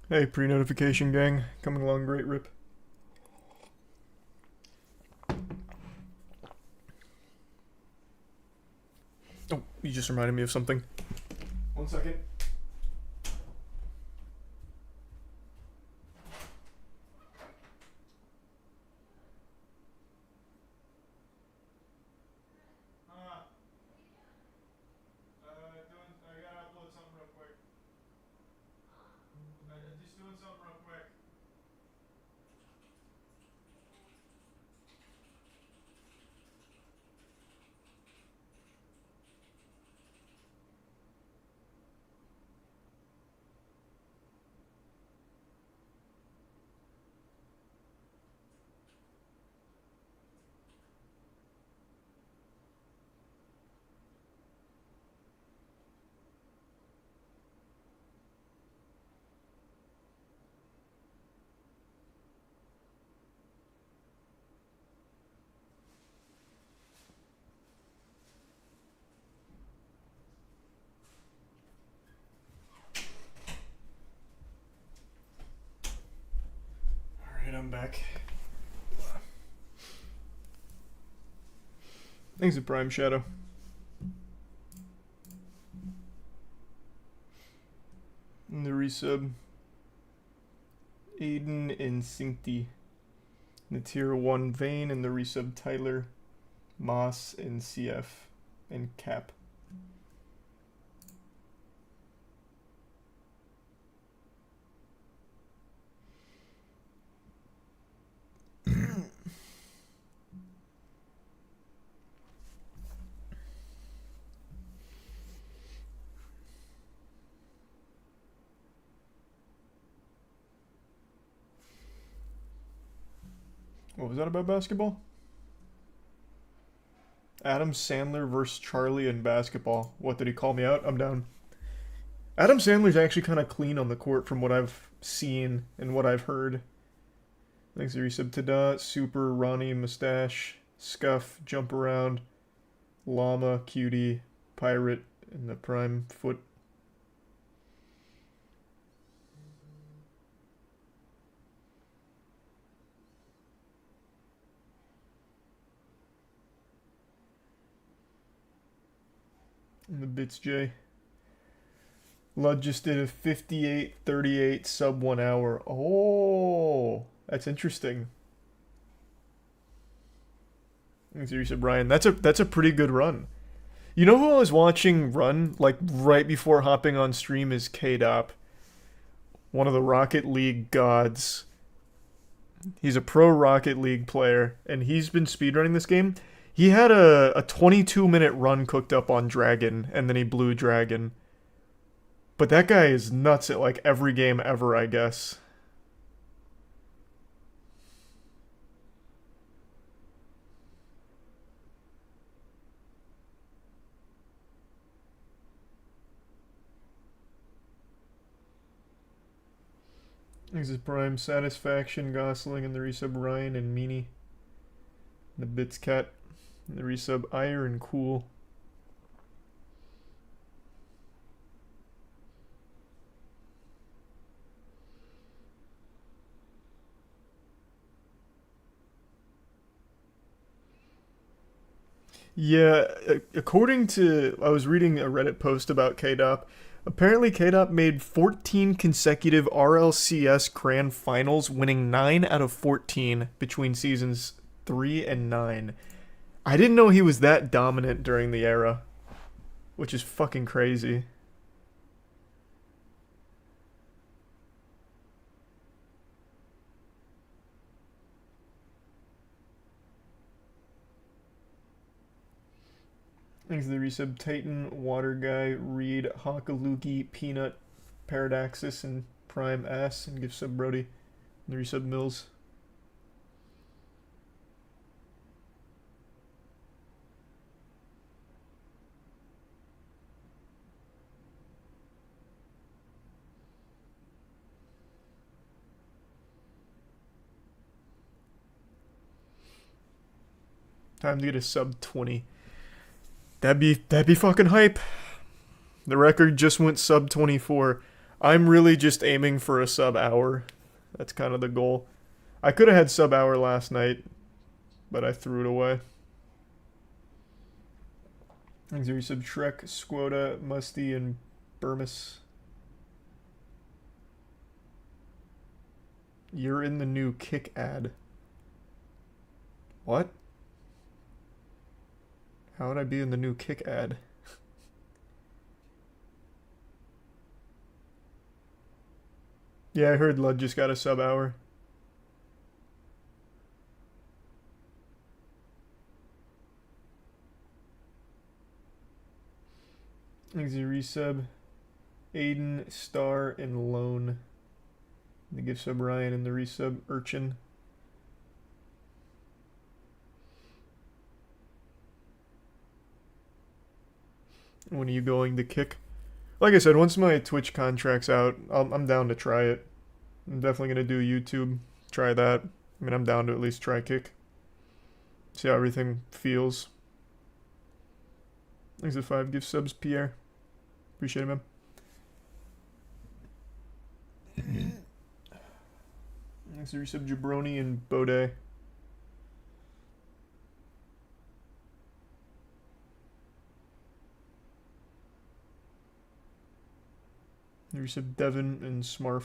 Hey, pre-notification gang. Coming along great, Rip. Oh, you just reminded me of something. 1 second. I gotta upload something real quick. Just doing something real quick. Alright, I'm back. Thanks to Prime Shadow. And the resub. Aiden and Cincti. The tier 1 Vane and the resub Tyler, Moss, and CF, and Cap. What was that about basketball? Adam Sandler versus Charlie in basketball. What, did he call me out? I'm down. Adam Sandler's actually kind of clean on the court from what I've seen and what I've heard. Thanks to resub Tada, Super, Ronnie, Mustache, Scuff, Jump Around, Llama, Cutie, Pirate, and the Prime Foot. And the Bits J. Lud just did a 58-38 sub 1 hour. Oh, that's interesting. Thanks to resub Brian. That's a pretty good run. You know who I was watching run like right before hopping on stream is K-Dop, one of the Rocket League gods. He's a pro Rocket League player, and he's been speedrunning this game. He had a 22-minute run cooked up on Dragon, and then he blew Dragon. But that guy is nuts at like every game ever, I guess. This is Prime, Satisfaction, Gosling, and the resub Ryan and Meanie. And the Bits Cat. And the resub Iron Cool. Yeah, according to, I was reading a Reddit post about KDOP. Apparently, KDOP made 14 consecutive RLCS Grand Finals, winning 9 out of 14 between seasons 3 and 9. I didn't know he was that dominant during the era, which is fucking crazy. Thanks to the resub Titan, Water Guy, Reed, Hakalugi, Peanut, Paradoxus, and Prime S, and give sub Brody. And the resub Mills. Time to get a sub 20. That'd be fucking hype. The record just went sub 24. I'm really just aiming for a sub hour. That's kind of the goal. I could have had sub hour last night, but I threw it away. Thanks for sub Shrek, Squota, Musty, and Burmis. You're in the new Kick ad. What? How would I be in the new Kick ad? Yeah, I heard Lud just got a sub hour. Thanks for resub. Aiden, Star, and Lone. The gift sub Ryan and the resub Urchin. When are you going to Kick? Like I said, once my Twitch contract's out, I'm down to try it. I'm definitely going to do YouTube. Try that. I mean, I'm down to at least try Kick. See how everything feels. Thanks for 5 gift subs, Pierre. Appreciate it, man. Thanks for resub, Jabroni and Bode. Resub Devin and Smarf.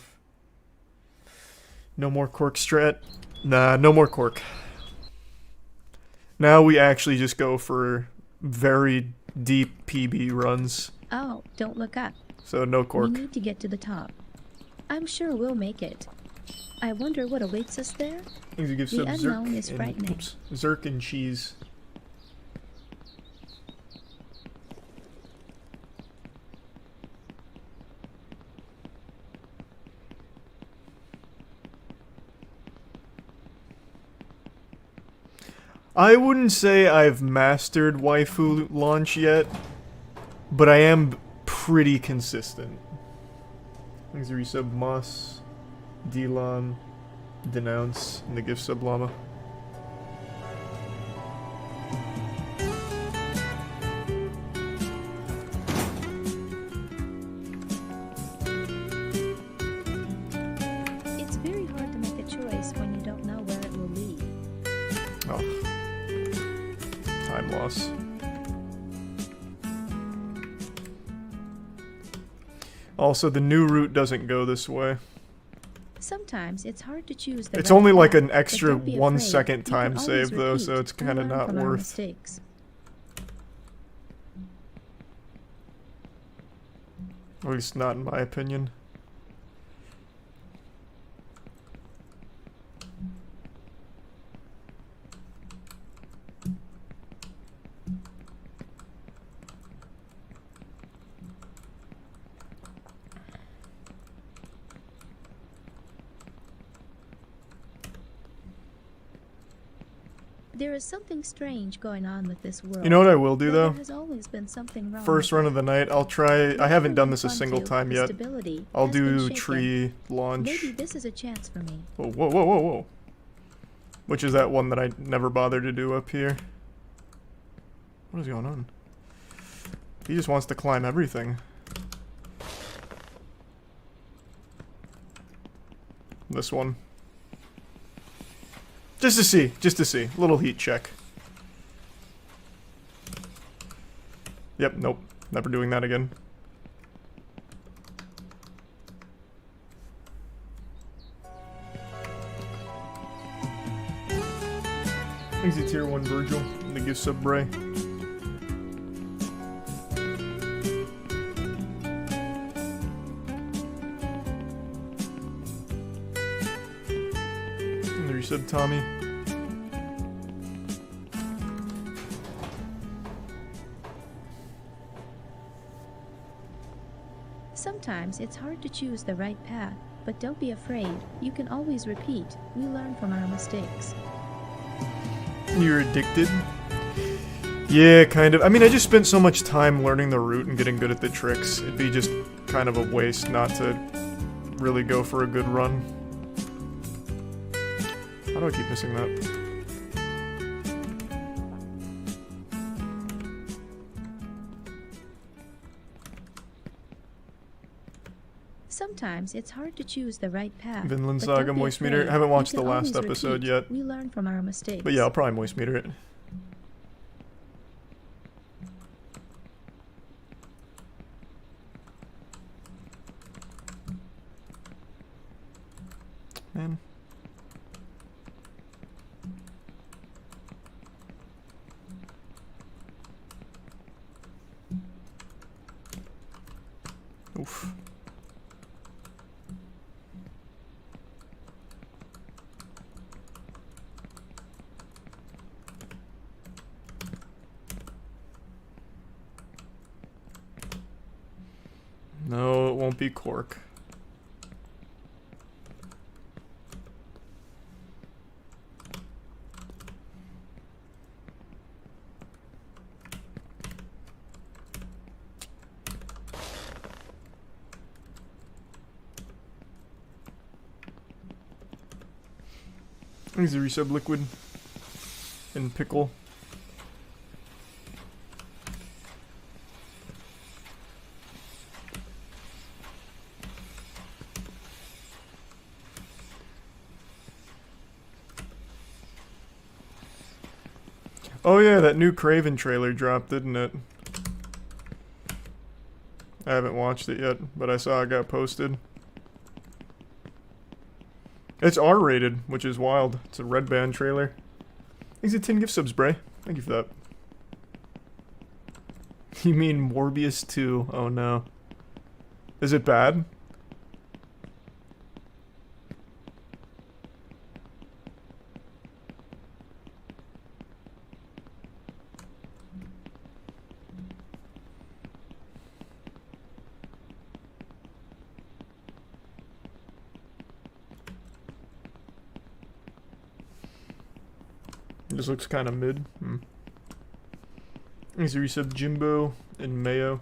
No more Cork strat. Nah, no more Cork. Now we actually just go for very deep PB runs. Oh, don't look up. So no Cork. We need to get to the top. I'm sure we'll make it. I wonder what awaits us there? Things to give The sub unknown Zerk is and, frightening. oops, Zerk and cheese. I wouldn't say I've mastered waifu launch yet, but I am pretty consistent. Thanks to resub Moss, Delon, Denounce, and the gift sub Llama. It's very hard to make a choice when you don't know where it will lead. Oh. Time loss. Also, the new route doesn't go this way. Sometimes it's hard to choose the It's right only like path, an but extra don't be 1 afraid. second You can time always save though, repeat so it's and kind of learn not from our worth. mistakes. At least not in my opinion. There is something strange going on with this world. You know what I will do But though? There has always been something wrong. First with run it. of the night, I'll try. I haven't done this a single time The yet. stability I'll has been do shaken. tree launch. Maybe this is a chance for me. Whoa, whoa, whoa, whoa, whoa. Which is that one that I never bothered to do up here. What is going on? He just wants to climb everything. This one. Just to see. Little heat check. Yep, nope. Never doing that again. Easy tier 1 Virgil. And the gift sub Bray. And the resub Tommy. Sometimes it's hard to choose the right path, but don't be afraid. You can always repeat. We learn from our mistakes. You're addicted? Yeah, kind of. I mean, I just spent so much time learning the route and getting good at the tricks. It'd be just kind of a waste not to really go for a good run. How do I keep missing that? Sometimes it's hard to choose the right path. Vinland but Saga don't be moist meter. afraid. I haven't You watched can the last always episode repeat. yet. We learn from our mistakes. But yeah, I'll probably moist meter it. Man. Oof. No, it won't be cork. Here's a resub liquid and pickle. Oh yeah, that new Craven trailer dropped, didn't it? I haven't watched it yet, but I saw it got posted. It's R-rated, which is wild. It's a Red Band trailer. Thanks a 10 gift subs, Bray. Thank you for that. You mean Morbius 2? Oh no. Is it bad? It just looks kind of mid. Here's a resub Jimbo and Mayo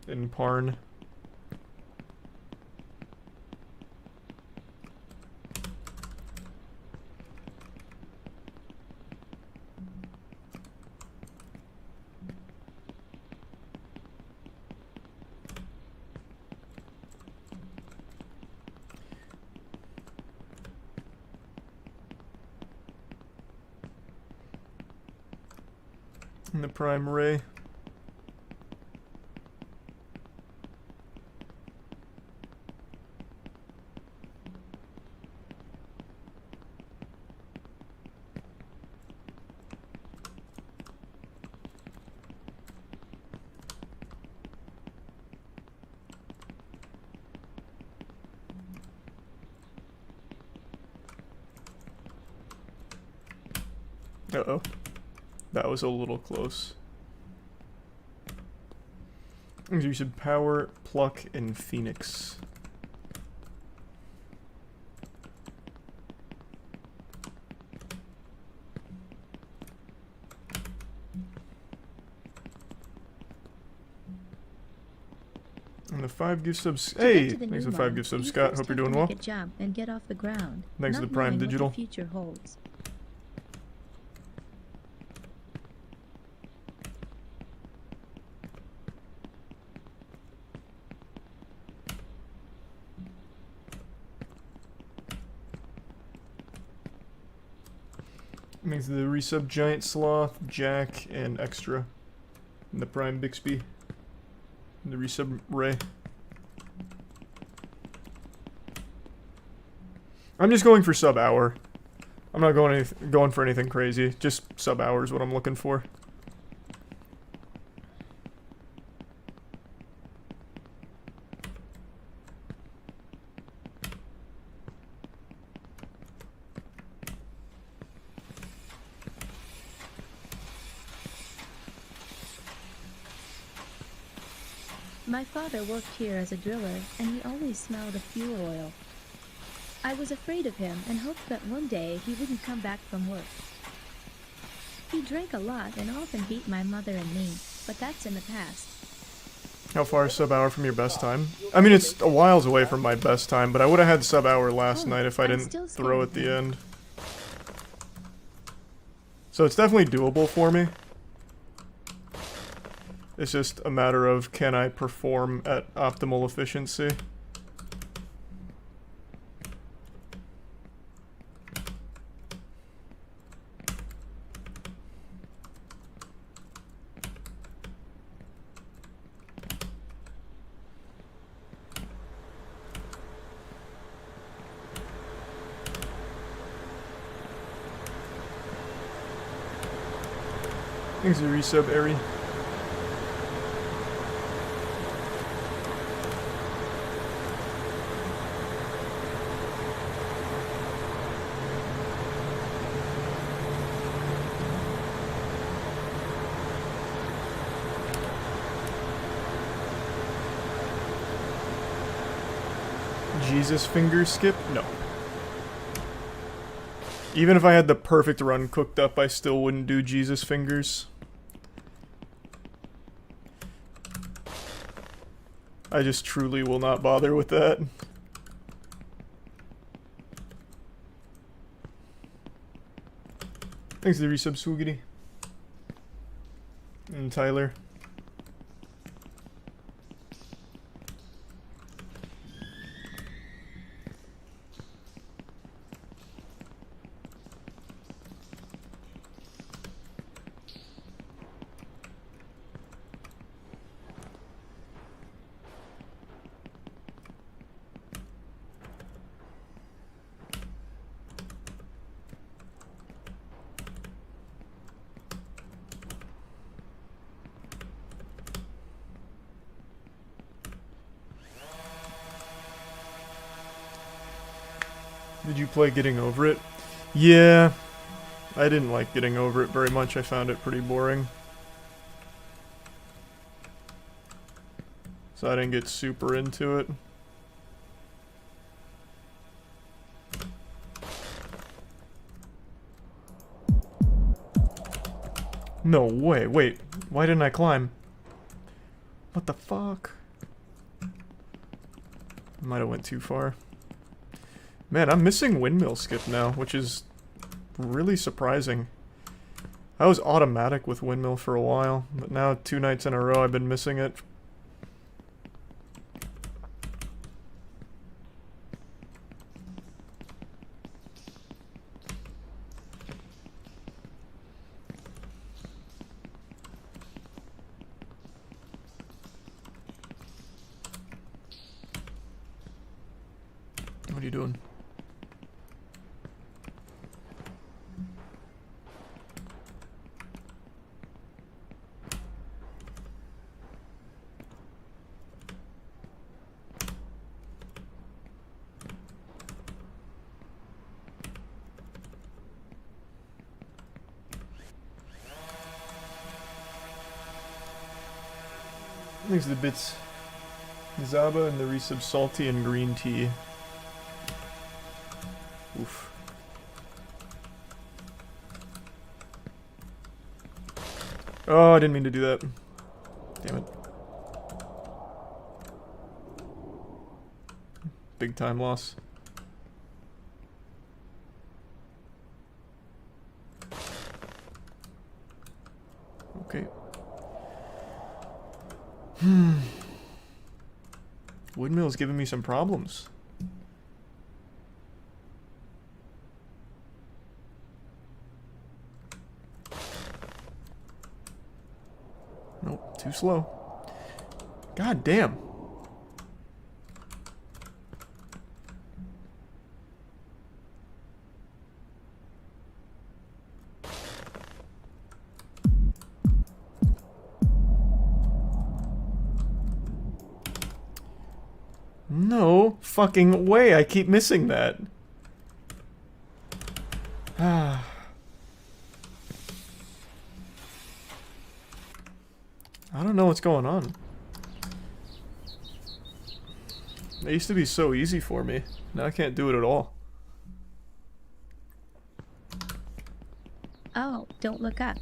and Parn. And the Prime Ray. Uh-oh. That was a little close. You should Power, Pluck, and Phoenix. And the 5 gift subs. Hey! Thanks for the 5 gift subs, Scott. Hope you're doing well. Make a jump and get off the ground. Thanks for not the Prime knowing what Digital. the future holds. Makes the resub Giant Sloth, Jack, and Extra. And the Prime Bixby. And the resub Ray. I'm just going for sub hour. I'm not going for anything crazy. Just sub hour is what I'm looking for. My father worked here as a driller, and he always smelled of fuel oil. I was afraid of him and hoped that one day he wouldn't come back from work. He drank a lot and often beat my mother and me, but that's in the past. How far is sub hour from your best time? I mean, it's a whiles away from my best time, but I would have had sub hour last night if I didn't throw at the end. So it's definitely doable for me. It's just a matter of can I perform at optimal efficiency. Thanks for resub, Ari. Jesus finger skip? No. Even if I had the perfect run cooked up, I still wouldn't do Jesus fingers. I just truly will not bother with that. Thanks to the resub, Swoogity. And Tyler. Did you play Getting Over It? Yeah. I didn't like Getting Over It very much. I found it pretty boring. So I didn't get super into it. No way. Wait. Why didn't I climb? What the fuck? Might have went too far. Man, I'm missing windmill skip now, which is really surprising. I was automatic with windmill for a while, but now 2 nights in a row I've been missing it. What are you doing? Thanks to the bits. Zaba and the resub salty and green tea. Oof. Oh, I didn't mean to do that. Damn it. Big time loss. Okay. Windmill's giving me some problems. Nope, too slow. God damn. No fucking way, I keep missing that. Ah. I don't know what's going on. It used to be so easy for me. Now I can't do it at all. Oh, don't look up.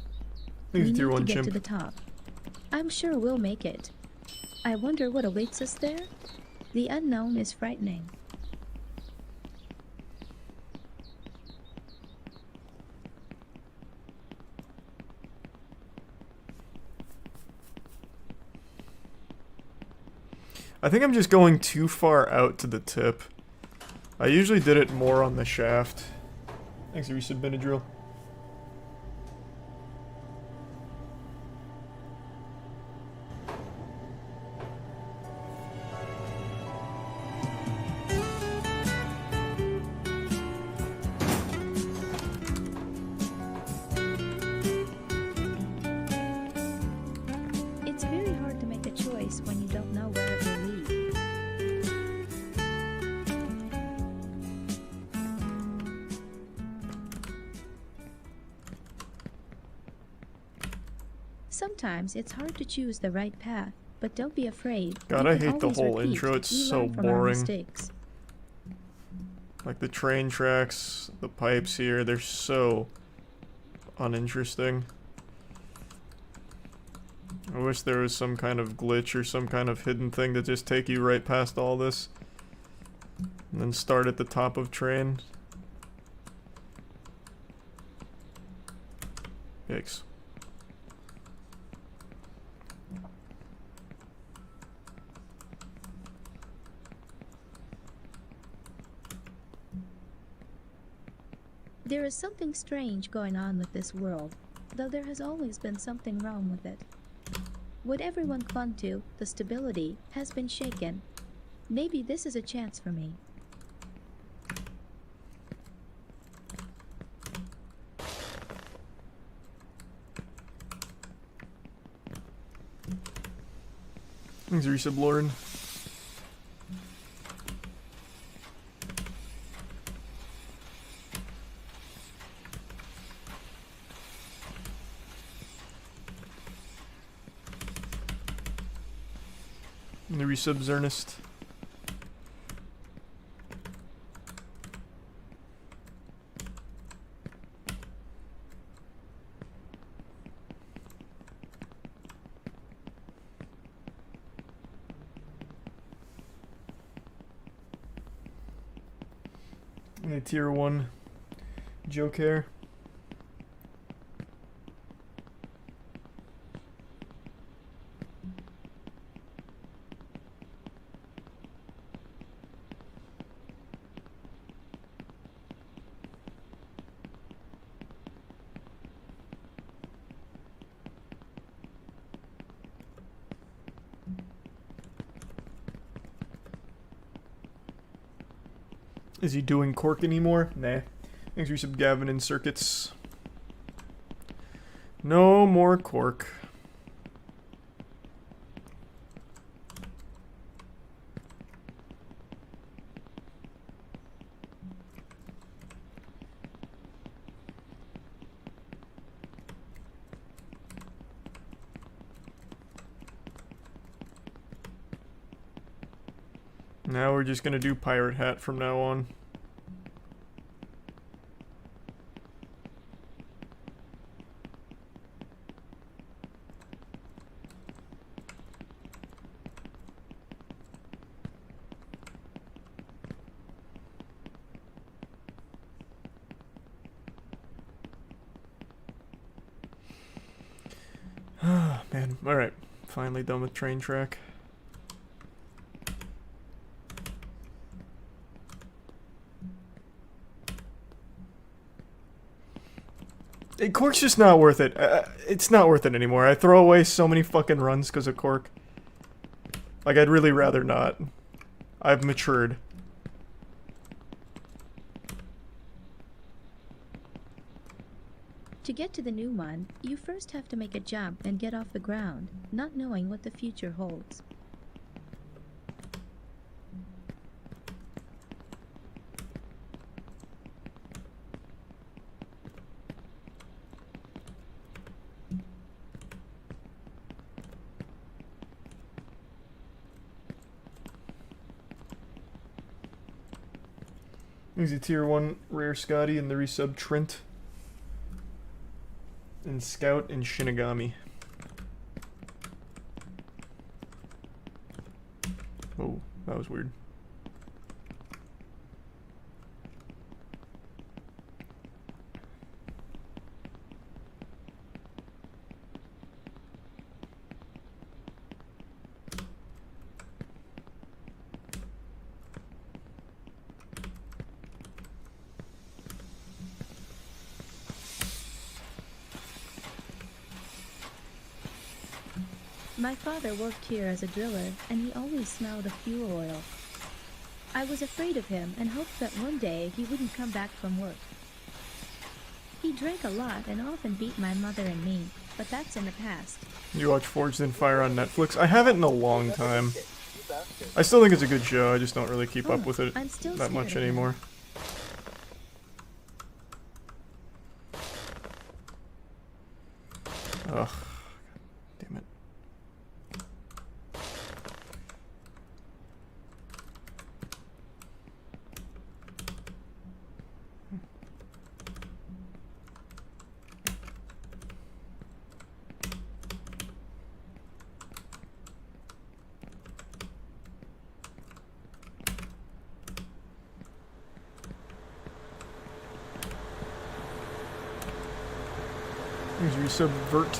We We need threw to one get chimp. to the top. I'm sure we'll make it. I wonder what awaits us there? The unknown is frightening. I think I'm just going too far out to the tip. I usually did it more on the shaft. Thanks, Arisa Benadryl. It's very hard to make a choice when you don't know where it will lead. Sometimes it's hard to choose the right path, but don't be afraid. God, You I can hate the always whole repeat. intro. It's We so learn from our boring. mistakes. Like the train tracks, the pipes here, they're so uninteresting. I wish there was some kind of glitch or some kind of hidden thing to just take you right past all this. And then start at the top of train. Yikes. There is something strange going on with this world, though there has always been something wrong with it. What everyone clung to, the stability, has been shaken. Maybe this is a chance for me. Thanks, Resub Lauren. And the resubs, Ernest. And the tier 1 Joker. Is he doing Cork anymore? Nah. Thanks for sub Gavin in circuits. No more Cork. Now we're just gonna do Pirate Hat from now on. Man, alright. Finally done with train track. Cork's just not worth it. It's not worth it anymore. I throw away so many fucking runs because of Cork. Like, I'd really rather not. I've matured. To get to the new one, you first have to make a jump and get off the ground, not knowing what the future holds. He's a tier 1 rare Scotty and the resub Trent. And Scout and Shinigami. Oh, that was weird. My father worked here as a driller, and he always smelled of fuel oil. I was afraid of him and hoped that one day he wouldn't come back from work. He drank a lot and often beat my mother and me, but that's in the past. You watch Forged in Fire on Netflix? I haven't in a long time. I still think it's a good show, I just don't really keep up with it I'm still that much scared of him. anymore. Ugh. Damn it. Here's your subvert.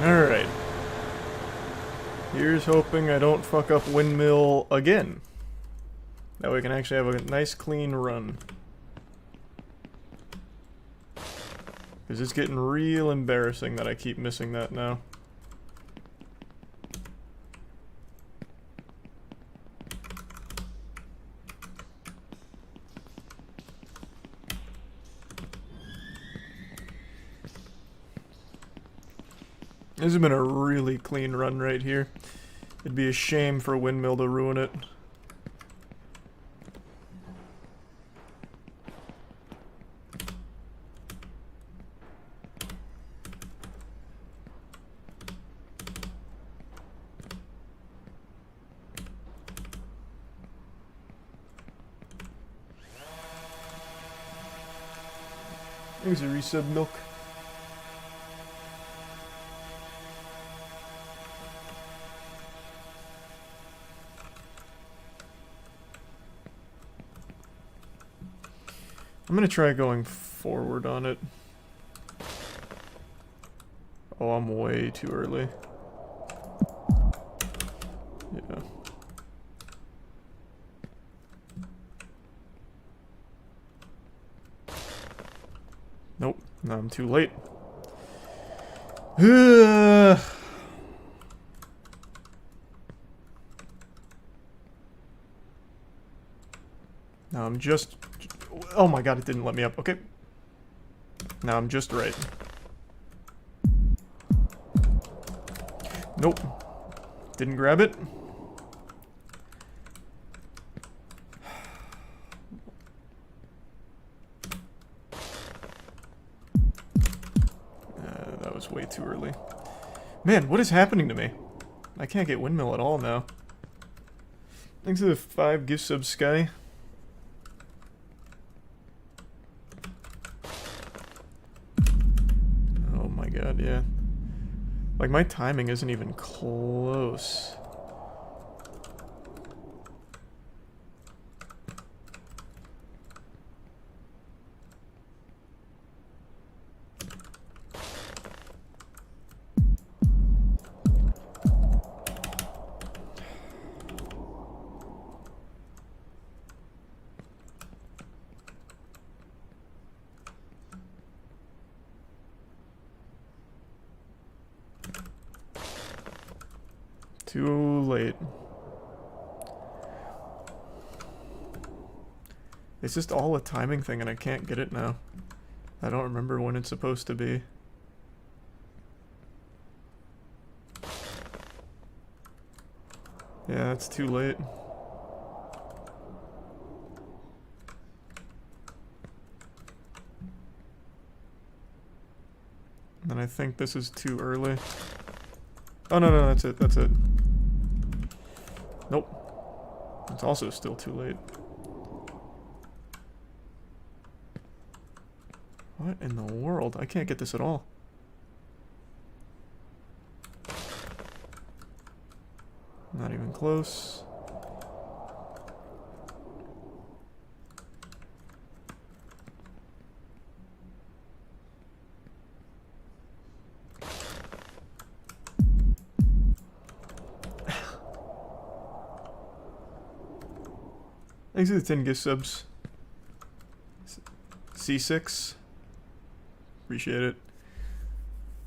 Alright. Here's hoping I don't fuck up Windmill again. That way we can actually have a nice clean run. Because it's getting real embarrassing that I keep missing that now. This has been a really clean run right here. It'd be a shame for Windmill to ruin it. Here's a resub milk. I'm gonna try going forward on it. Oh, I'm way too early. Yeah. Nope, no, I'm too late. Now I'm just... Oh my god, it didn't let me up. Okay. Now I'm just right. Nope. Didn't grab it. That was way too early. Man, what is happening to me? I can't get Windmill at all now. Thanks to the 5 gift subs, Sky. Oh my god, yeah. Like, my timing isn't even close. Too late. It's just all a timing thing and I can't get it now. I don't remember when it's supposed to be. Yeah, it's too late. And I think this is too early. Oh, no, that's it, that's it. Nope. It's also still too late. What in the world? I can't get this at all. Not even close. Thanks for the 10 gift subs. C6. Appreciate it.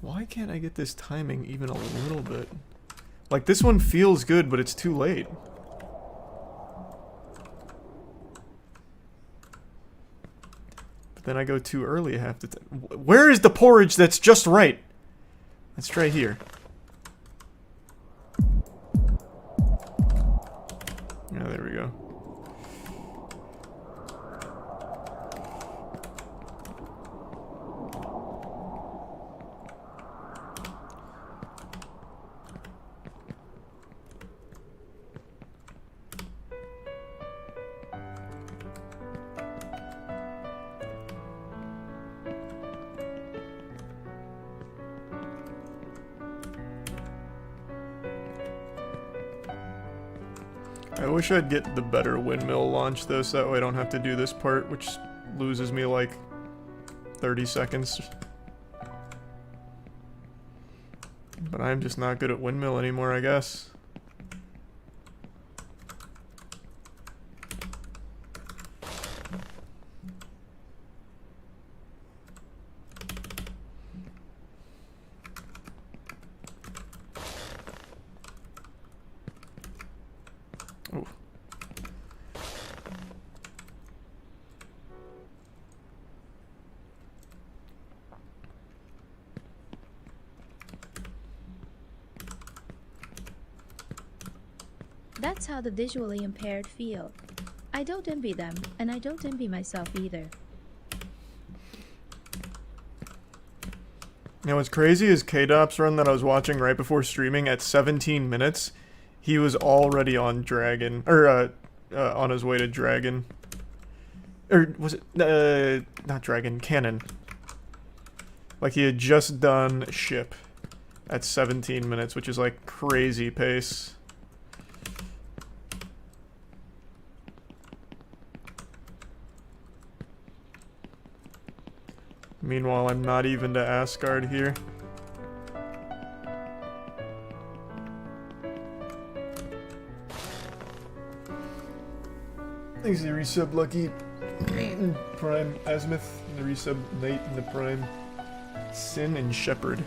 Why can't I get this timing even a little bit? Like, this one feels good, but it's too late. But then I go too early half the time. Where is the porridge that's just right? Let's try here. Yeah, there we go. I wish I'd get the better windmill launch though, so that way I don't have to do this part, which loses me like 30 seconds. But I'm just not good at windmill anymore, I guess. Oh. That's how the visually impaired feel. I don't envy them, and I don't envy myself either. Now what's crazy is K-Dop's run that I was watching right before streaming at 17 minutes. He was already on Dragon, or on his way to Dragon. Or was it, not Dragon, Cannon. Like he had just done Ship at 17 minutes, which is like crazy pace. Meanwhile, I'm not even to Asgard here. Thanks to the resub, Lucky. Prime Azimuth, the resub Nate, and the Prime Sin and Shepherd.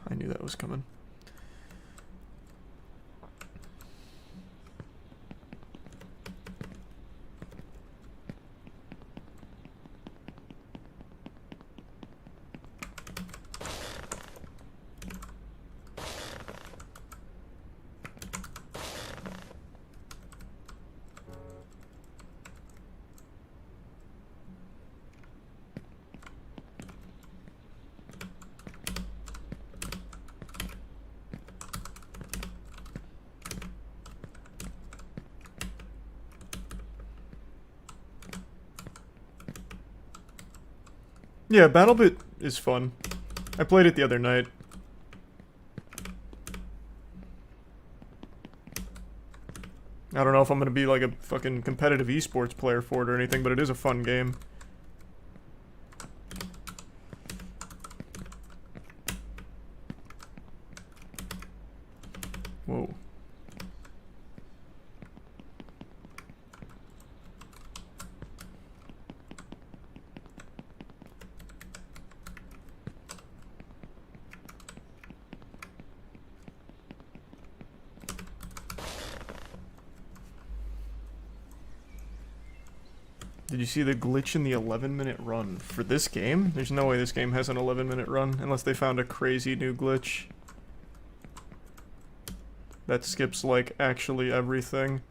I knew that was coming. Yeah, BattleBit is fun. I played it the other night. I don't know if I'm gonna be like a fucking competitive esports player for it or anything, but it is a fun game. Whoa. Did you see the glitch in the 11-minute run for this game? There's no way this game has an 11-minute run unless they found a crazy new glitch that skips like actually everything.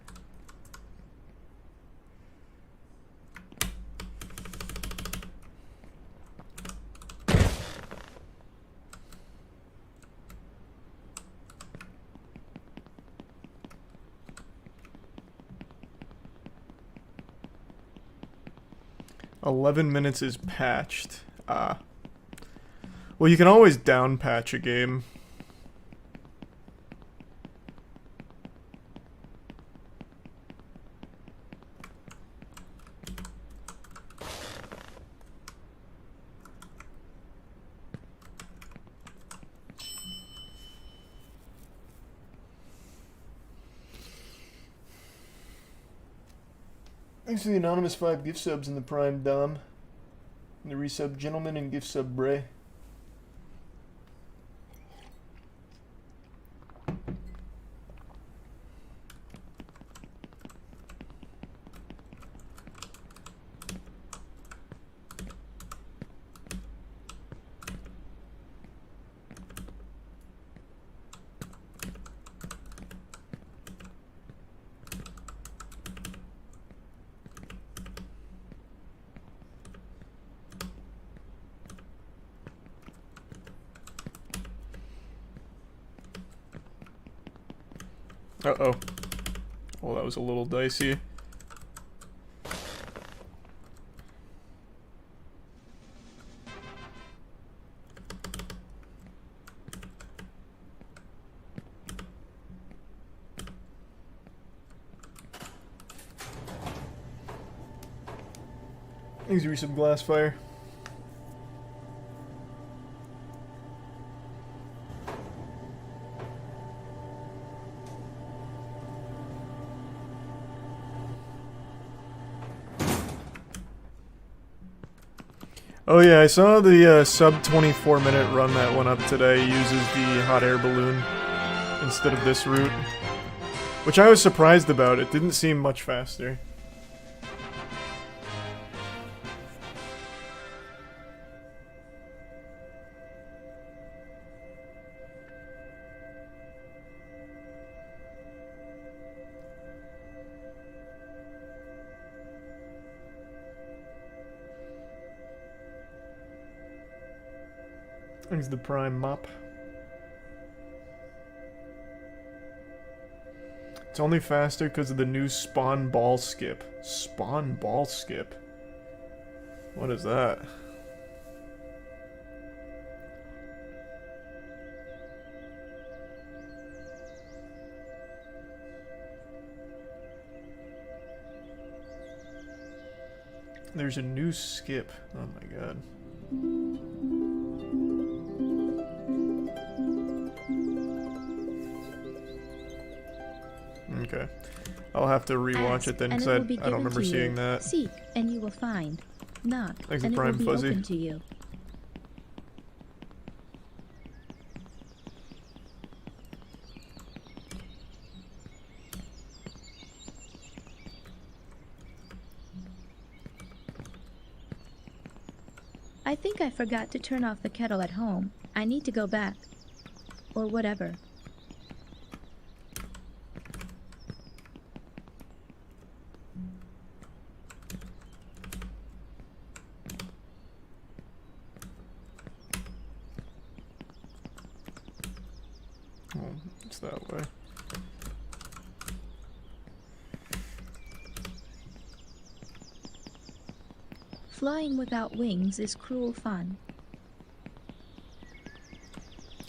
$11 is patched. Ah. Well, you can always down patch a game. Thanks to the anonymous 5 gift subs in the Prime Dom. And the resub Gentleman and gift sub Bray. Uh-oh. Well, that was a little dicey. Thanks for some glass fire. Oh yeah, I saw the sub 24 minute run that went up today uses the hot air balloon instead of this route. Which I was surprised about, it didn't seem much faster. Thanks the Prime Mop. It's only faster because of the new spawn ball skip. Spawn ball skip? What is that? There's a new skip. Oh my god. Okay. I'll have to rewatch it then because I don't remember seeing that. Seek, and you will find. Knock, Thanks and to it will Prime be Fuzzy. open to you. I think I forgot to turn off the kettle at home. I need to go back. Or whatever. Oh, it's that way. Flying without wings is cruel fun.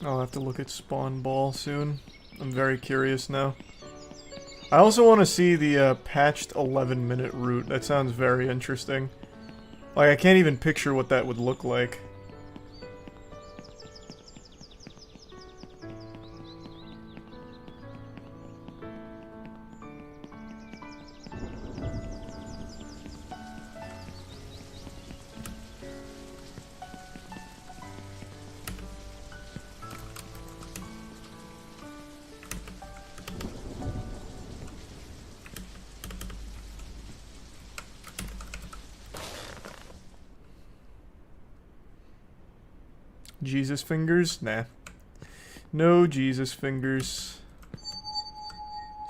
I'll have to look at Spawn Ball soon. I'm very curious now. I also want to see the patched 11-minute route. That sounds very interesting. Like, I can't even picture what that would look like. Jesus fingers? Nah. No Jesus fingers.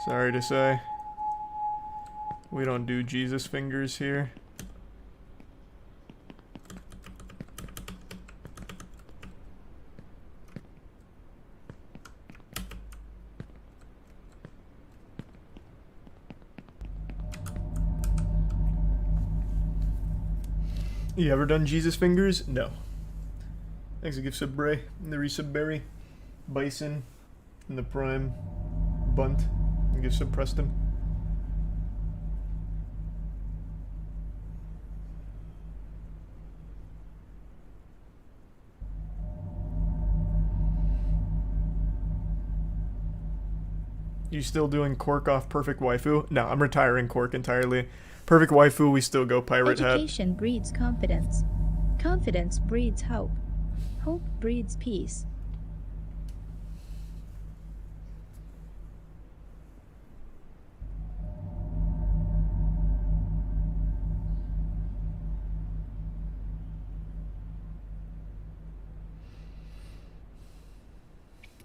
Sorry to say. We don't do Jesus fingers here. You ever done Jesus fingers? No. Thanks to Gift Sub Bray, and the Resub Berry, Bison, and the Prime Bunt, and Gift Sub Preston. You still doing Cork off Perfect Waifu? No, I'm retiring Cork entirely. Perfect Waifu, we still go Pirate Hat. Education breeds confidence. Confidence breeds hope. Hope breeds peace.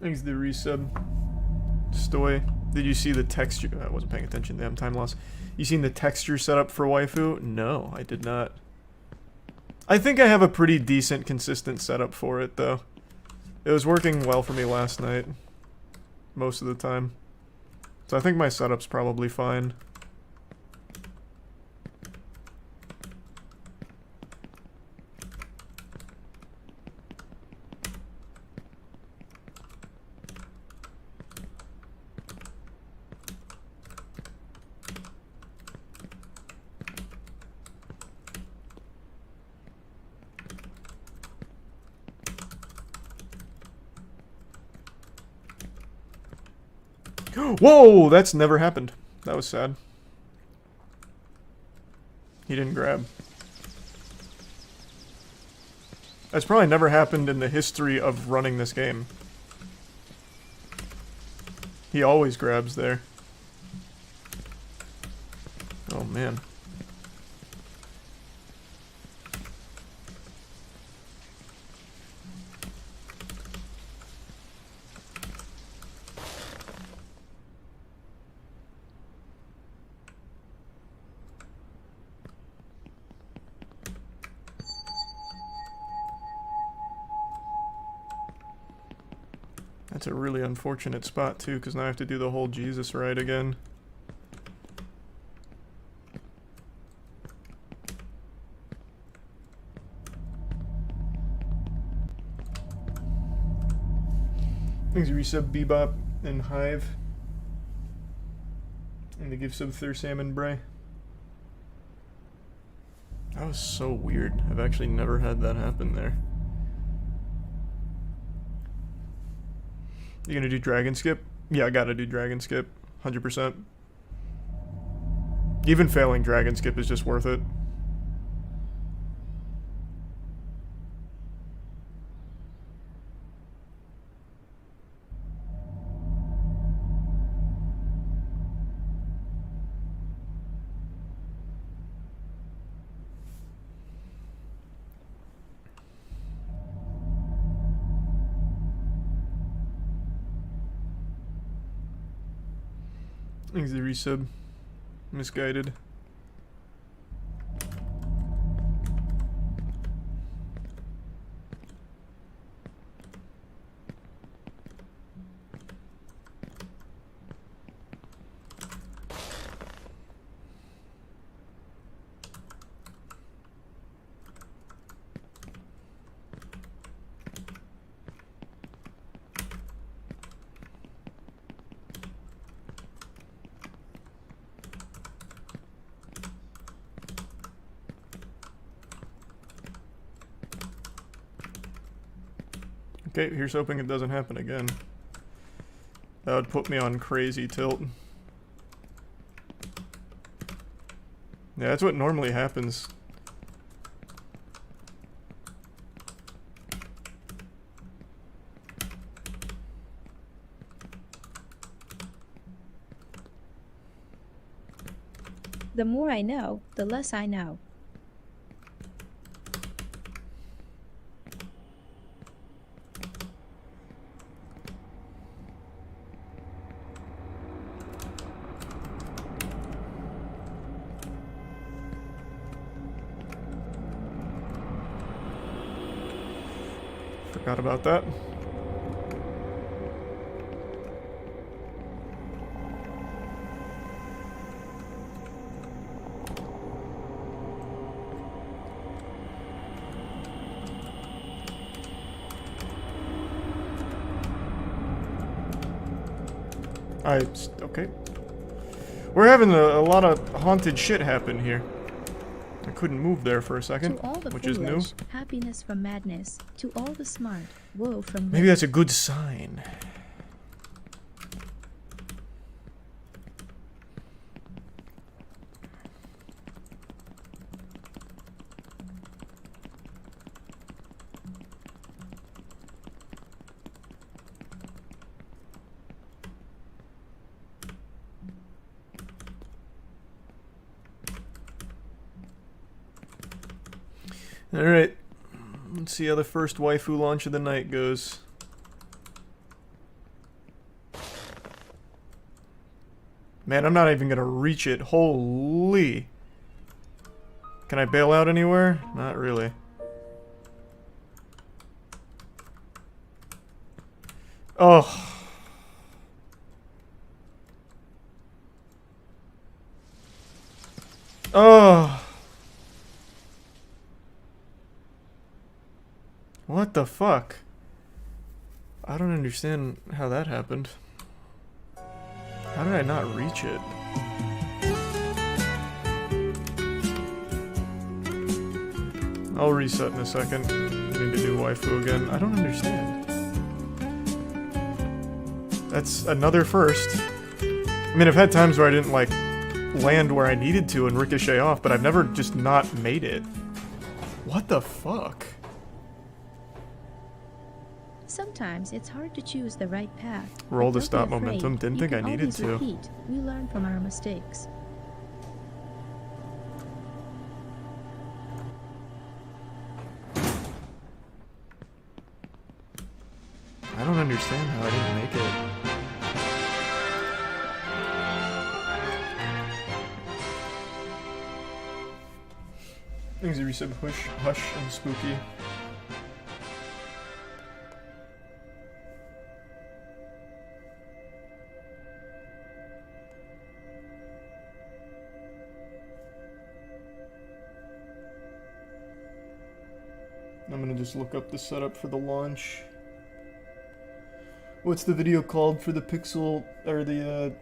Thanks the resub. Stoy. Did you see the texture? I wasn't paying attention. Damn, time loss. You seen the texture setup for Waifu? No, I did not. I think I have a pretty decent, consistent setup for it, though. It was working well for me last night. Most of the time. So I think my setup's probably fine. Whoa, that's never happened. That was sad. He didn't grab. That's probably never happened in the history of running this game. He always grabs there. Oh man. That's a really unfortunate spot too, because now I have to do the whole Jesus rite again. Thanks resub Bebop and Hive. And the give sub Thur Salmon Bray. That was so weird. I've actually never had that happen there. You gonna do Dragon Skip? Yeah, I gotta do Dragon Skip. 100%. Even failing Dragon Skip is just worth it. Thanks the resub. Misguided. Okay, here's hoping it doesn't happen again. That would put me on crazy tilt. Yeah, that's what normally happens. The more I know, the less I know. Forgot about that. Okay. We're having a lot of haunted shit happen here. I couldn't move there for a second, To all the which is new. foolish, happiness from madness. To all the smart, woe from Maybe that's a good sign. Alright. Let's see how the first waifu launch of the night goes. Man, I'm not even gonna reach it. Holy. Can I bail out anywhere? Not really. Oh. Oh. What the fuck? I don't understand how that happened. How did I not reach it? I'll reset in a second. I need to do waifu again. I don't understand. That's another first. I mean, I've had times where I didn't, like, land where I needed to and ricochet off, but I've never just not made it. What the fuck? Sometimes it's hard to choose the right path. Roll but to don't stop be afraid. momentum. Didn't You think I can needed always to. repeat. We learn from our mistakes. I don't understand how I didn't make it. Things you said hush and spooky. I'm gonna just look up the setup for the launch. What's the video called for the pixel or the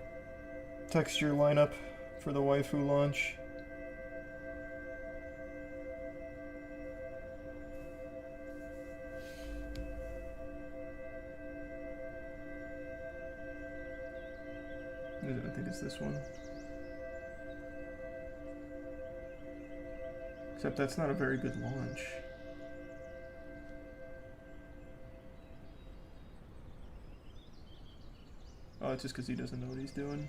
texture lineup for the waifu launch? I think it's this one. Except that's not a very good launch. Oh, it's just because he doesn't know what he's doing.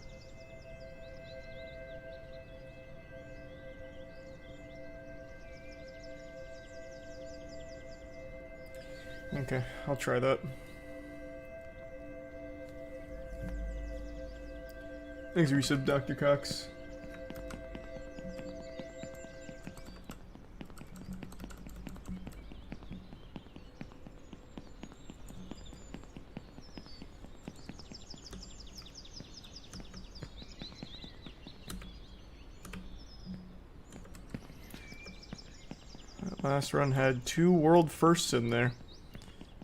Okay, I'll try that. Thanks, resub, Dr. Cox. That last run had 2 world firsts in there.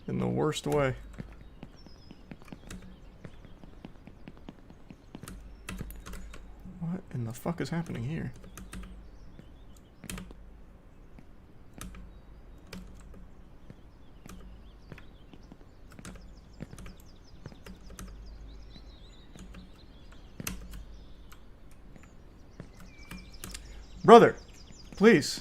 In the worst way. What in the fuck is happening here? Brother, please.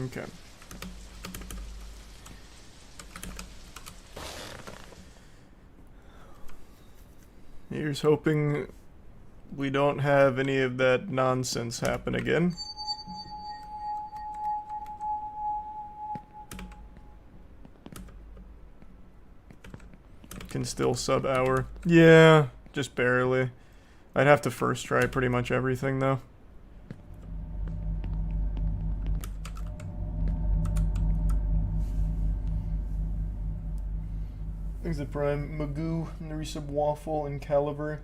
Okay. Here's hoping we don't have any of that nonsense happen again. Can still sub hour. Yeah, just barely. I'd have to first try pretty much everything though. Thanks to Prime, Magoo, Nerissa Waffle, and Caliber.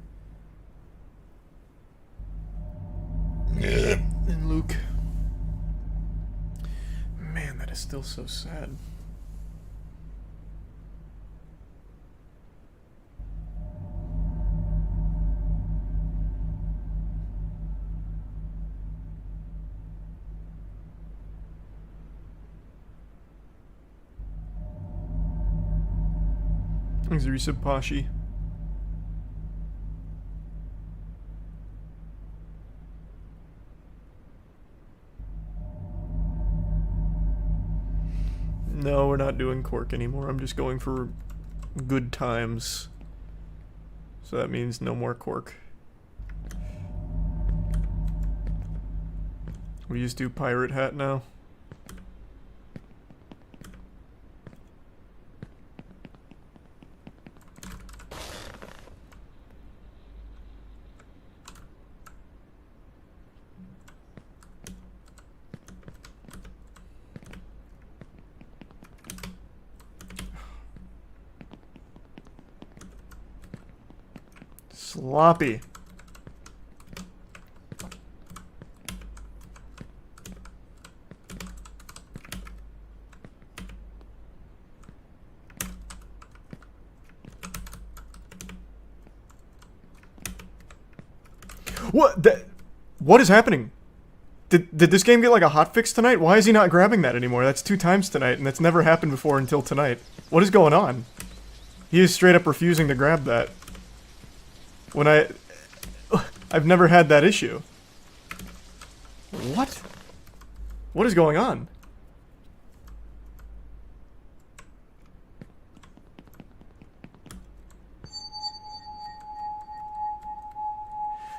And Luke. Man, that is still so sad. Thanks, Resub Pashi. No, we're not doing Cork anymore. I'm just going for good times. So that means no more Cork. We just do Pirate Hat now. Sloppy. What is happening? Did this game get like a hotfix tonight? Why is he not grabbing that anymore? That's 2 times tonight, and that's never happened before until tonight. What is going on? He is straight up refusing to grab that. When I've never had that issue. What? What is going on?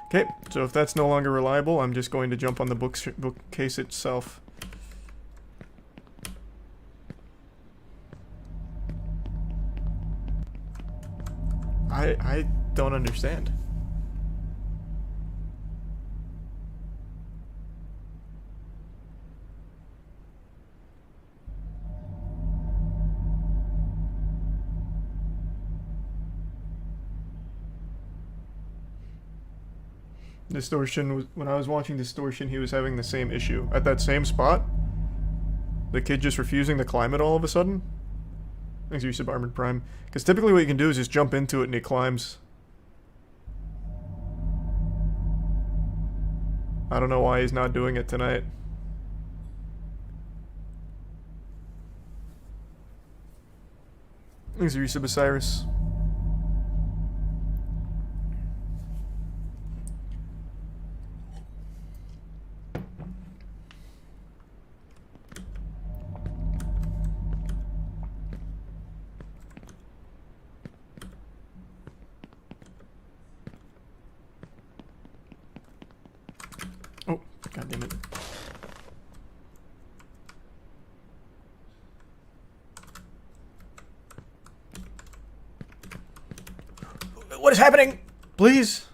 Okay, so if that's no longer reliable, I'm just going to jump on the bookcase itself. I don't understand. Distortion was, when I was watching Distortion, he was having the same issue. At that same spot, the kid just refusing to climb it all of a sudden. Thanks for use of Armored Prime. Because typically what you can do is just jump into it and he climbs. I don't know why he's not doing it tonight. Thanks for use of Osiris. Oh, god damn it. What is happening? Please.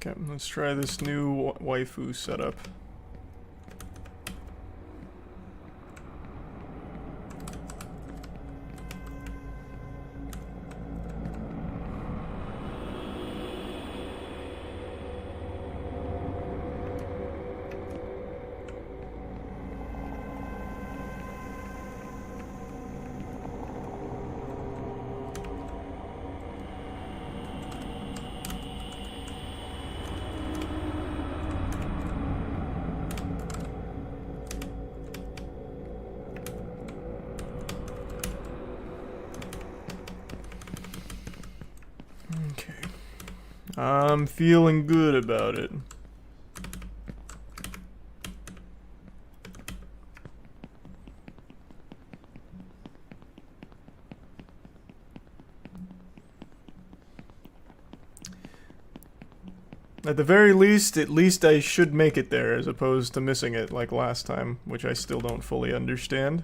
Okay, let's try this new waifu setup. I'm feeling good about it. At the very least, at least I should make it there as opposed to missing it like last time, which I still don't fully understand.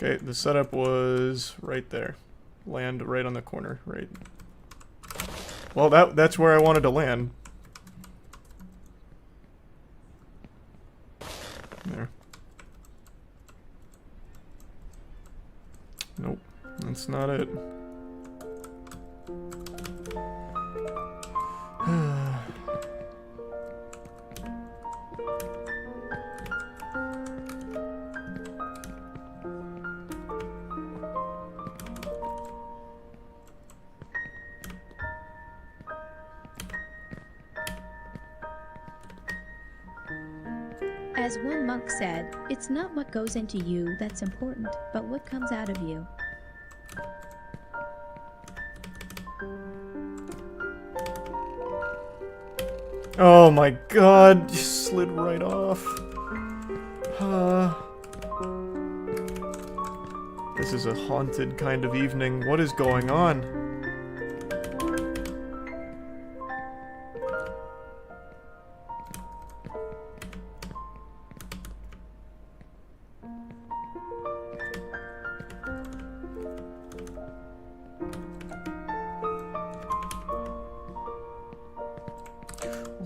Okay, the setup was right there. Land right on the corner, right. Well, that's where I wanted to land. There. Nope, that's not it. As one monk said, it's not what goes into you that's important, but what comes out of you. Oh my god, just slid right off. This is a haunted kind of evening. What is going on?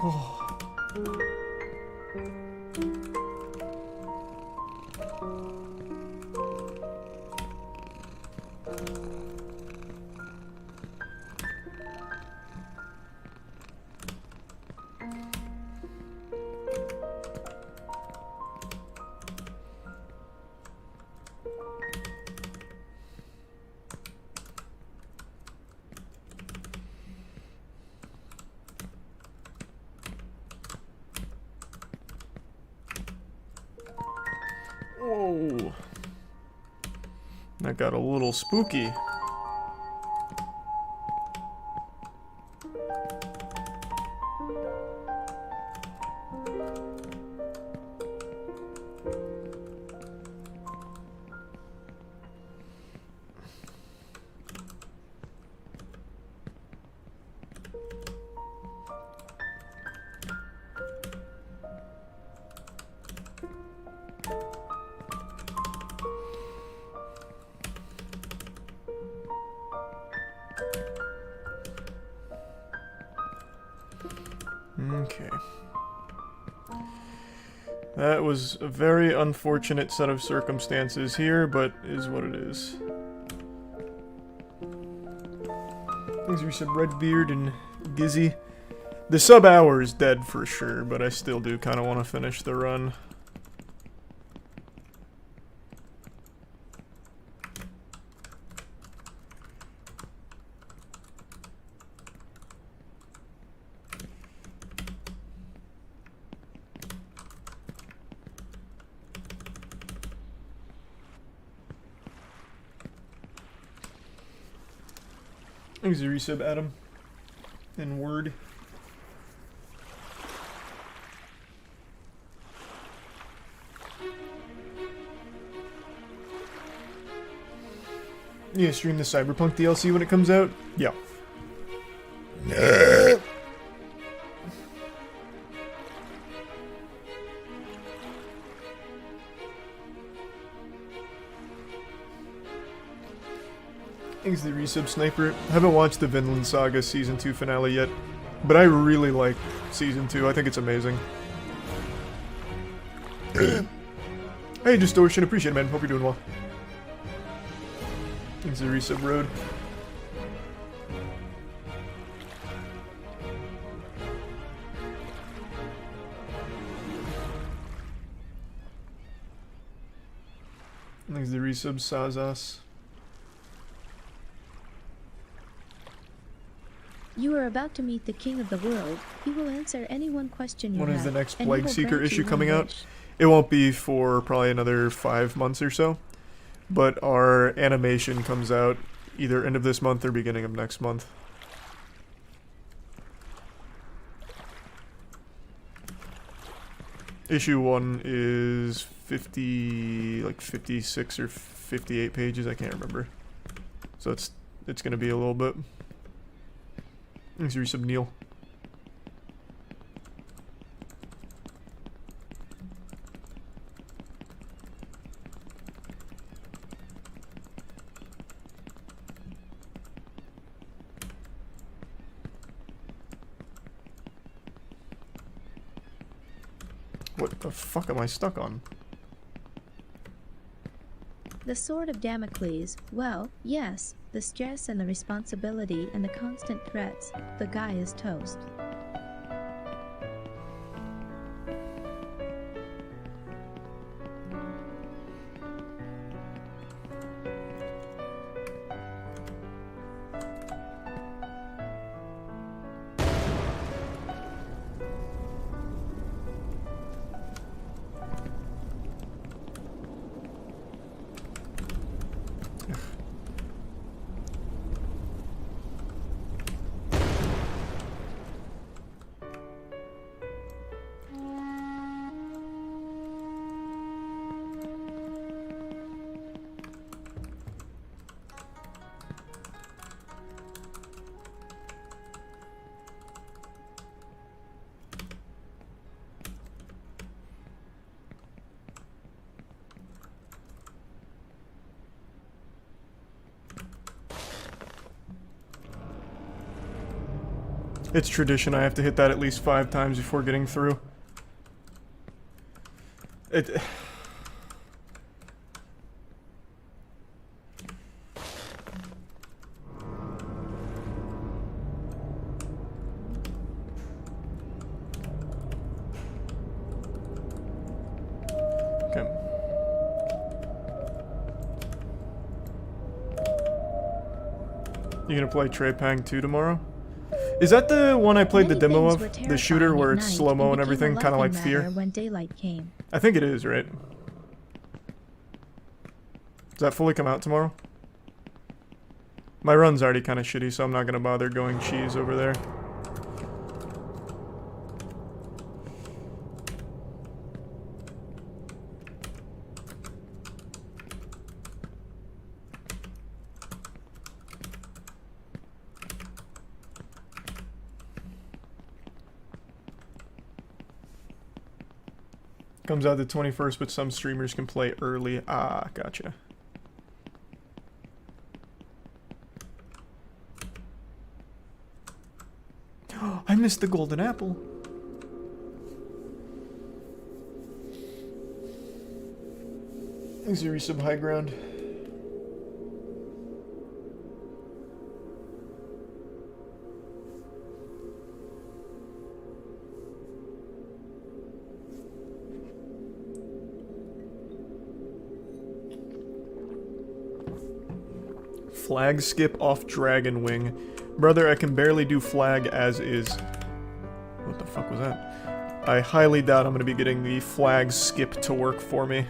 Oh. Whoa. That got a little spooky. Okay. That was a very unfortunate set of circumstances here, but is what it is. These are some Redbeard and Gizzy. The sub hour is dead for sure, but I still do kind of want to finish the run. Thanks for resub, Adam. In Word. You gonna stream the Cyberpunk DLC when it comes out? Yeah. Thanks to the resub Sniper. Haven't watched the Vinland Saga Season 2 finale yet, but I really like Season 2. I think it's amazing. Hey, Distortion. Appreciate it, man. Hope you're doing well. Thanks to the resub Road. Thanks to the resub Sazas. You are about to meet the king of the world. He will answer any one question you have. When is the next and he Plague will Seeker grant you issue one coming out? wish. It won't be for probably another 5 months or so. But our animation comes out either end of this month or beginning of next month. Issue 1 is 56 or 58 pages, I can't remember. So it's gonna be a little bit. Thanks, resub Neil. What the fuck am I stuck on? The Sword of Damocles. Well, yes, the stress and the responsibility and the constant threats. The guy is toast. It's tradition, I have to hit that at least 5 times before getting through. It... Okay. You gonna play Trepang 2 tomorrow? Is that the one I played the demo of? The shooter where it's slow-mo and everything, kind of like Fear? When daylight came. I think it is, right? Does that fully come out tomorrow? My run's already kind of shitty, so I'm not gonna bother going cheese over there. Comes out the 21st, but some streamers can play early. Ah, gotcha. I missed the golden apple. Thanks, Yuri, sub high ground. Flag skip off Dragon Wing. Brother, I can barely do flag as is. What the fuck was that? I highly doubt I'm gonna be getting the flag skip to work for me.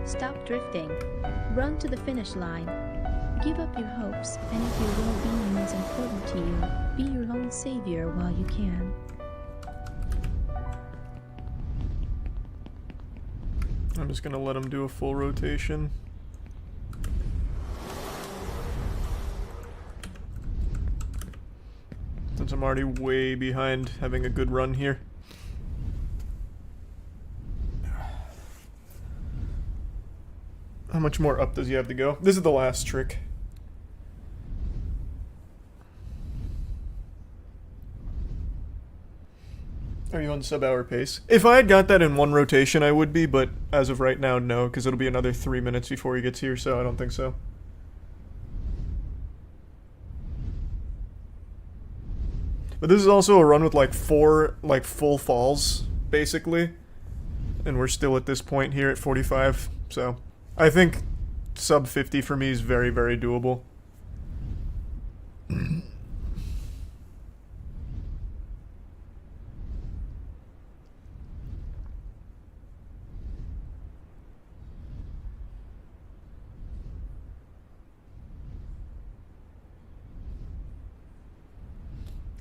Stop drifting. Run to the finish line. Give up your hopes, and if your well-being is important to you, be your own savior while you can. I'm just gonna let him do a full rotation. Since I'm already way behind having a good run here. How much more up does he have to go? This is the last trick. Are you on sub-hour pace? If I had got that in one rotation, I would be, but as of right now, no, because it'll be another 3 minutes before he gets here, so I don't think so. But this is also a run with like 4 full falls, basically. And we're still at this point here at 45, so I think sub 50 for me is very, very doable.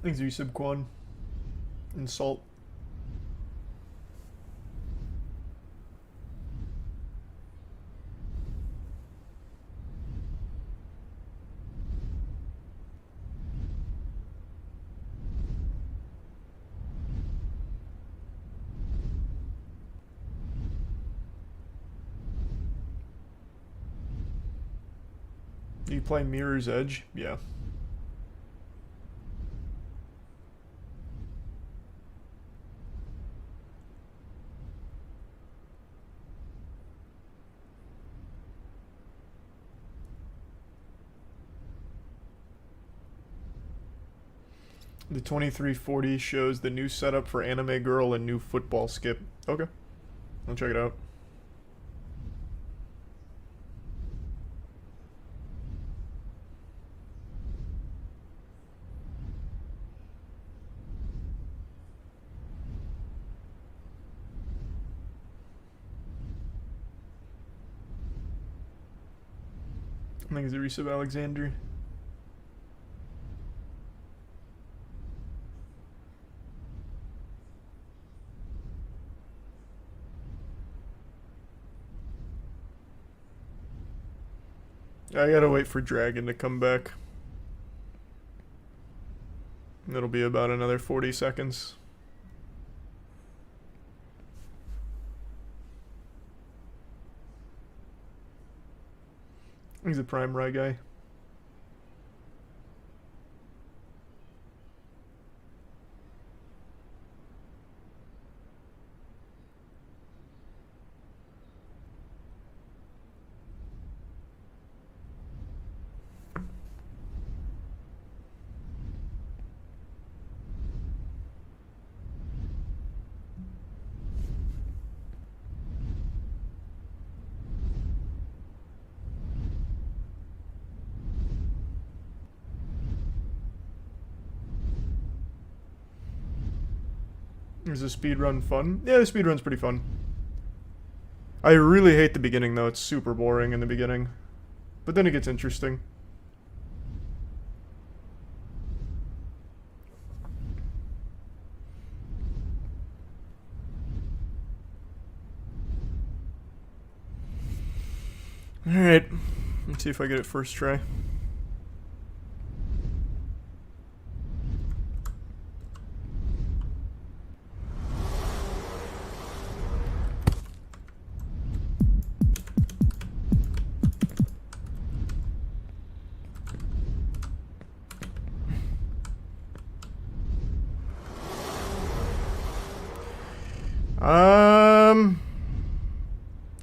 Thanks, you Subquan. Insult. Do you play Mirror's Edge? Yeah. The 2340 shows the new setup for Anime Girl and new football skip. Okay. I'll check it out. I think it's a resub Alexander. I gotta wait for Dragon to come back. It'll be about another 40 seconds. He's a Prime Rye guy. Is the speedrun fun? Yeah, the speedrun's pretty fun. I really hate the beginning though, it's super boring in the beginning. But then it gets interesting. Alright, let's see if I get it first try.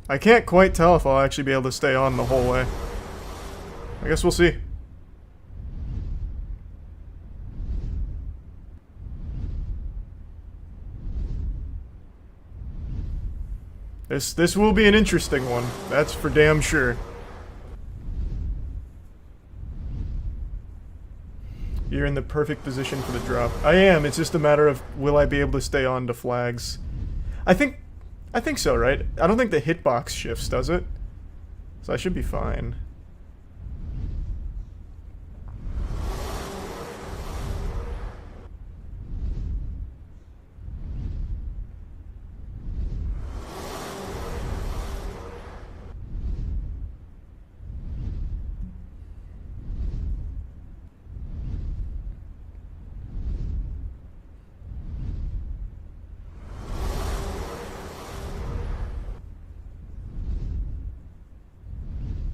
I can't quite tell if I'll actually be able to stay on the whole way. I guess we'll see. This will be an interesting one. That's for damn sure. You're in the perfect position for the drop. I am. It's just a matter of will I be able to stay on to flags. I think so, right? I don't think the hitbox shifts, does it? So I should be fine.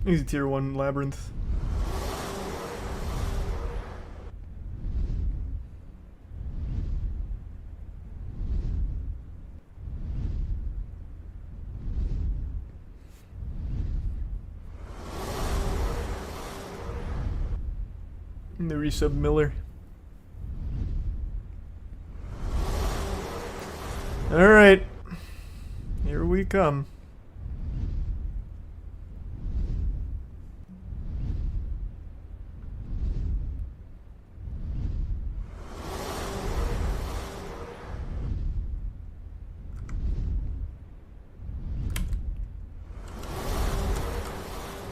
Easy tier 1 labyrinth. And the resub Miller. Alright. Here we come.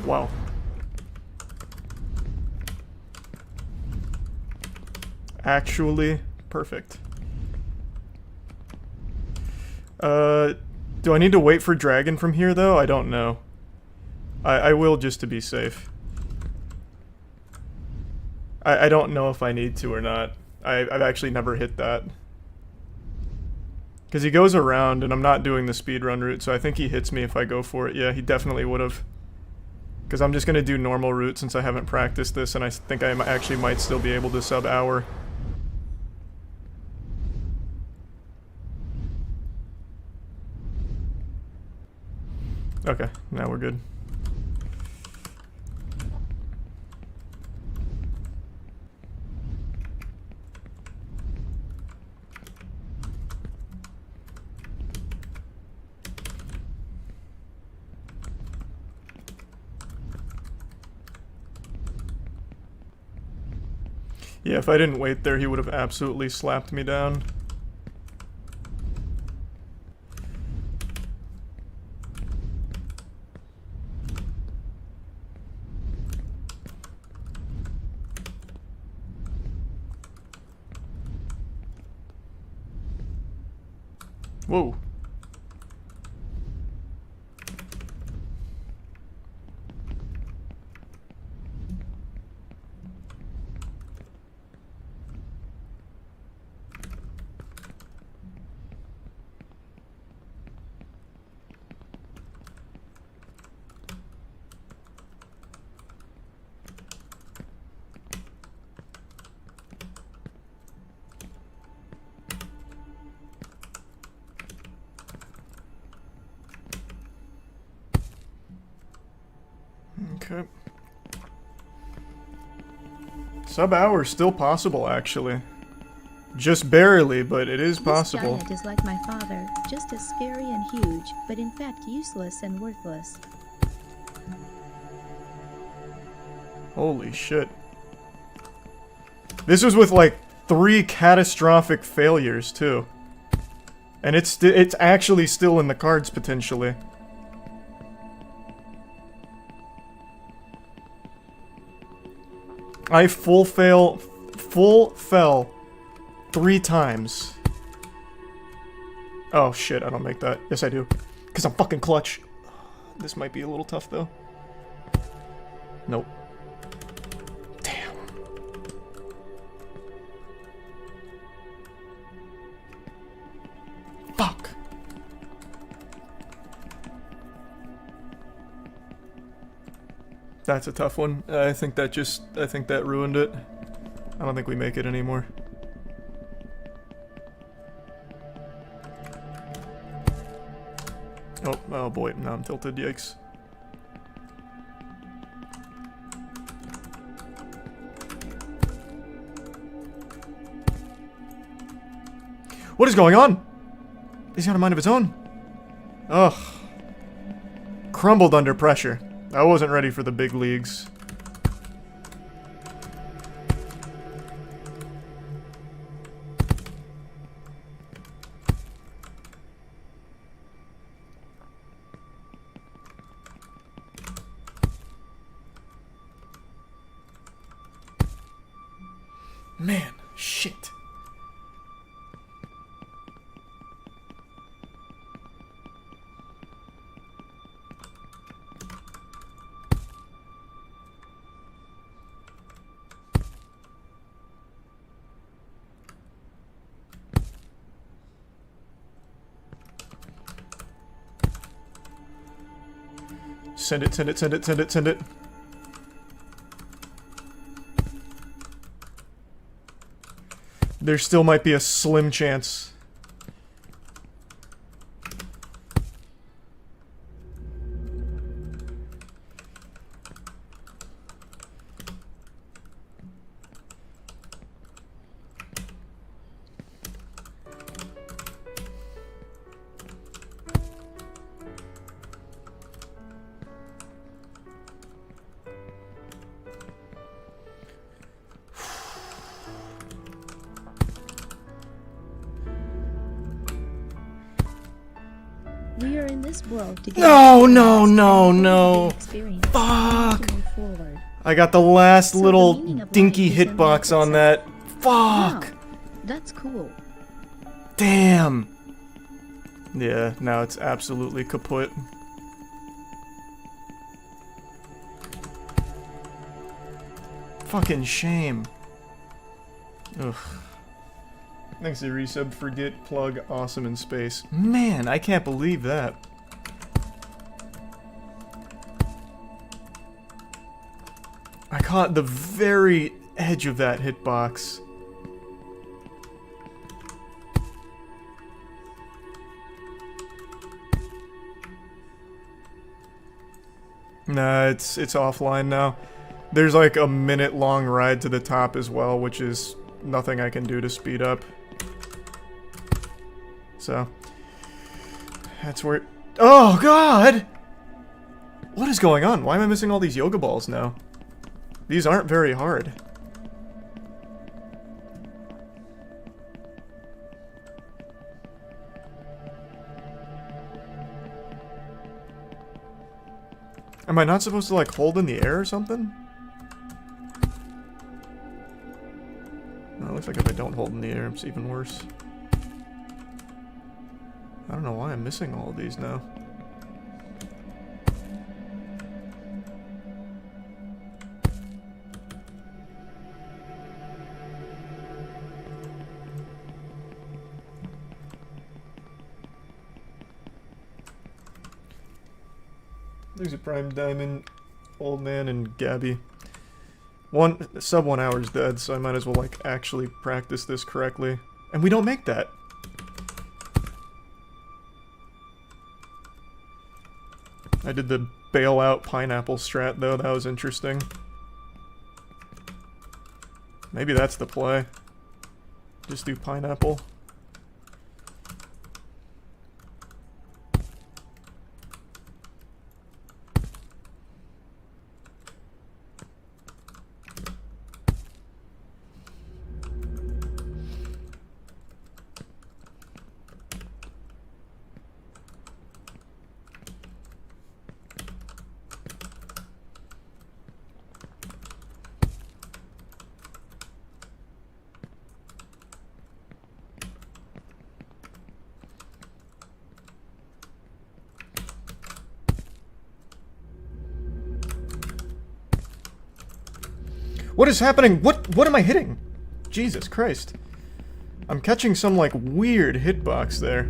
Wow. Actually perfect. Do I need to wait for Dragon from here though? I don't know. I will just to be safe. I don't know if I need to or not. I've actually never hit that. Because he goes around and I'm not doing the speedrun route, so I think he hits me if I go for it. Yeah, he definitely would have. Because I'm just going to do normal route since I haven't practiced this, and I think I actually might still be able to sub hour. Okay, now we're good. Yeah, if I didn't wait there, he would have absolutely slapped me down. Whoa. Okay. Sub-hour still possible, actually. Just barely, but it is possible. This giant is like my father, just as scary and huge, but in fact useless and worthless. Holy shit. This was with like 3 catastrophic failures, too. And it's actually still in the cards, potentially. I full fell 3 times. Oh shit, I don't make that. Yes, I do. Because I'm fucking clutch. This might be a little tough, though. Nope. Damn. Fuck. That's a tough one. I think that ruined it. I don't think we make it anymore. Oh boy, now I'm tilted, yikes. What is going on? He's got a mind of his own. Ugh. Crumbled under pressure. I wasn't ready for the big leagues. Man, shit. Send it, send it, send it, send it, send it. There still might be a slim chance. We are in this world to get No. experience Fuck. to move forward. I got the last So the little meaning of dinky life is hitbox on unlimited. that. Fuck. Wow, that's cool. Damn. Yeah, now it's absolutely kaput. Fucking shame. Ugh. Thanks to resub, forget, plug, awesome in space. Man, I can't believe that. I caught the very edge of that hitbox. Nah, it's offline now. There's like a minute-long ride to the top as well, which is nothing I can do to speed up. So, that's where... Oh, God! What is going on? Why am I missing all these yoga balls now? These aren't very hard. Am I not supposed to, like, hold in the air or something? No, it looks like if I don't hold in the air, it's even worse. I don't know why I'm missing all of these now. There's a Prime Diamond, Old Man, and Gabby. Sub 1 hour is dead, so I might as well, like, actually practice this correctly. And we don't make that. I did the bailout pineapple strat, though. That was interesting. Maybe that's the play. Just do pineapple. What is happening? What am I hitting? Jesus Christ. I'm catching some, like, weird hitbox there.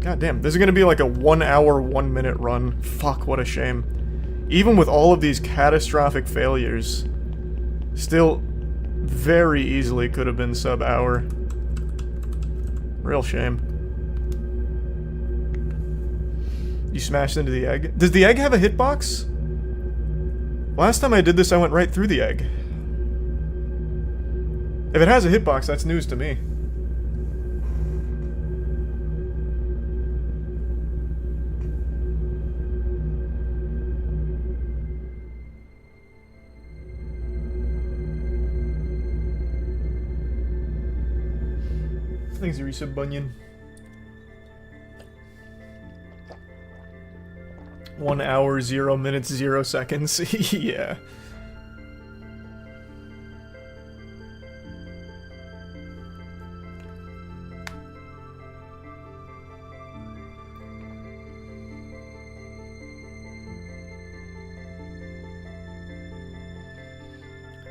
God damn, this is gonna be like a 1 hour, 1 minute run. Fuck, what a shame. Even with all of these catastrophic failures, still very easily could have been sub-hour. Real shame. You smashed into the egg? Does the egg have a hitbox? Last time I did this, I went right through the egg. If it has a hitbox, that's news to me. Thanks, Arisa Bunyan. 1 hour, 0 minutes, 0 seconds. Yeah.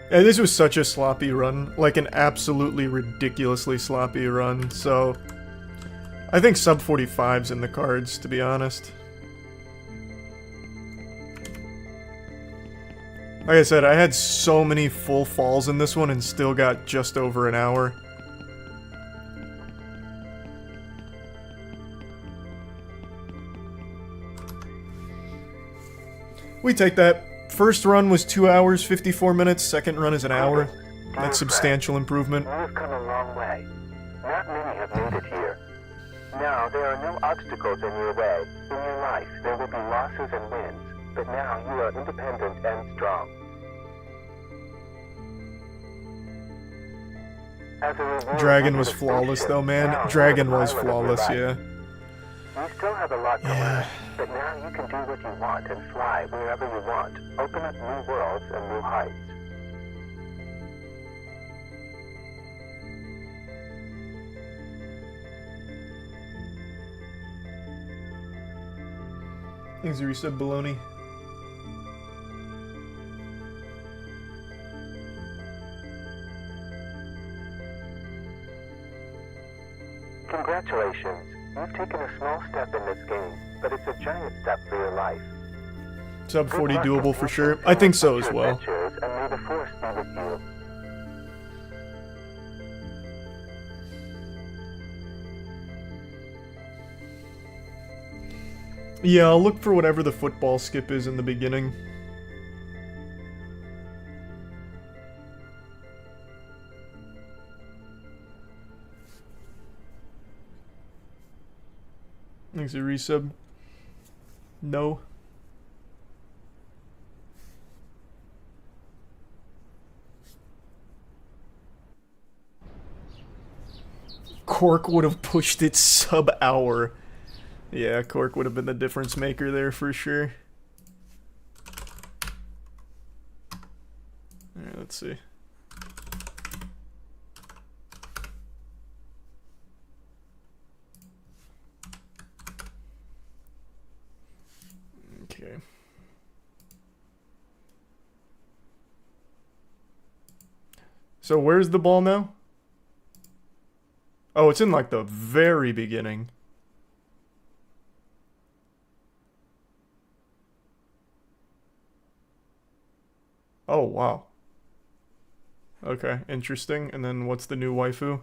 Yeah, this was such a sloppy run. Like, an absolutely ridiculously sloppy run, so... I think sub 45's in the cards, to be honest. Like I said, I had so many full falls in this one and still got just over an hour. We take that. First run was 2 hours, 54 minutes. Second run is an hour. That's substantial improvement. You've come a long way. Not many have made it here. Now, there are no obstacles in your way. In your life, there will be losses and wins. But now you are independent and strong. As a reward, Dragon was flawless though, man. Dragon was flawless, yeah. You still have a lot to learn, but now you can do what you want and fly wherever you want. Open up new worlds and new heights. Thanks, Arisa Baloney. Congratulations. You've taken a small step in this game, but it's a giant step for your life. Sub 40 doable for sure. I think so as well. And may the force be with you. Yeah, I'll look for whatever the football skip is in the beginning. Thanks, a resub. No. Cork would have pushed it sub-hour. Yeah, Cork would have been the difference maker there for sure. Alright, let's see. Okay. So where's the ball now? Oh, it's in like the very beginning. Oh, wow. Okay, interesting. And then what's the new waifu?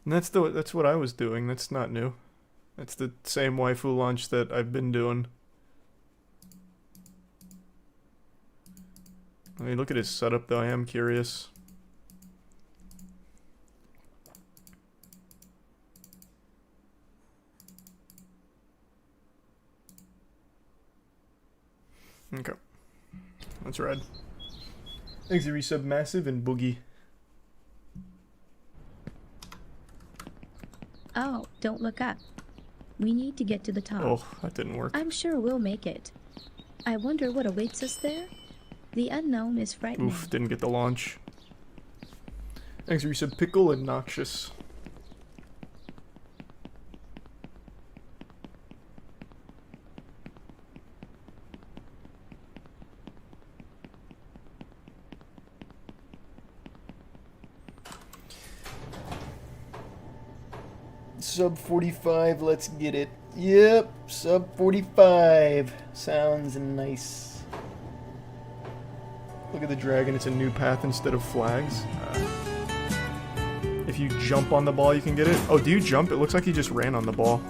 And that's what I was doing. That's not new. That's the same waifu launch that I've been doing. I mean, look at his setup though. I am curious. Okay. Let's ride. Thanks, resub Massive and Boogie. Oh, don't look up. We need to get to the top. Oh, that didn't work. I'm sure we'll make it. I wonder what awaits us there? The unknown is frightening. Oof, didn't get the launch. Thanks, resub Pickle and Noxious. Sub 45, let's get it. Yep, sub 45. Sounds nice. Look at the dragon, it's a new path instead of flags. If you jump on the ball, you can get it. Oh, do you jump? It looks like he just ran on the ball.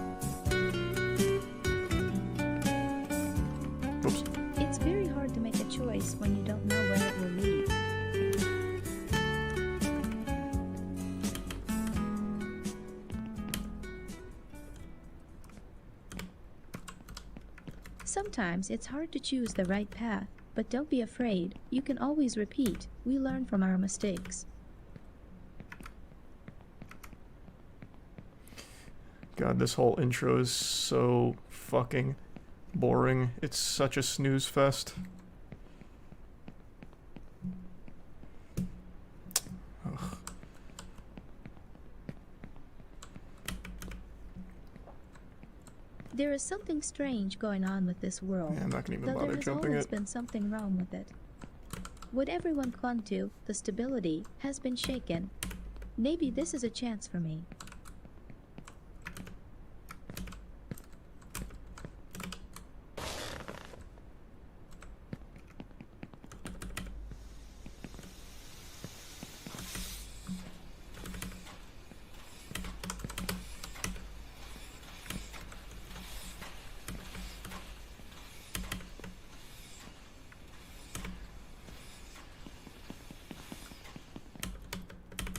Oops. It's very hard to make a choice when you don't know where it will lead. Sometimes it's hard to choose the right path, but don't be afraid. You can always repeat. We learn from our mistakes. God, this whole intro is so fucking boring. It's such a snooze fest. Ugh. There is something strange going on with this world. Yeah, I'm not gonna even Though bother there has jumping always it. been something wrong with it. What everyone clung to, the stability, has been shaken. Maybe this is a chance for me.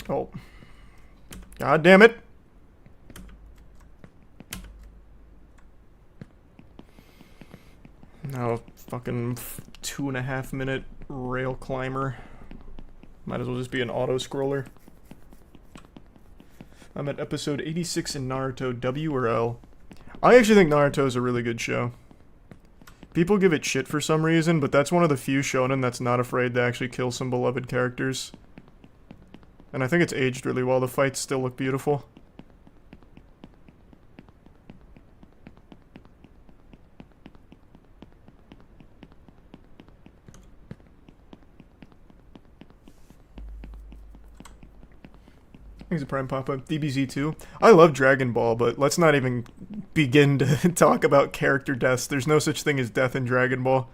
Oh. God damn it. Now, fucking 2.5 minute rail climber. Might as well just be an auto scroller. I'm at episode 86 in Naruto, W or L. I actually think Naruto is a really good show. People give it shit for some reason, but that's one of the few shonen that's not afraid to actually kill some beloved characters. And I think it's aged really well. The fights still look beautiful. Thanks, Prime Papa. DBZ2. I love Dragon Ball, but let's not even begin to talk about character deaths. There's no such thing as death in Dragon Ball.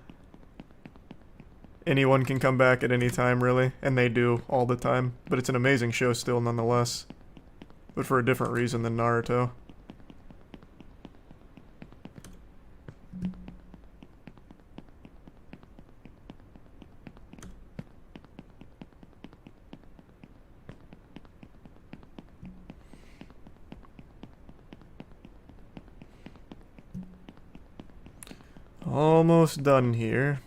Anyone can come back at any time, really, and they do all the time. But it's an amazing show still, nonetheless. But for a different reason than Naruto. Almost done here.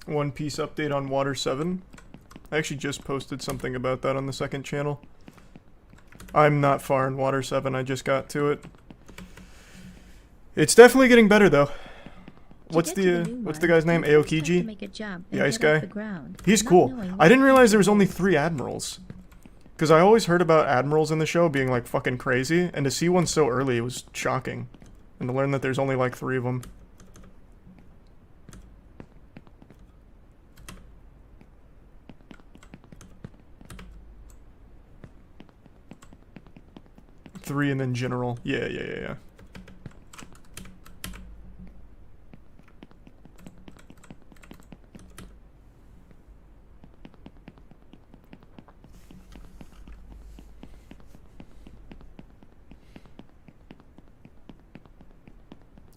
One Piece update on Water 7. I actually just posted something about that on the second channel. I'm not far in Water 7, I just got to it. It's definitely getting better though. What's the guy's name? Aokiji? The ice guy? He's cool. I didn't realize there was only 3 admirals. Because I always heard about admirals in the show being like fucking crazy, and to see one so early was shocking. And to learn that there's only like 3 of them. Three and then general. Yeah.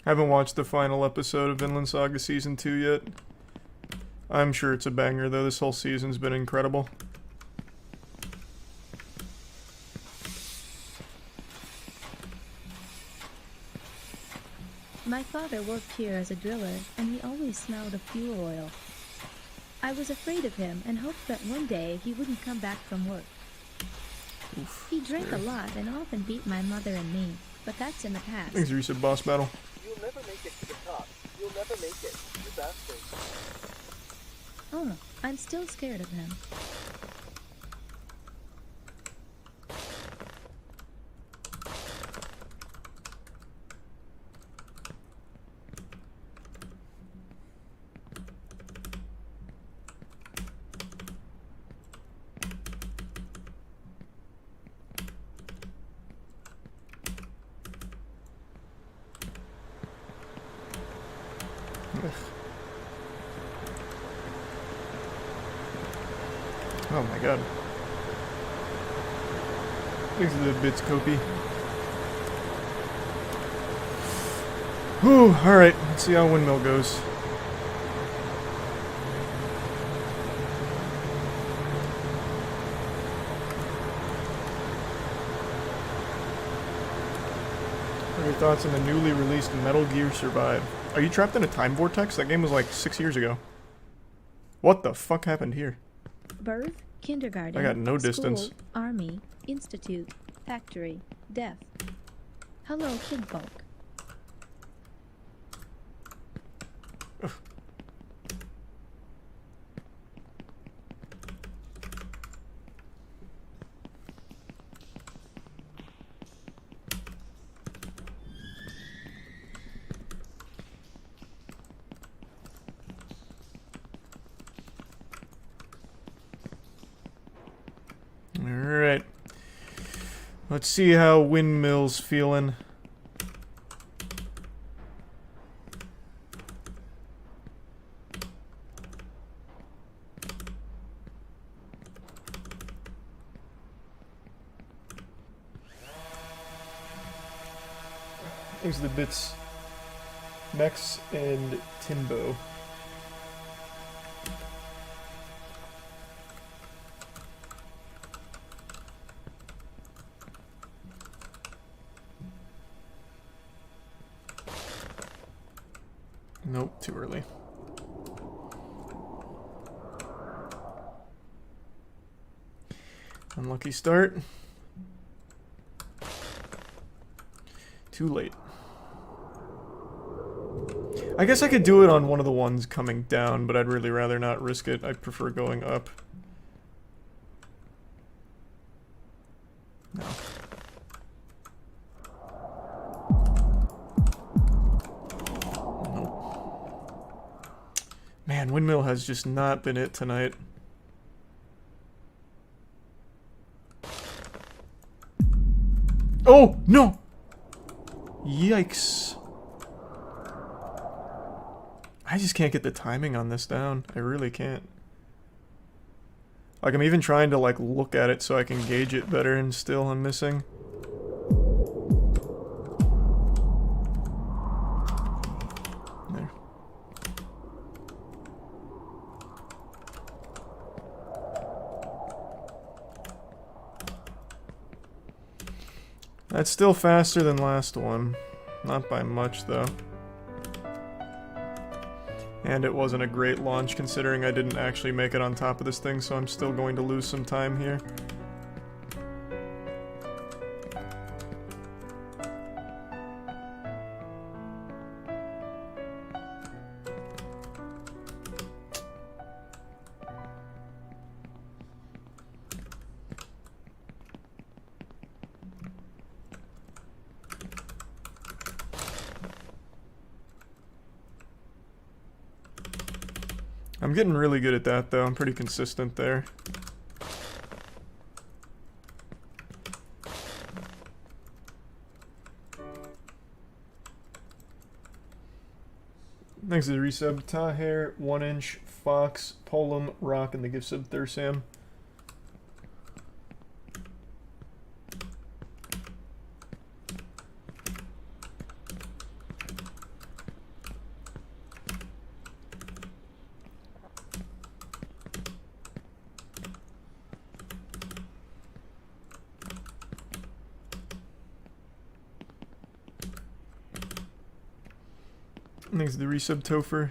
Haven't watched the final episode of Vinland Saga Season 2 yet. I'm sure it's a banger though, this whole season's been incredible. My father worked here as a driller, and he always smelled of fuel oil. I was afraid of him and hoped that one day he wouldn't come back from work. Oof, He drank a lot and often beat my mother and me, but that's in the past. Thanks, Reset Boss Battle. You'll never make it to the top. You'll never make it, you bastard. Oh, I'm still scared of him. Oh my god. Thanks for the bits, Kopi. Whew, alright, let's see how Windmill goes. What are your thoughts on the newly released Metal Gear Survive? Are you trapped in a time vortex? That game was like 6 years ago. What the fuck happened here? Birth, kindergarten, I got no school, distance. army, institute, factory, death. Hello, kidfolk. Alright. Let's see how Windmill's feeling. Thanks the bits. Mex and Timbo. Nope, too early. Unlucky start. Too late. I guess I could do it on one of the ones coming down, but I'd really rather not risk it. I'd prefer going up. No. Man, Windmill has just not been it tonight. Oh, no! Yikes. I just can't get the timing on this down. I really can't. Like, I'm even trying to, like, look at it so I can gauge it better, and still I'm missing. There. That's still faster than last one. Not by much, though. And it wasn't a great launch considering I didn't actually make it on top of this thing, so I'm still going to lose some time here. I'm getting really good at that, though. I'm pretty consistent there. Thanks to the resub. Taher, 1 Inch, Fox, Polum, Rock, and the gift sub Thursam. Thanks to the resub Topher.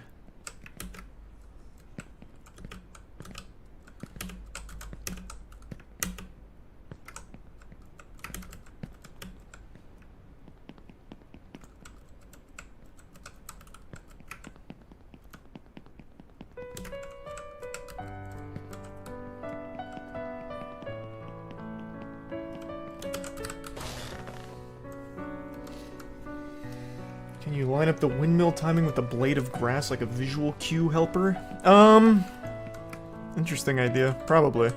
Can you line up the windmill timing with the blade of grass like a visual cue helper? Interesting idea. Probably.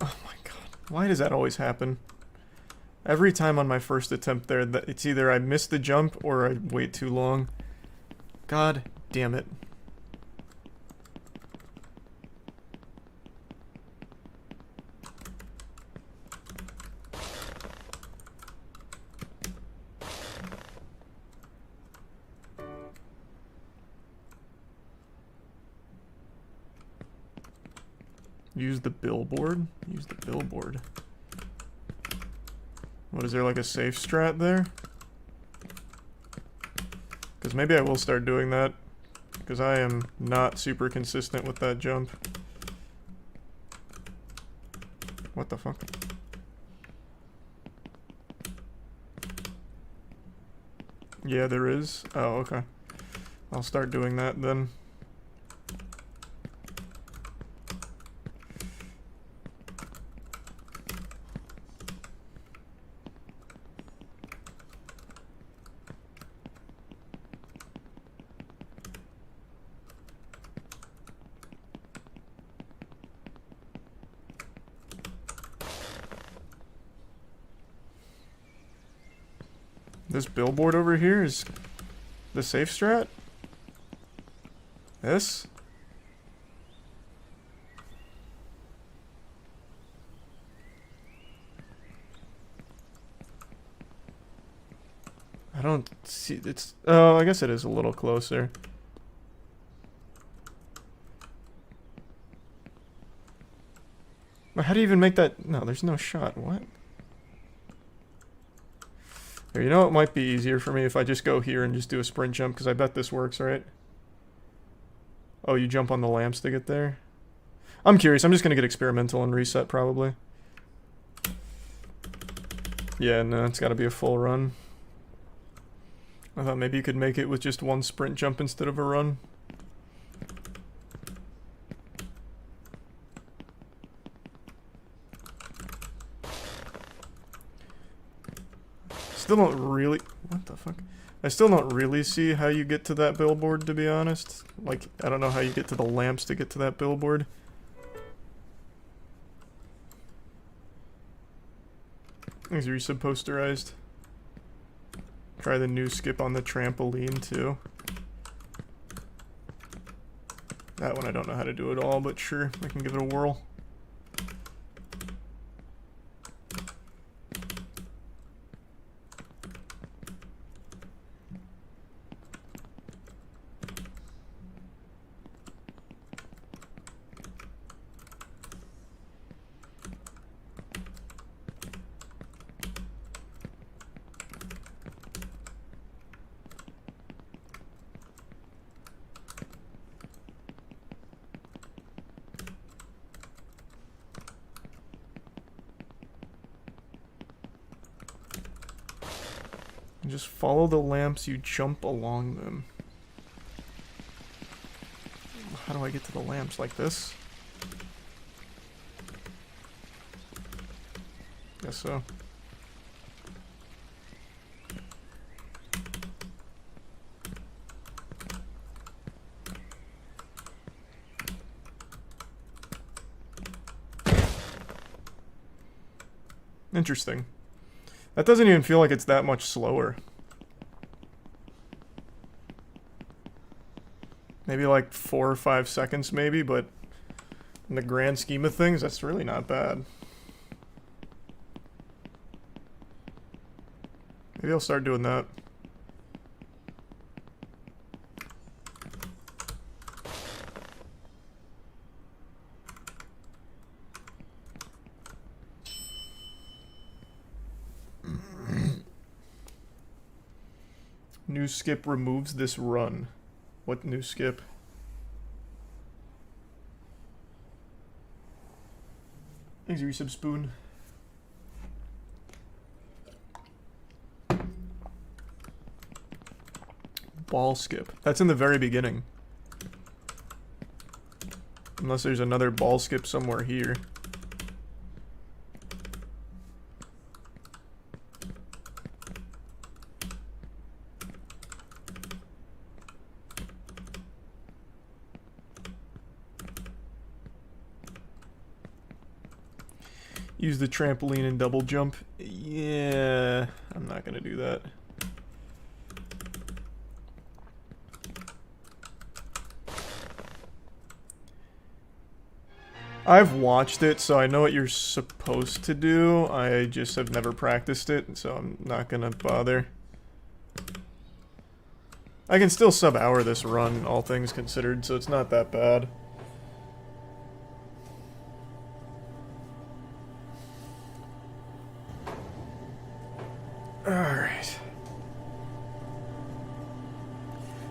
Oh my god. Why does that always happen? Every time on my first attempt there, it's either I miss the jump or I wait too long. God damn it. Use the billboard? Use the billboard. What, is there like a safe strat there? Because maybe I will start doing that. Because I am not super consistent with that jump. What the fuck? Yeah, there is. Oh, okay. I'll start doing that then. This billboard over here is the safe strat? This? I don't see, it's, oh, I guess it is a little closer. But how do you even make that? No, there's no shot. What? Here, you know it might be easier for me if I just go here and just do a sprint jump, because I bet this works, right? Oh, you jump on the lamps to get there? I'm curious. I'm just going to get experimental and reset, probably. Yeah, no, it's got to be a full run. I thought maybe you could make it with just one sprint jump instead of a run. Still don't really... What the fuck? I still don't really see how you get to that billboard, to be honest. Like, I don't know how you get to the lamps to get to that billboard. These are resub posterized. Try the new skip on the trampoline too. That one I don't know how to do at all, but sure, I can give it a whirl. And just follow the lamps, you jump along them. How do I get to the lamps? Like this? Guess so. Interesting. That doesn't even feel like it's that much slower. Maybe like 4 or 5 seconds maybe, but in the grand scheme of things, that's really not bad. Maybe I'll start doing that. New skip removes this run. What new skip? Thanks, resub spoon. Ball skip. That's in the very beginning. Unless there's another ball skip somewhere here. Use the trampoline and double jump. Yeah, I'm not gonna do that. I've watched it, so I know what you're supposed to do. I just have never practiced it, so I'm not gonna bother. I can still sub-hour this run, all things considered, so it's not that bad. Alright.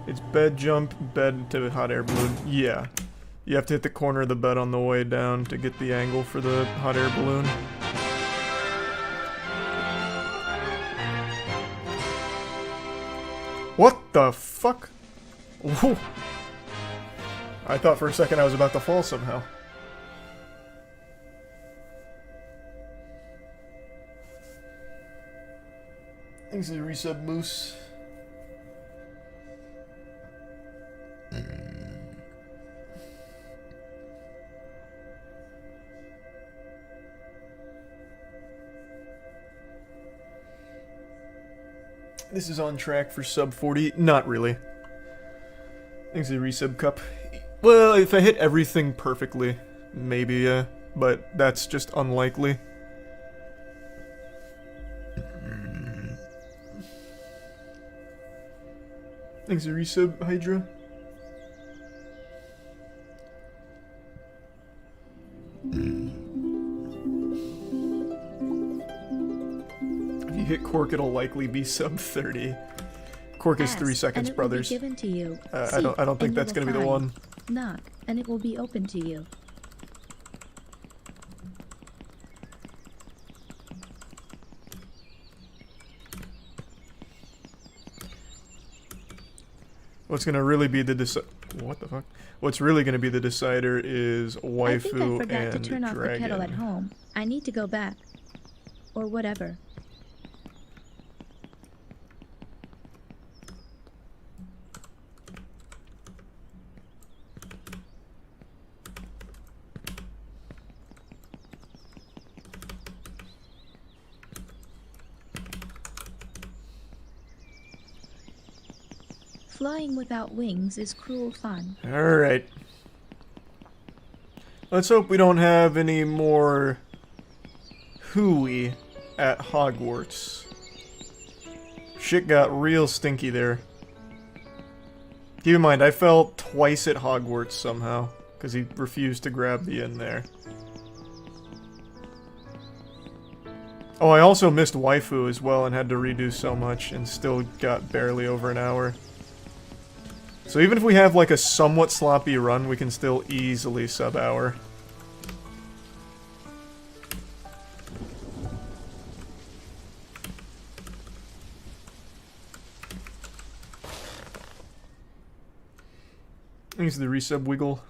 It's bed jump, bed to hot air balloon. Yeah. You have to hit the corner of the bed on the way down to get the angle for the hot air balloon. What the fuck? Ooh. I thought for a second I was about to fall somehow. Thanks to the resub moose. This is on track for sub 40. Not really. Thanks to the resub cup. Well, if I hit everything perfectly, maybe, yeah. But that's just unlikely. Thanks to resub, Hydra. If you hit Cork, it'll likely be sub 30. Cork is 3 seconds, and it will brothers. Be given to you. I don't think that's gonna be the one. Knock, and it will be open to you. What's gonna really be the what the fuck? What's really gonna be the decider is waifu I think I forgot to and turn off the kettle at dragon. home. I need to go back. Or whatever. Flying without wings is cruel fun. Alright. Let's hope we don't have any more hooey at Hogwarts. Shit got real stinky there. Keep in mind, I fell twice at Hogwarts somehow, because he refused to grab the inn there. Oh, I also missed Waifu as well and had to redo so much and still got barely over an hour. So even if we have like a somewhat sloppy run, we can still easily sub-hour. Use the resub wiggle.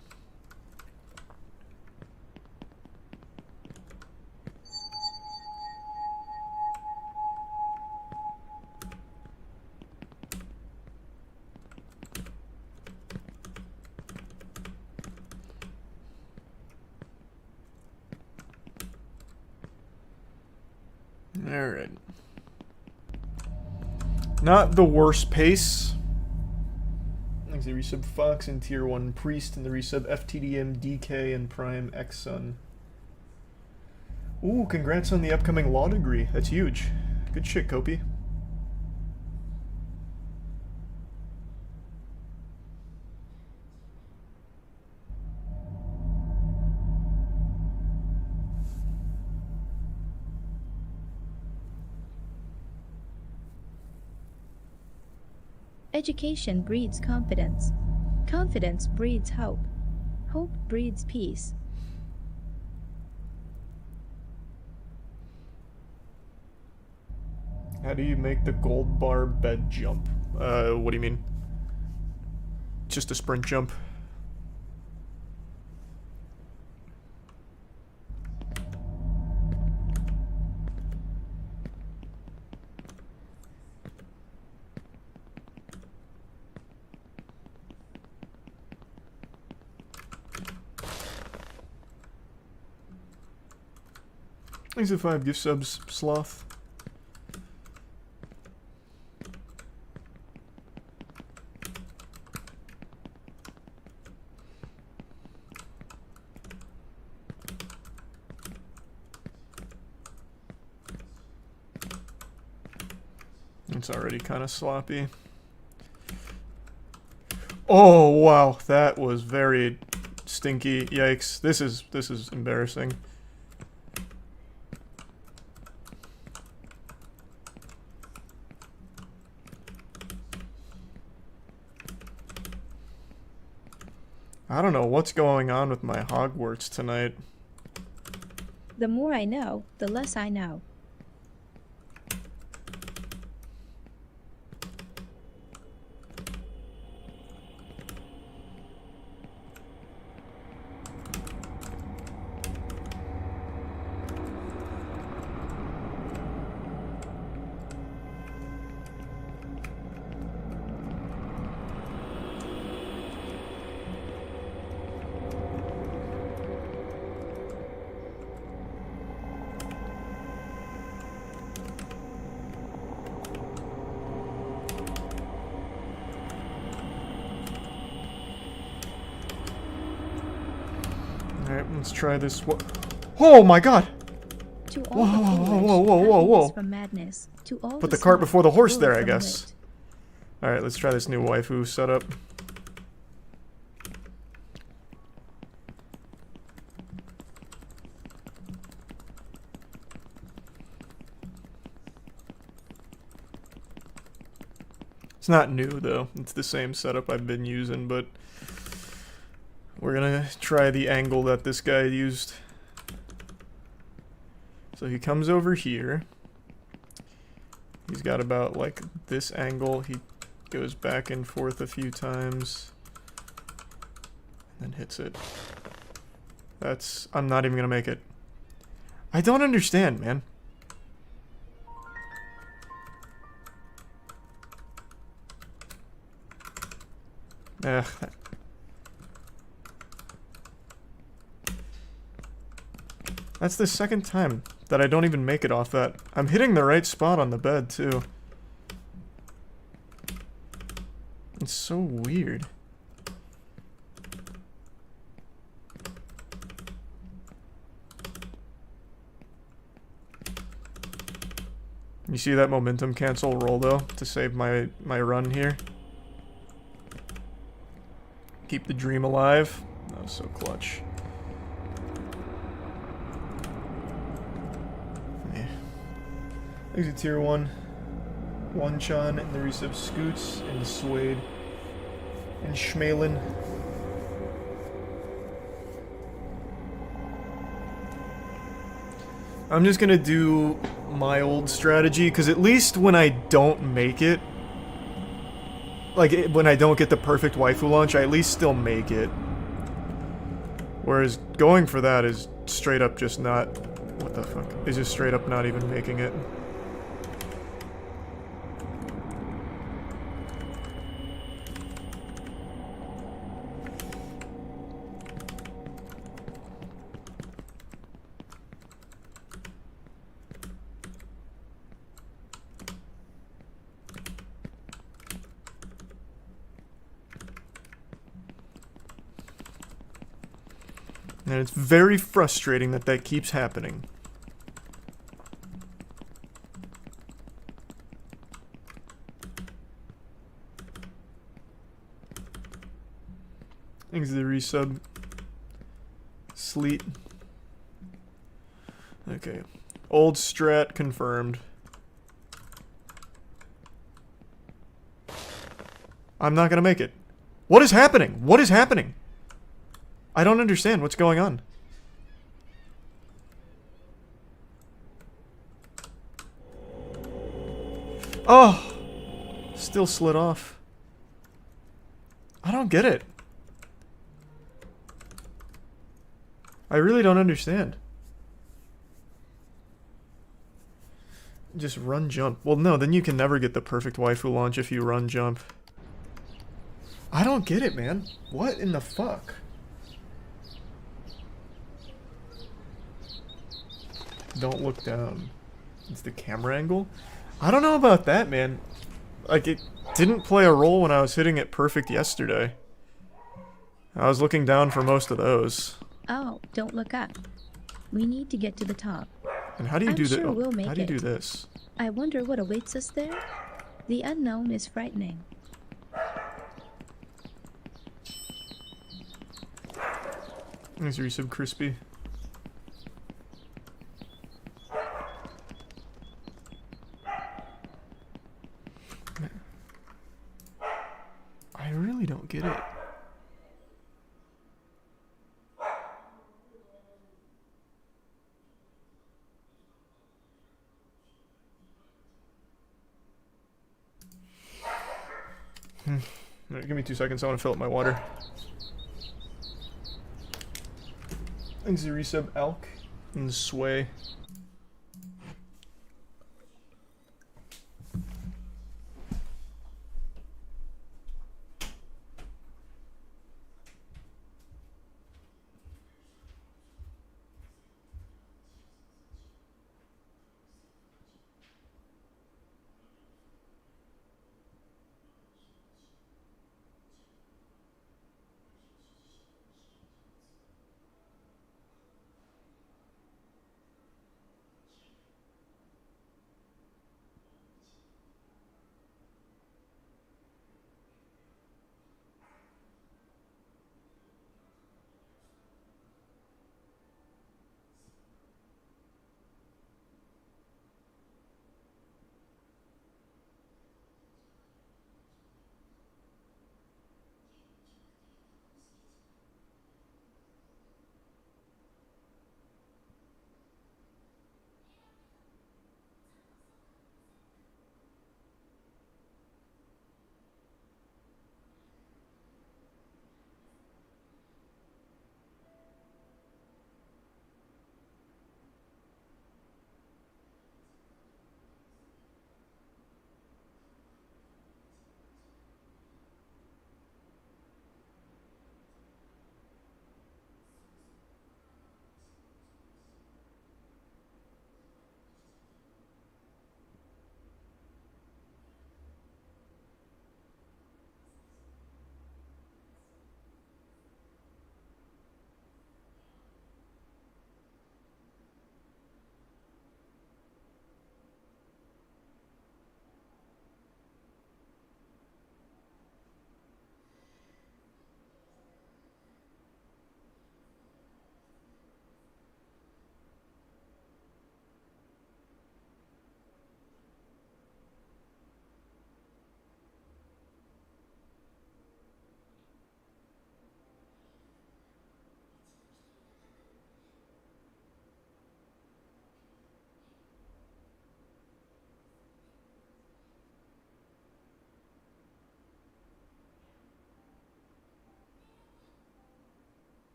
Alright. Not the worst pace. Thanks, the resub Fox and Tier 1 Priest, and the resub FTDM DK and Prime X Sun. Ooh, congrats on the upcoming law degree. That's huge. Good shit, Kopi. Education breeds confidence. Confidence breeds hope. Hope breeds peace. How do you make the gold bar bed jump? What do you mean? Just a sprint jump. Thanks for 5 gift subs, Sloth. It's already kind of sloppy. Oh wow, that was very stinky. Yikes! This is embarrassing. I don't know what's going on with my Hogwarts tonight. The more I know, the less I know. Alright, let's try this. Oh my god! To all Whoa, the whoa, foolish, whoa, whoa, whoa, whoa. happiness from madness. To all Put the cart smart, before the horse fool there, I from guess. wit. Alright, let's try this new waifu setup. It's not new, though. It's the same setup I've been using, but we're gonna try the angle that this guy used. So he comes over here. He's got about, like, this angle. He goes back and forth a few times. And then hits it. That's... I'm not even gonna make it. I don't understand, man. Ugh. That's the second time that I don't even make it off that. I'm hitting the right spot on the bed, too. It's so weird. You see that momentum cancel roll though to save my run here? Keep the dream alive. That was so clutch. Yeah. Exit tier 1. One Chan and the resub Scoots and Suede and Schmalin. I'm just gonna do my old strategy, because at least when I don't make it, like when I don't get the perfect waifu launch, I at least still make it. Whereas going for that is straight up just not... What the fuck? Is just straight up not even making it. And it's very frustrating that that keeps happening. Thanks to the resub. Sleet. Okay. Old strat confirmed. I'm not gonna make it. What is happening? What is happening? I don't understand what's going on. Oh! Still slid off. I don't get it. I really don't understand. Just run jump. Well, no, then you can never get the perfect waifu launch if you run jump. I don't get it, man. What in the fuck? Don't look down. It's the camera angle? I don't know about that, man. Like, it didn't play a role when I was hitting it perfect yesterday. I was looking down for most of those. Oh, don't look up. We need to get to the top. And how do you I'm do sure that? we'll make How do you do it. this? I wonder what awaits us there? The unknown is frightening. Thanks, resub Crispy. I really don't get it. Alright, give me 2 seconds. I want to fill up my water. Thanks to resub Elk and Sway.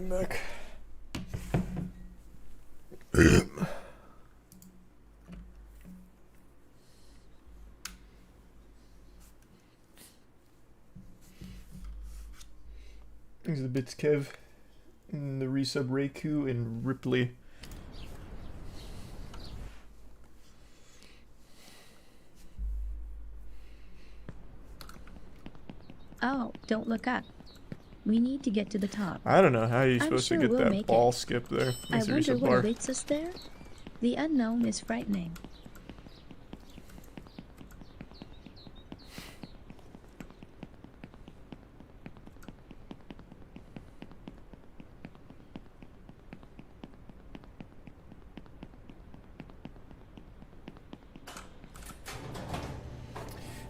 I'm back. These are the bits, Kev, and the resub Reiku and Ripley. Oh, don't look up. We need to get to the top. I don't know how you're I'm supposed sure to get we'll that make ball it. skip there. I Thanks, the wonder resub what bar. awaits us there. The unknown is frightening.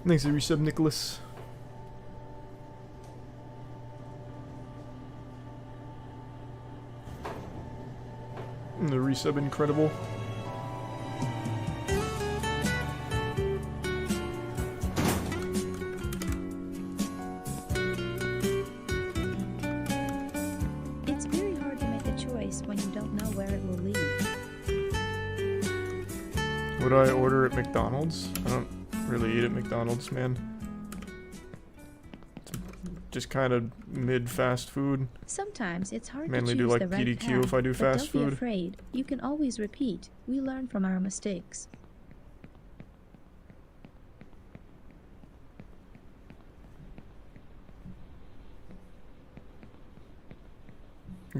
Thanks, the resub, Nicholas. And the resub, incredible. It's very hard to make a choice when you don't know where it will lead. What do I order at McDonald's? I don't really eat at McDonald's, man. It's just kind of mid-fast food. Sometimes it's hard Mainly to do choose like the right PDQ path, if I do but fast don't food. be afraid. You can always repeat. We learn from our mistakes.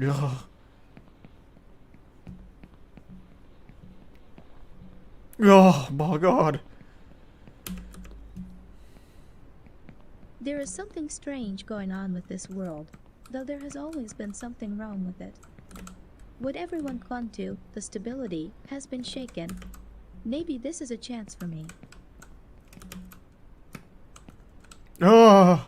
Ugh. Oh my god. There is something strange going on with this world, though there has always been something wrong with it. What everyone clung to, the stability, has been shaken. Maybe this is a chance for me. Oh.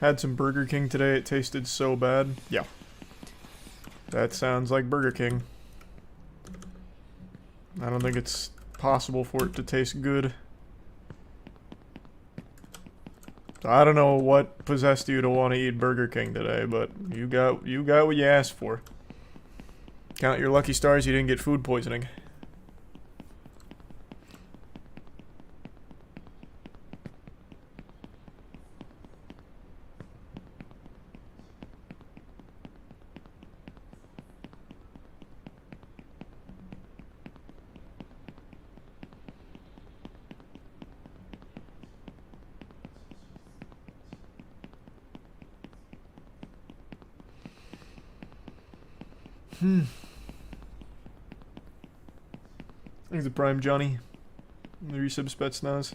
Had some Burger King today, it tasted so bad. Yeah. That sounds like Burger King. I don't think it's possible for it to taste good. I don't know what possessed you to want to eat Burger King today, but you got what you asked for. Count your lucky stars you didn't get food poisoning. Thanks to Prime Johnny. The resub Spetsnaz.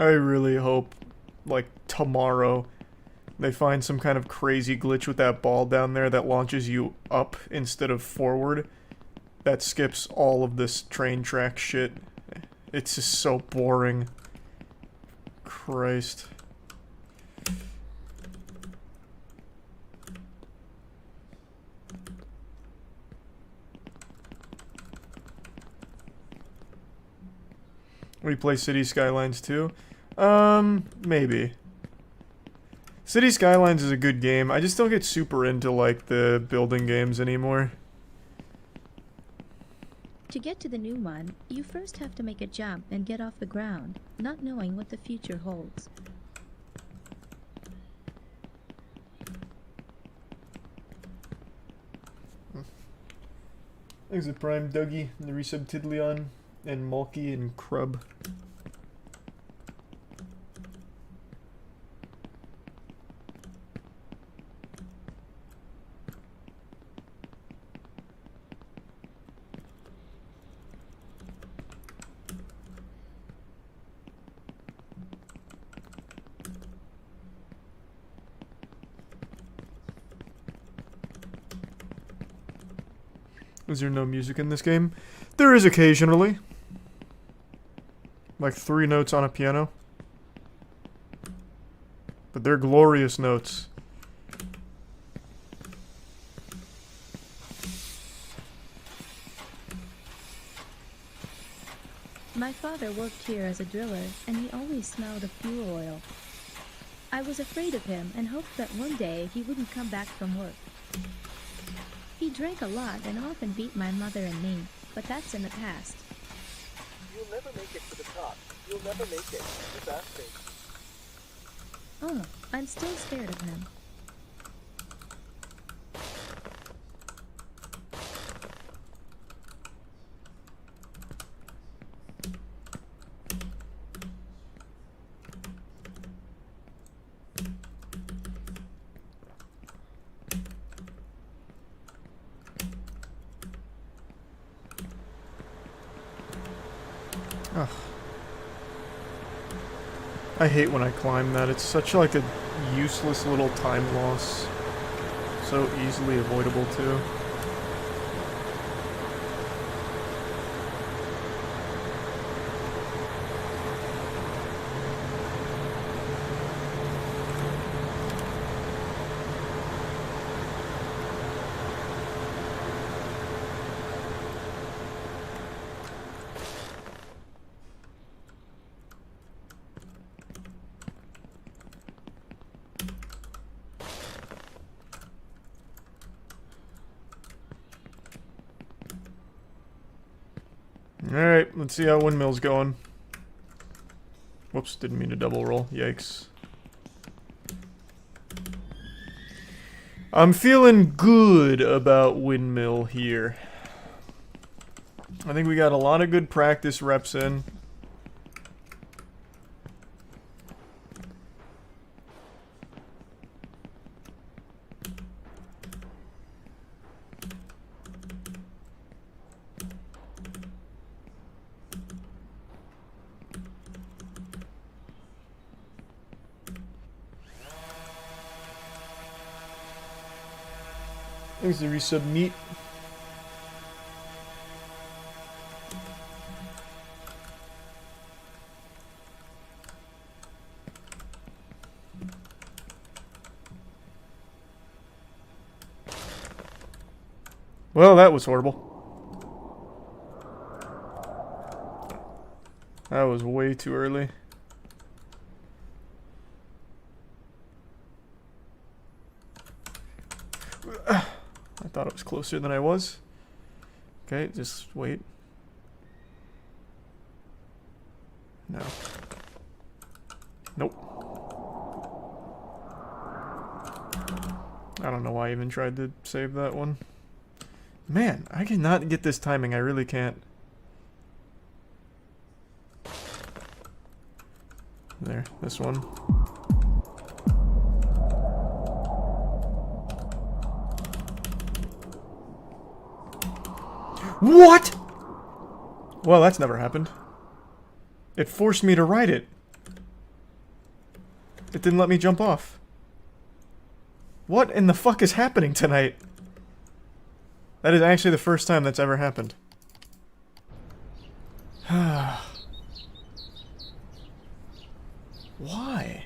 I really hope, like, tomorrow, they find some kind of crazy glitch with that ball down there that launches you up instead of forward. That skips all of this train track shit. It's just so boring. Christ. We play City Skylines too? Maybe. City Skylines is a good game. I just don't get super into, like, the building games anymore. To get to the new one, you first have to make a jump and get off the ground, not knowing what the future holds. Thanks to Prime Dougie, and the resub Tidleon, and Mulkey, and Crub. Is there no music in this game? There is occasionally. Like 3 notes on a piano. But they're glorious notes. My father worked here as a driller, and he always smelled of fuel oil. I was afraid of him and hoped that one day he wouldn't come back from work. He drank a lot and often beat my mother and me, but that's in the past. You'll never make it to the top. You'll never make it. Just ask me. Oh, I'm still scared of him. Ugh. I hate when I climb that. It's such like a useless little time loss. So easily avoidable too. Alright, let's see how windmill's going. Whoops, didn't mean to double roll. Yikes. I'm feeling good about windmill here. I think we got a lot of good practice reps in. Thanks to resubmit. Well, that was horrible. That was way too early. I thought it was closer than I was. Okay, just wait. No. Nope. I don't know why I even tried to save that one. Man, I cannot get this timing. I really can't. There, this one. What? Well, that's never happened. It forced me to write it. It didn't let me jump off. What in the fuck is happening tonight? That is actually the first time that's ever happened. Why?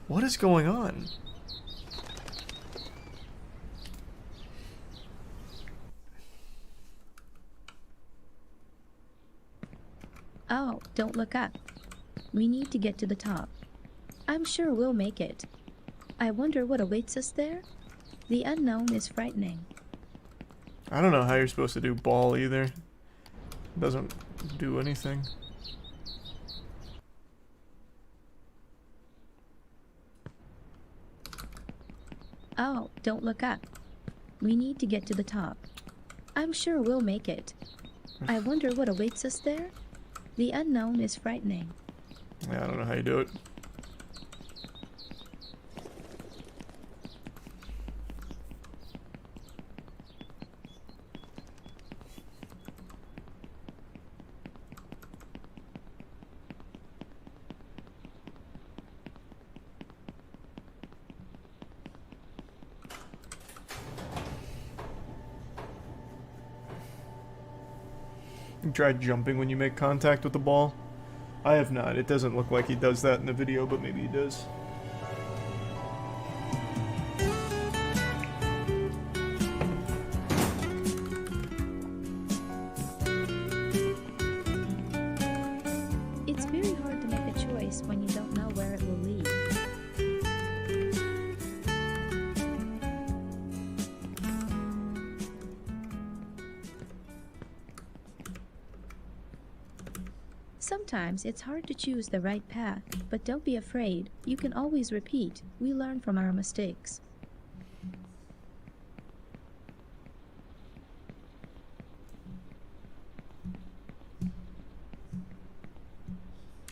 What is going on? Oh, don't look up. We need to get to the top. I'm sure we'll make it. I wonder what awaits us there? The unknown is frightening. I don't know how you're supposed to do ball either. It doesn't do anything. Oh, don't look up. We need to get to the top. I'm sure we'll make it. I wonder what awaits us there? The unknown is frightening. Yeah, I don't know how you do it. You try jumping when you make contact with the ball. I have not. It doesn't look like he does that in the video, but maybe he does. It's very hard to make a choice when you don't know where it will lead. Sometimes it's hard to choose the right path, but don't be afraid. You can always repeat. We learn from our mistakes.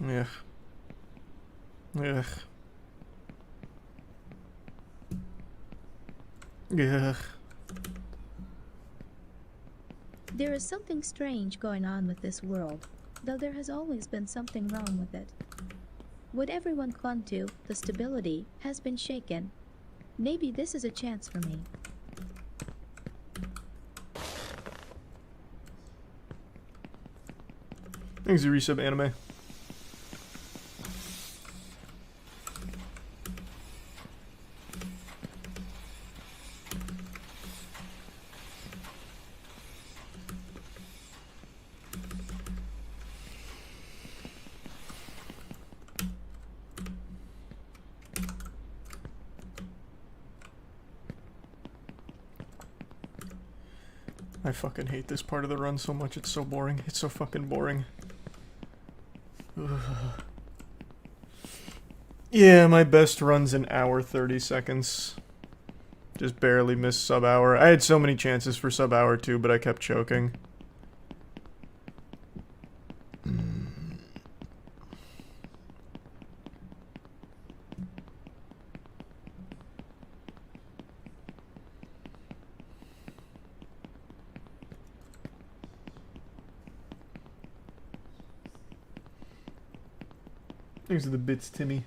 Ugh. Ugh. Ugh. There is something strange going on with this world, though there has always been something wrong with it. What everyone clung to, the stability, has been shaken. Maybe this is a chance for me. Thanks, Resub Anime. I fucking hate this part of the run so much. It's so boring. It's so fucking boring. Ugh. Yeah, my best run's an hour 30 seconds. Just barely missed sub hour. I had so many chances for sub hour too, but I kept choking. Thanks for the bits, Timmy.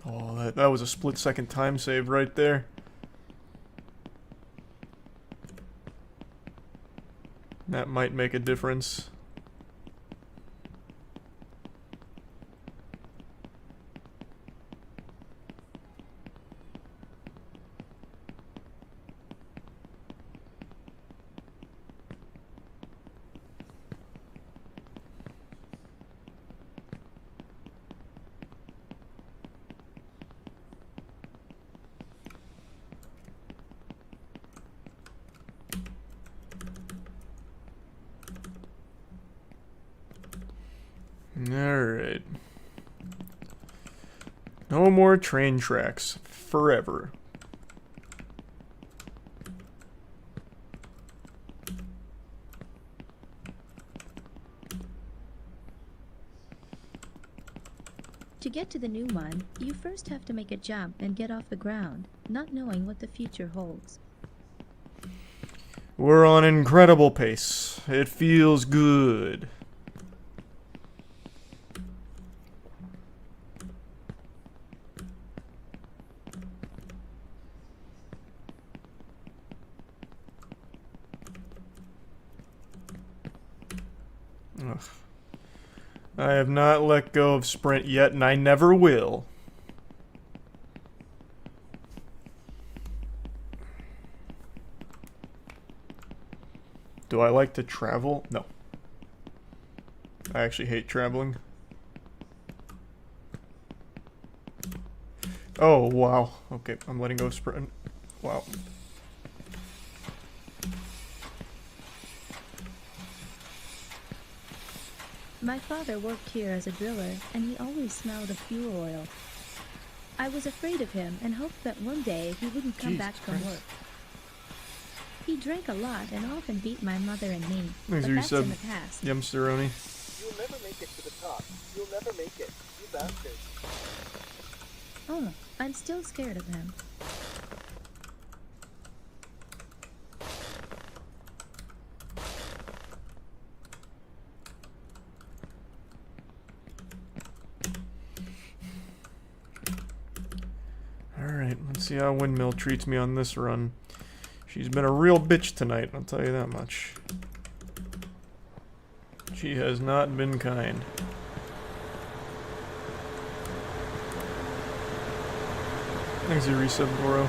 Oh, that was a split-second time save right there. That might make a difference. Alright. No more train tracks. Forever. To get to the new one, you first have to make a jump and get off the ground, not knowing what the future holds. We're on incredible pace. It feels good. Ugh. I have not let go of sprint yet, and I never will. Do I like to travel? No. I actually hate traveling. Oh, wow. Okay, I'm letting go of sprint. Wow. My father worked here as a driller, and he always smelled of fuel oil. I was afraid of him and hoped that one day he wouldn't come back from work. He drank a lot and often beat my mother and me, but that's in the past. Yumsteroni. You'll never make it to the top. You'll never make it. You bastard. Oh, I'm still scared of him. see how Windmill treats me on this run. She's been a real bitch tonight, I'll tell you that much. She has not been kind. Thanks, you resub, Goro.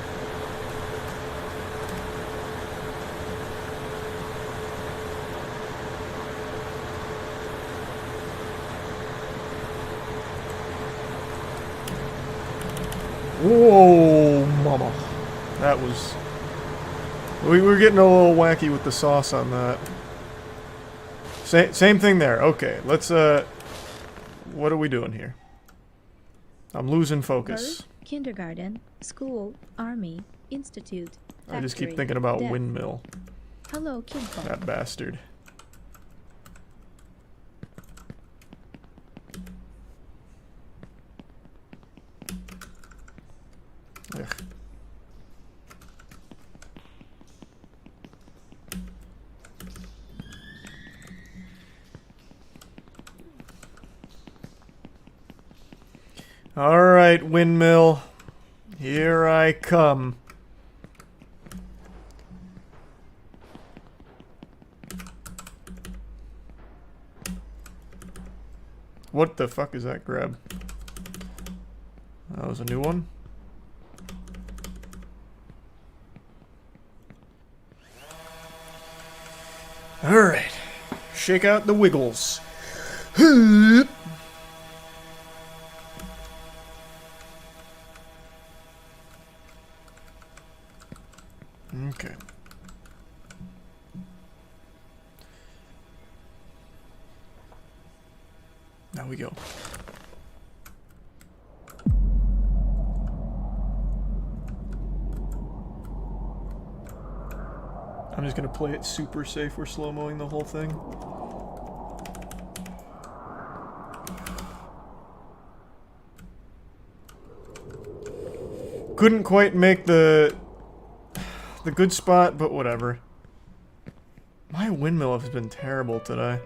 Whoa, mama. That was... We were getting a little wacky with the sauce on that. Same thing there. Okay, let's, what are we doing here? I'm losing focus. Birth, kindergarten, school, army, institute, factory, I just keep thinking about death. Windmill. Hello, kinfolk. That bastard. Ugh. Alright, Windmill. Here I come. What the fuck is that grab? That was a new one? Alright. Shake out the wiggles. Okay. Now we go. I'm just gonna play it super safe. We're slow-moing the whole thing. Couldn't quite make the good spot, but whatever. My Windmill has been terrible today.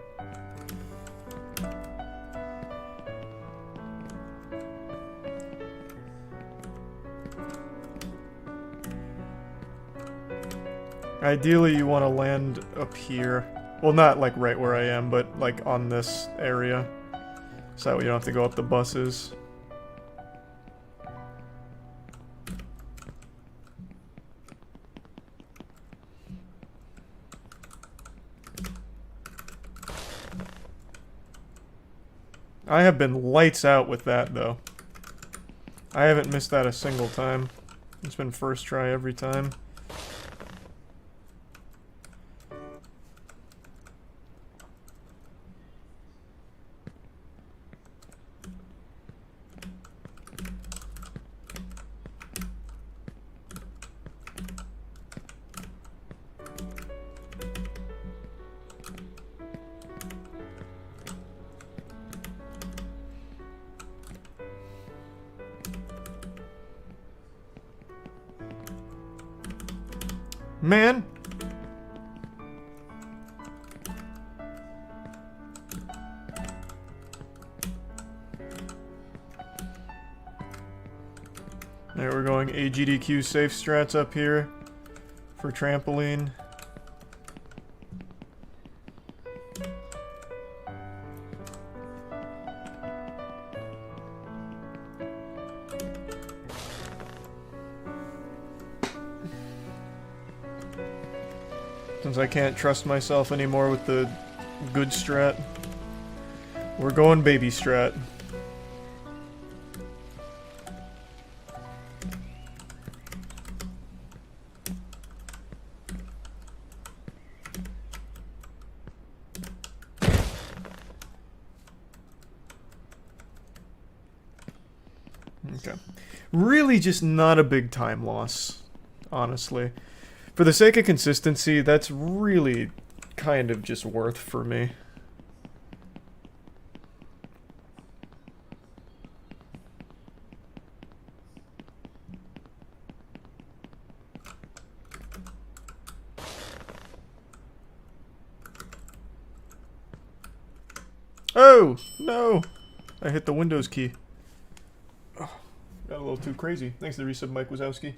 Ideally, you want to land up here. Well, not like right where I am, but like on this area. So that way you don't have to go up the buses. I have been lights out with that, though. I haven't missed that a single time. It's been first try every time. Man! There, we're going AGDQ safe strats up here for trampoline. Since I can't trust myself anymore with the good strat, we're going baby strat. Okay. Really just not a big time loss, honestly. For the sake of consistency, that's really kind of just worth for me. Oh, no! I hit the Windows key. Oh, got a little too crazy. Thanks to the resub, Mike Wazowski.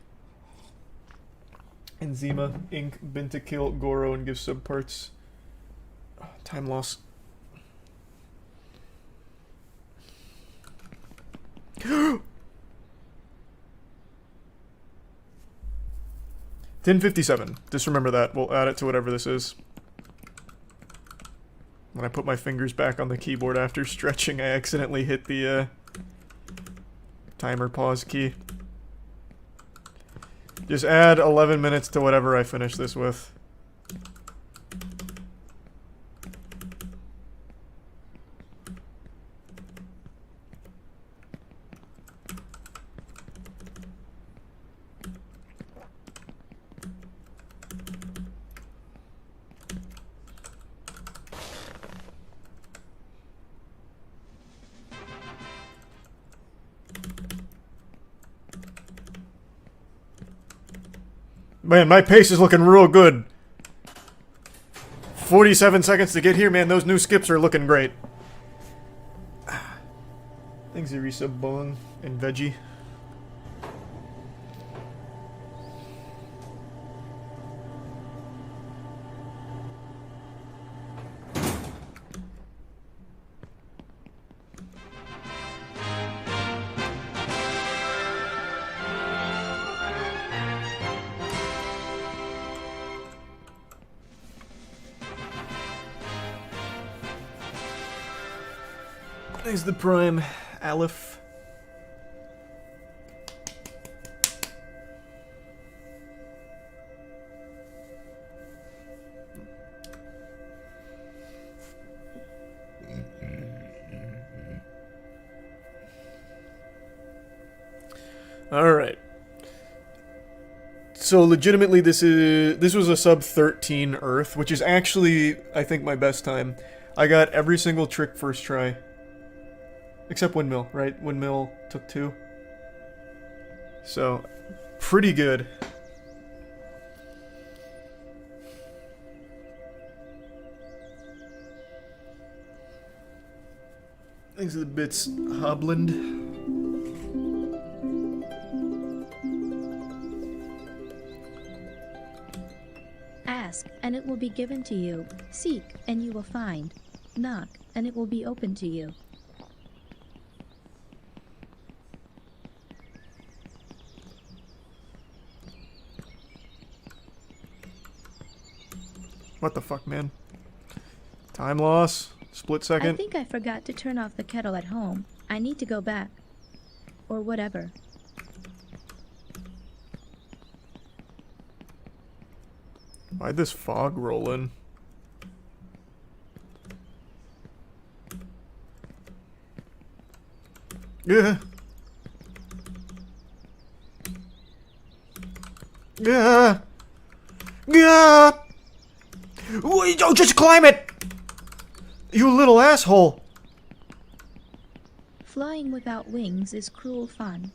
Enzima, Ink, Binta kill Goro and give subparts. Time loss. $10.57. Just remember that. We'll add it to whatever this is. When I put my fingers back on the keyboard after stretching, I accidentally hit the timer pause key. Just add 11 minutes to whatever I finish this with. Man, my pace is looking real good. 47 seconds to get here, man. Those new skips are looking great. Thanks, Irisa, Bong, and Veggie. Thanks the Prime, Aleph. Alright. So legitimately this was a sub 13 Earth, which is actually, I think, my best time. I got every single trick first try. Except Windmill, right? Windmill took 2. So, pretty good. Thanks to the bits, Hobland. Ask, and it will be given to you. Seek, and you will find. Knock, and it will be open to you. What the fuck, man? Time loss. Split second. I think I forgot to turn off the kettle at home. I need to go back. Or whatever. Why'd this fog roll in? Yeah. Yeah. Yeah. Don't just climb it! You little asshole! Flying without wings is cruel fun.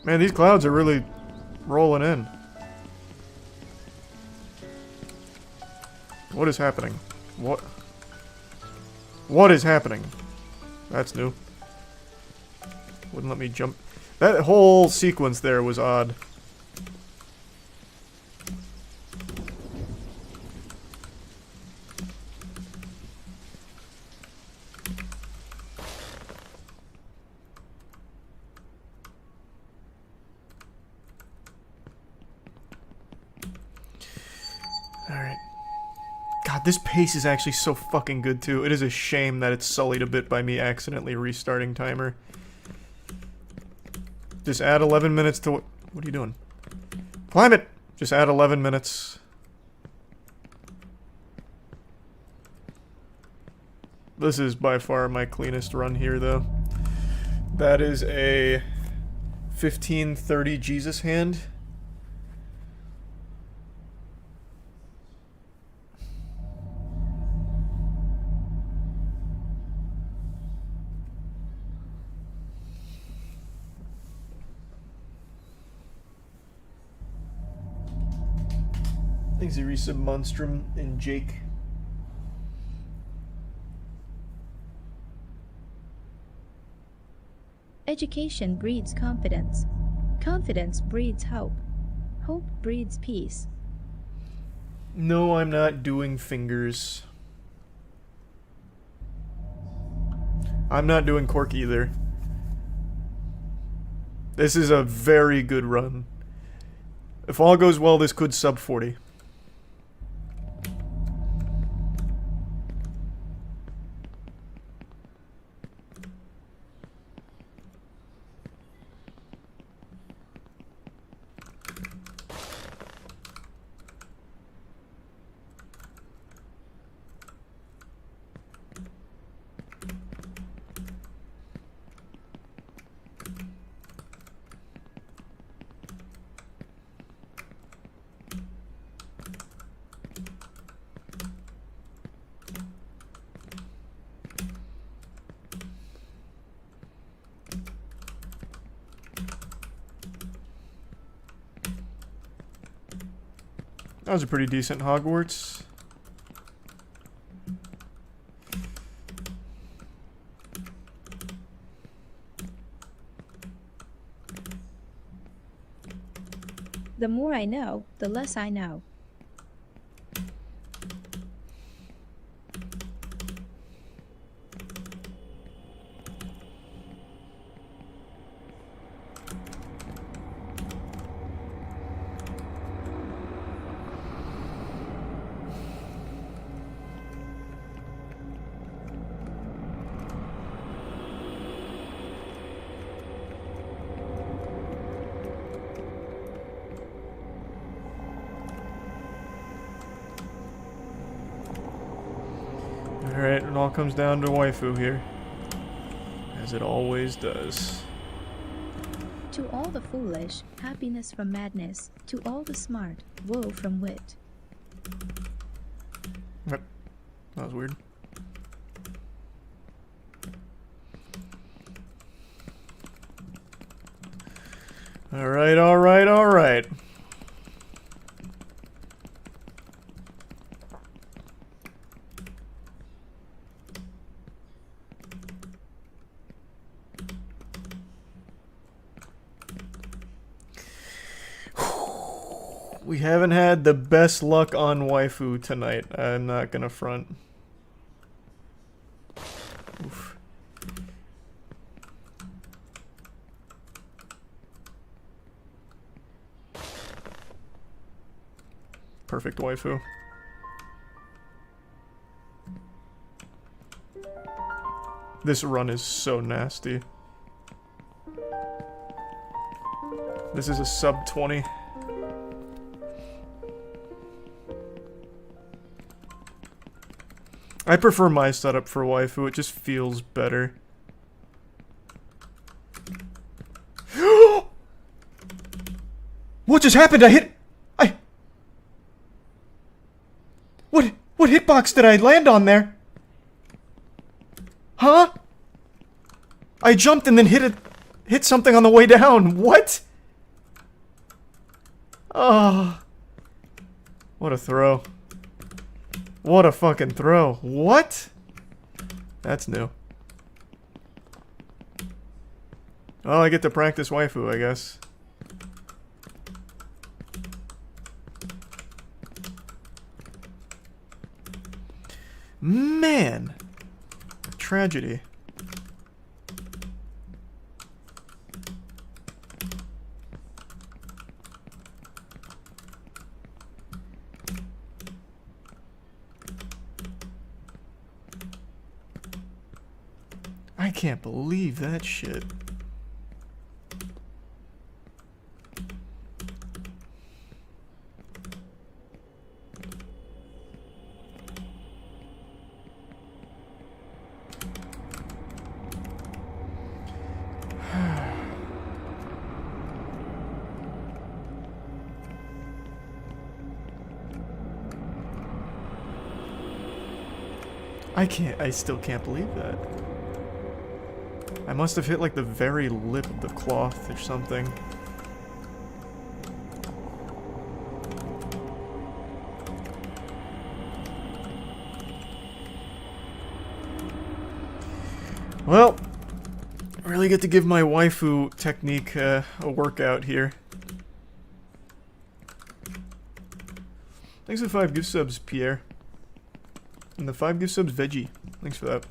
Man, these clouds are really rolling in. What is happening? What is happening? That's new. Wouldn't let me jump. That whole sequence there was odd. Alright. God, this pace is actually so fucking good too. It is a shame that it's sullied a bit by me accidentally restarting timer. Just add 11 minutes to what are you doing? Climb it! Just add 11 minutes. This is by far my cleanest run here though. That is a 1530 Jesus hand. Thanks, Erisa, Monstrum, and Jake. Education breeds confidence. Confidence breeds hope. Hope breeds peace. No, I'm not doing fingers. I'm not doing cork either. This is a very good run. If all goes well, this could sub 40. That was a pretty decent Hogwarts. The more I know, the less I know. Alright, it all comes down to waifu here. As it always does. To all the foolish, happiness from madness. To all the smart, woe from wit. Yep. That was weird. Alright, alright, alright. We haven't had the best luck on waifu tonight. I'm not gonna front. Oof. Perfect waifu. This run is so nasty. This is a sub 20. I prefer my setup for waifu, it just feels better. What just happened? What hitbox did I land on there? Huh? I jumped and then hit something on the way down. What? Oh. What a throw. What a fucking throw. What? That's new. Well, I get to practice waifu, I guess. Man. Tragedy. I can't believe that shit. I still can't believe that. I must have hit like the very lip of the cloth or something. Well, I really get to give my waifu technique a workout here. Thanks for the 5 gift subs, Pierre. And the 5 gift subs, Veggie. Thanks for that.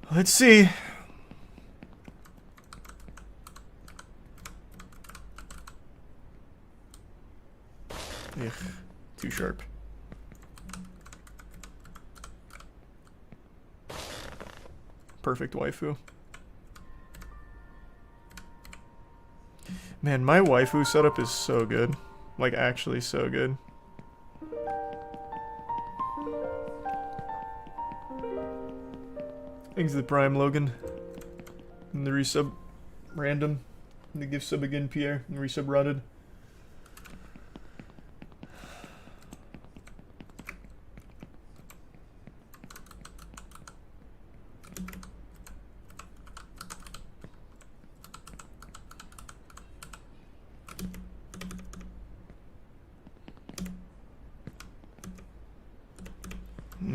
Let's see. Ugh, too sharp. Perfect waifu. Man, my waifu setup is so good. Like, actually so good. Thanks to the Prime, Logan. And the resub, Random. And the gift sub again, Pierre. And the resub, Rotted.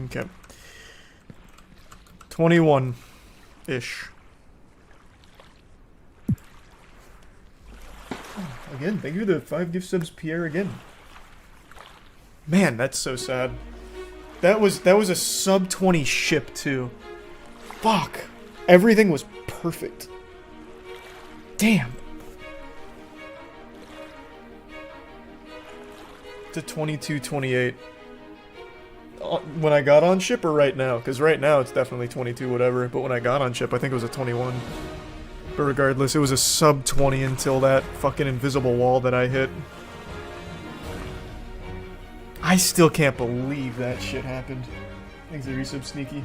Okay. 21-ish. Again, thank you for the 5 gift subs, Pierre, again. Man, that's so sad. That was a sub 20 ship too. Fuck. Everything was perfect. Damn. To 22-28. When I got on ship or right now? Because right now it's definitely 22 whatever, but when I got on ship I think it was a 21. But regardless, it was a sub 20 until that fucking invisible wall that I hit. I still can't believe that shit happened. Thanks to resub Sneaky.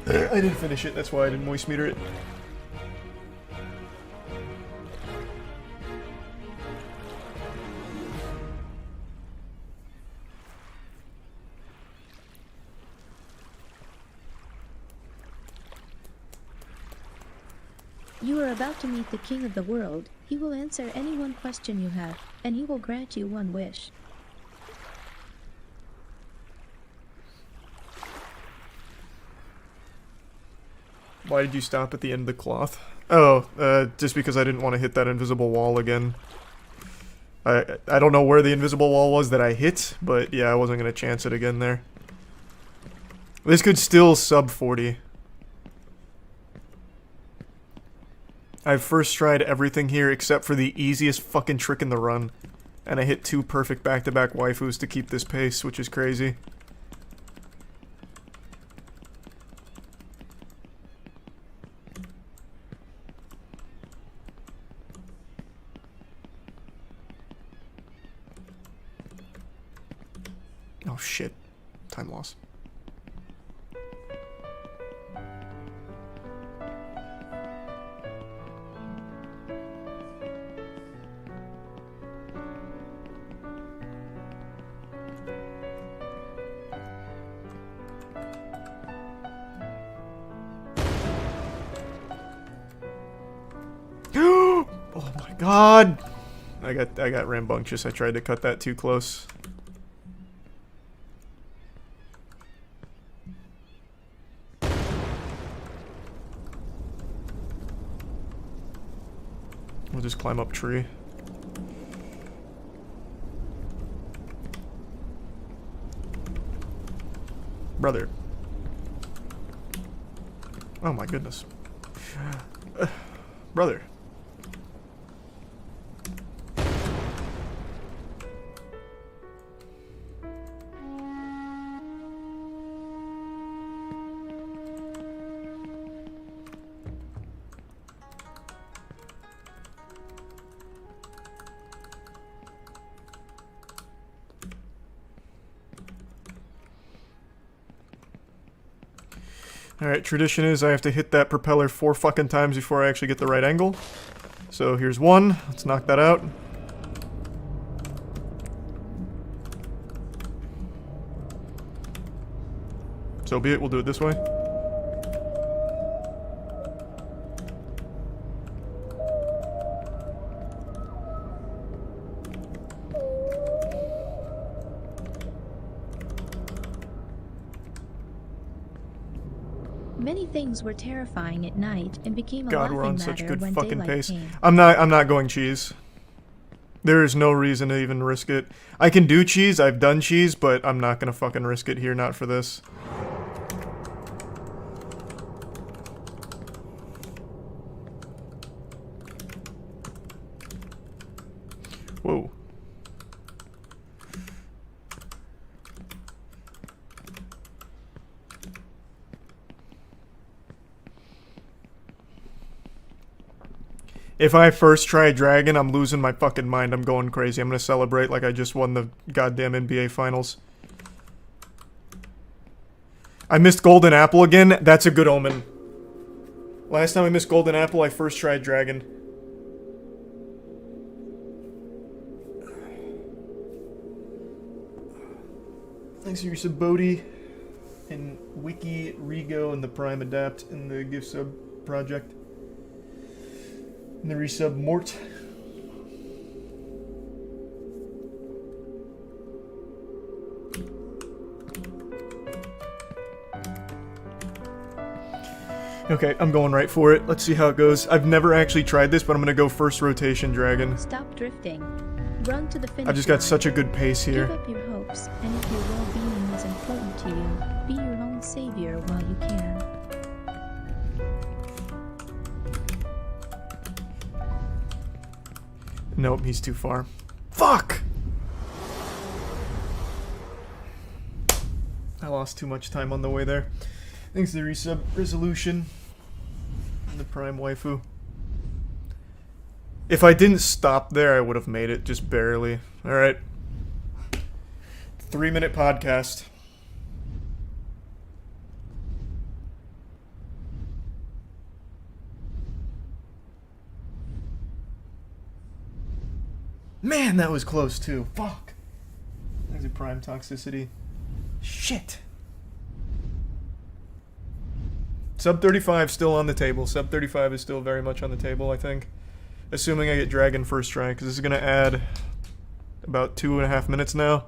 I didn't finish it, that's why I didn't moist meter it. You are about to meet the king of the world. He will answer any one question you have, and he will grant you one wish. Why did you stop at the end of the cloth? Oh, just because I didn't want to hit that invisible wall again. I don't know where the invisible wall was that I hit, but yeah, I wasn't going to chance it again there. This could still sub 40. I've first tried everything here except for the easiest fucking trick in the run. And I hit 2 perfect back-to-back waifus to keep this pace, which is crazy. Oh shit. Time loss. Oh my god! I got rambunctious. I tried to cut that too close. We'll just climb up tree. Brother. Oh my goodness. Brother. Alright, tradition is I have to hit that propeller 4 fucking times before I actually get the right angle. So here's 1. Let's knock that out. So be it, we'll do it this way. Many things were terrifying at night and became a God, we're on laughing such matter good when fucking daylight pace. came. I'm not going cheese. There is no reason to even risk it. I can do cheese, I've done cheese, but I'm not gonna fucking risk it here, not for this. Whoa. If I first try Dragon, I'm losing my fucking mind. I'm going crazy. I'm gonna celebrate like I just won the goddamn NBA Finals. I missed Golden Apple again. That's a good omen. Last time I missed Golden Apple, I first tried Dragon. Thanks for your sub, Bodhi, and Wiki, Rigo, and the Prime Adapt in the gift sub project. And the resub Mort. Okay, I'm going right for it. Let's see how it goes. I've never actually tried this, but I'm gonna go first rotation Dragon. Stop drifting. Run to the finish I've just got line. such a good pace here. Give up your hopes, and if your well-being is important to you, be your own savior while you can. Nope, he's too far. Fuck! I lost too much time on the way there. Thanks to the resub resolution and the Prime waifu. If I didn't stop there, I would have made it, just barely. Alright. 3-minute podcast. Man, that was close too. Fuck. There's a Prime toxicity. Shit. Sub 35 still on the table. Sub 35 is still very much on the table, I think. Assuming I get Dragon first try, because this is going to add about 2.5 minutes now.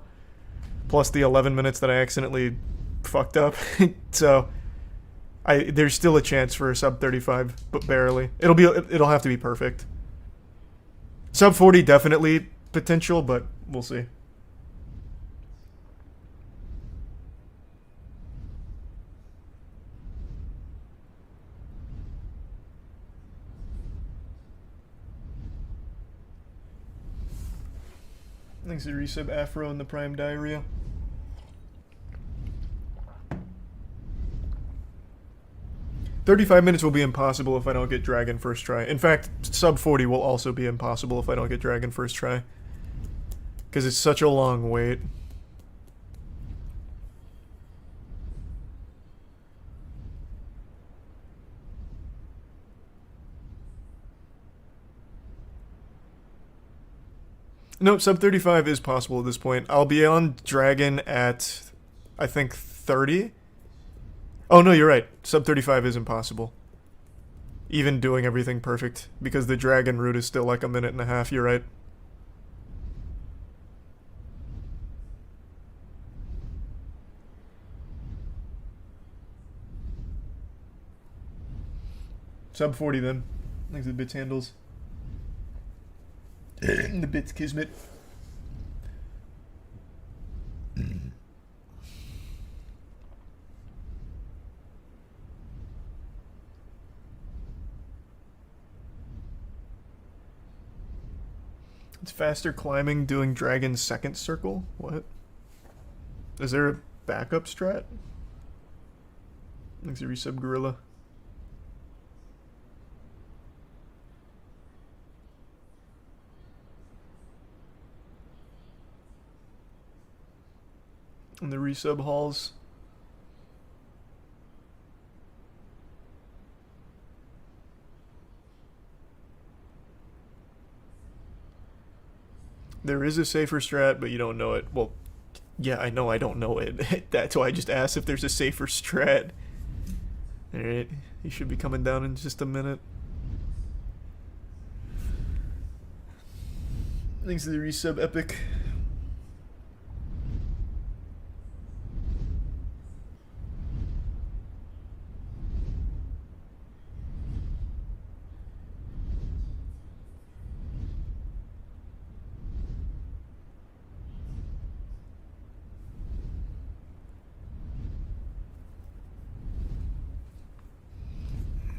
Plus the 11 minutes that I accidentally fucked up. So, there's still a chance for a sub 35, but barely. It'll have to be perfect. Sub 40 definitely potential, but we'll see. Thanks to resub Afro and the Prime Diarrhea. "35 minutes will be impossible if I don't get Dragon first try. In fact, sub 40 will also be impossible if I don't get Dragon first try. Because it's such a long wait. Nope, sub 35 is possible at this point. I'll be on Dragon at, I think, 30. Oh, no, you're right. Sub 35 is impossible. Even doing everything perfect. Because the Dragon route is still like a minute and a half, you're right. Sub 40 then. Thanks to the bits handles. The bits kismet. It's faster climbing doing Dragon's second circle? What? Is there a backup strat? Thanks to resub Gorilla. And the resub halls. There is a safer strat, but you don't know it. Well, Yeah, I know I don't know it. That's why I just asked if there's a safer strat. Alright, he should be coming down in just a minute. Thanks to the resub, Epic.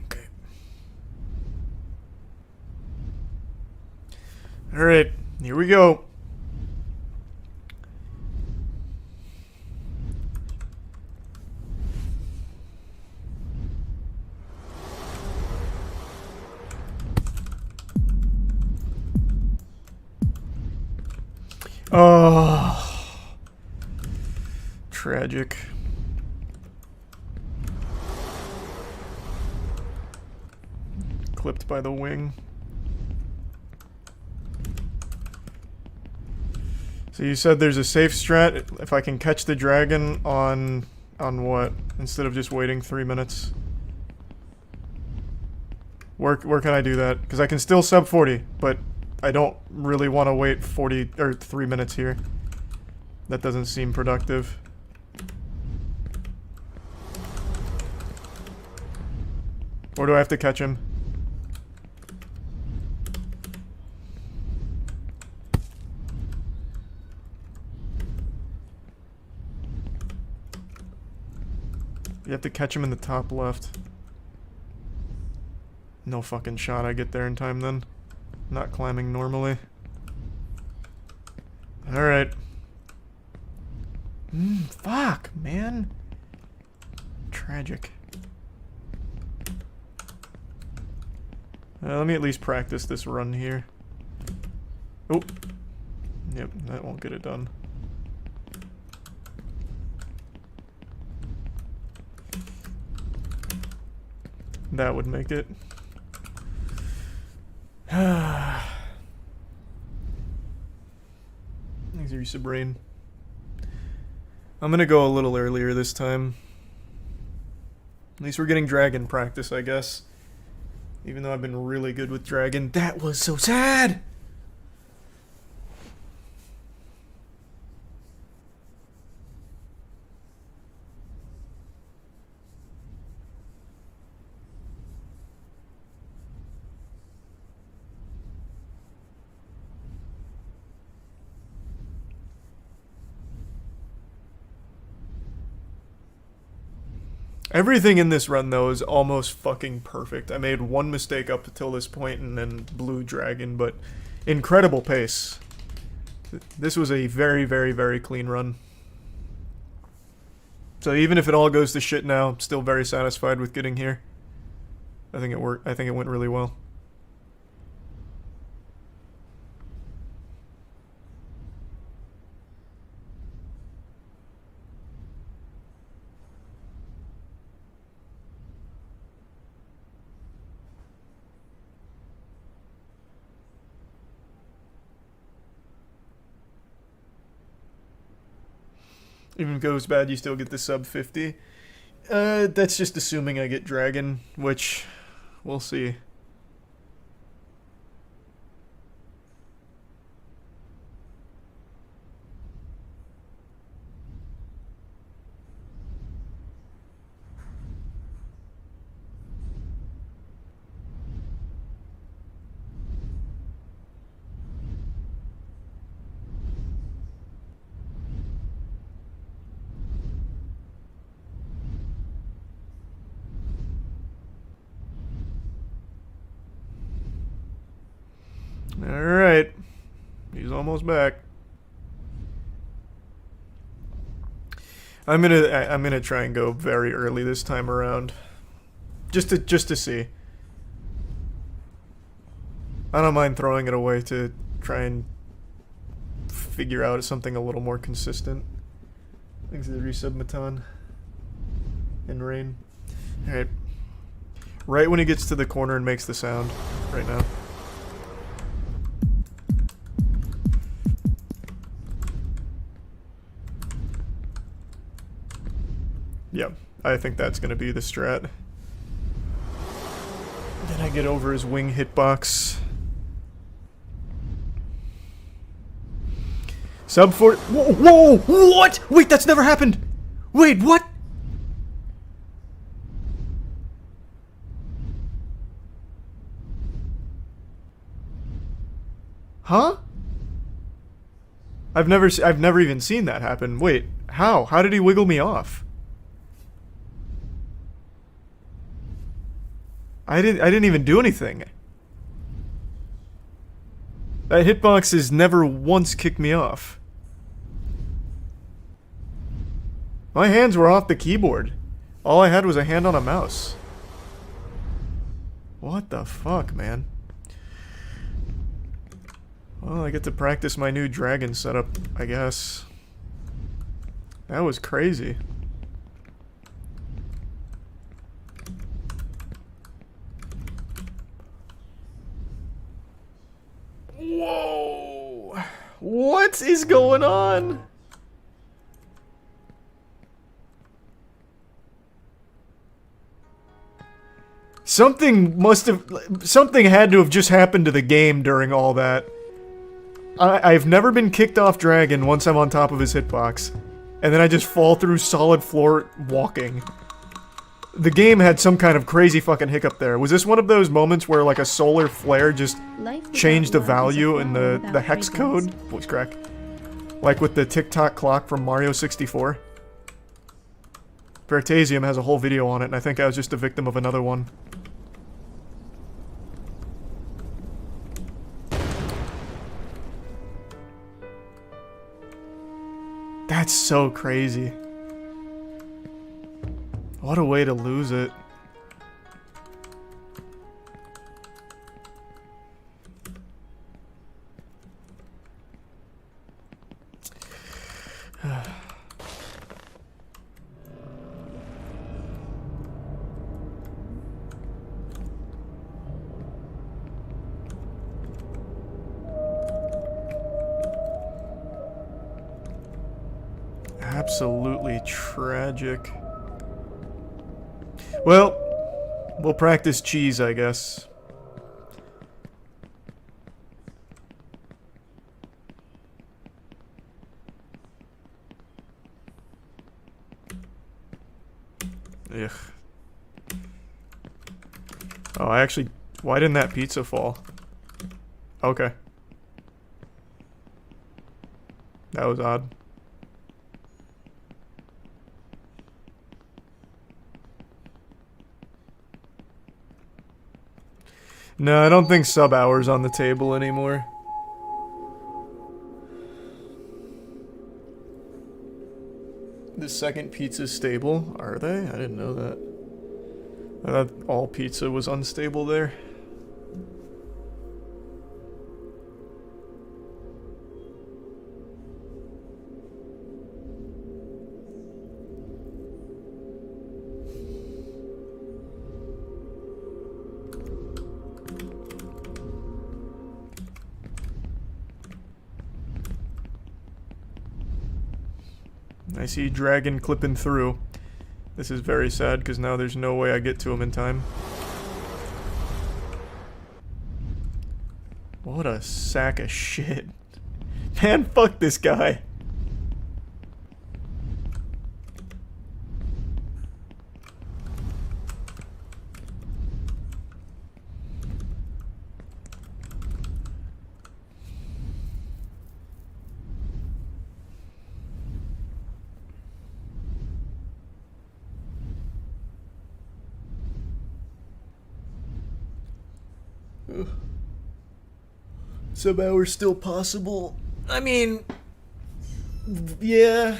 Okay. Alright, here we go. Oh, tragic. Clipped by the wing. So you said there's a safe strat if I can catch the dragon on what? Instead of just waiting 3 minutes. Where can I do that? Because I can still sub 40, but I don't really want to wait 40 or 3 minutes here. That doesn't seem productive. Or do I have to catch him? You have to catch him in the top left. No fucking shot I get there in time then. Not climbing normally. Alright. Fuck, man. Tragic. Let me at least practice this run here. Oh. Yep, that won't get it done. That would make it. Thanks, Risa Brain. I'm gonna go a little earlier this time. At least we're getting dragon practice, I guess. Even though I've been really good with dragon. That was so sad! Everything in this run, though, is almost fucking perfect. I made one mistake up until this point and then blue dragon, but incredible pace. This was a very, very, very clean run. So even if it all goes to shit now, I'm still very satisfied with getting here. I think it worked. I think it went really well. Even if it goes bad, you still get the sub 50. That's just assuming I get dragon, which we'll see. Alright. He's almost back. I'm gonna try and go very early this time around. Just to see. I don't mind throwing it away to try and figure out something a little more consistent. Thanks to the resub Matan. And Rain. Alright. Right when he gets to the corner and makes the sound. Right now. Yeah, I think that's going to be the strat. Then I get over his wing hitbox. Sub 40. Whoa, whoa! What? Wait, that's never happened! Wait, what? Huh? I've never even seen that happen. Wait, how? How did he wiggle me off? I didn't even do anything. That hitbox has never once kicked me off. My hands were off the keyboard. All I had was a hand on a mouse. What the fuck, man? Well, I get to practice my new dragon setup, I guess. That was crazy. Whoa! What is going on? Something had to have just happened to the game during all that. I've never been kicked off Dragon once I'm on top of his hitbox. And then I just fall through solid floor walking. The game had some kind of crazy fucking hiccup there. Was this one of those moments where like a solar flare just changed the value in the hex code? Voice crack. Like with the tick-tock clock from Mario 64. Veritasium has a whole video on it, and I think I was just a victim of another one. That's so crazy. What a way to lose it. Absolutely tragic. Well, we'll practice cheese, I guess. Ugh. Oh, I actually... Why didn't that pizza fall? Okay. That was odd. No, I don't think sub hours on the table anymore. The second pizza's stable? Are they? I didn't know that. I thought all pizza was unstable there. I see Dragon clipping through. This is very sad because now there's no way I get to him in time. What a sack of shit. Man, fuck this guy. Sub hour still possible? I mean, yeah.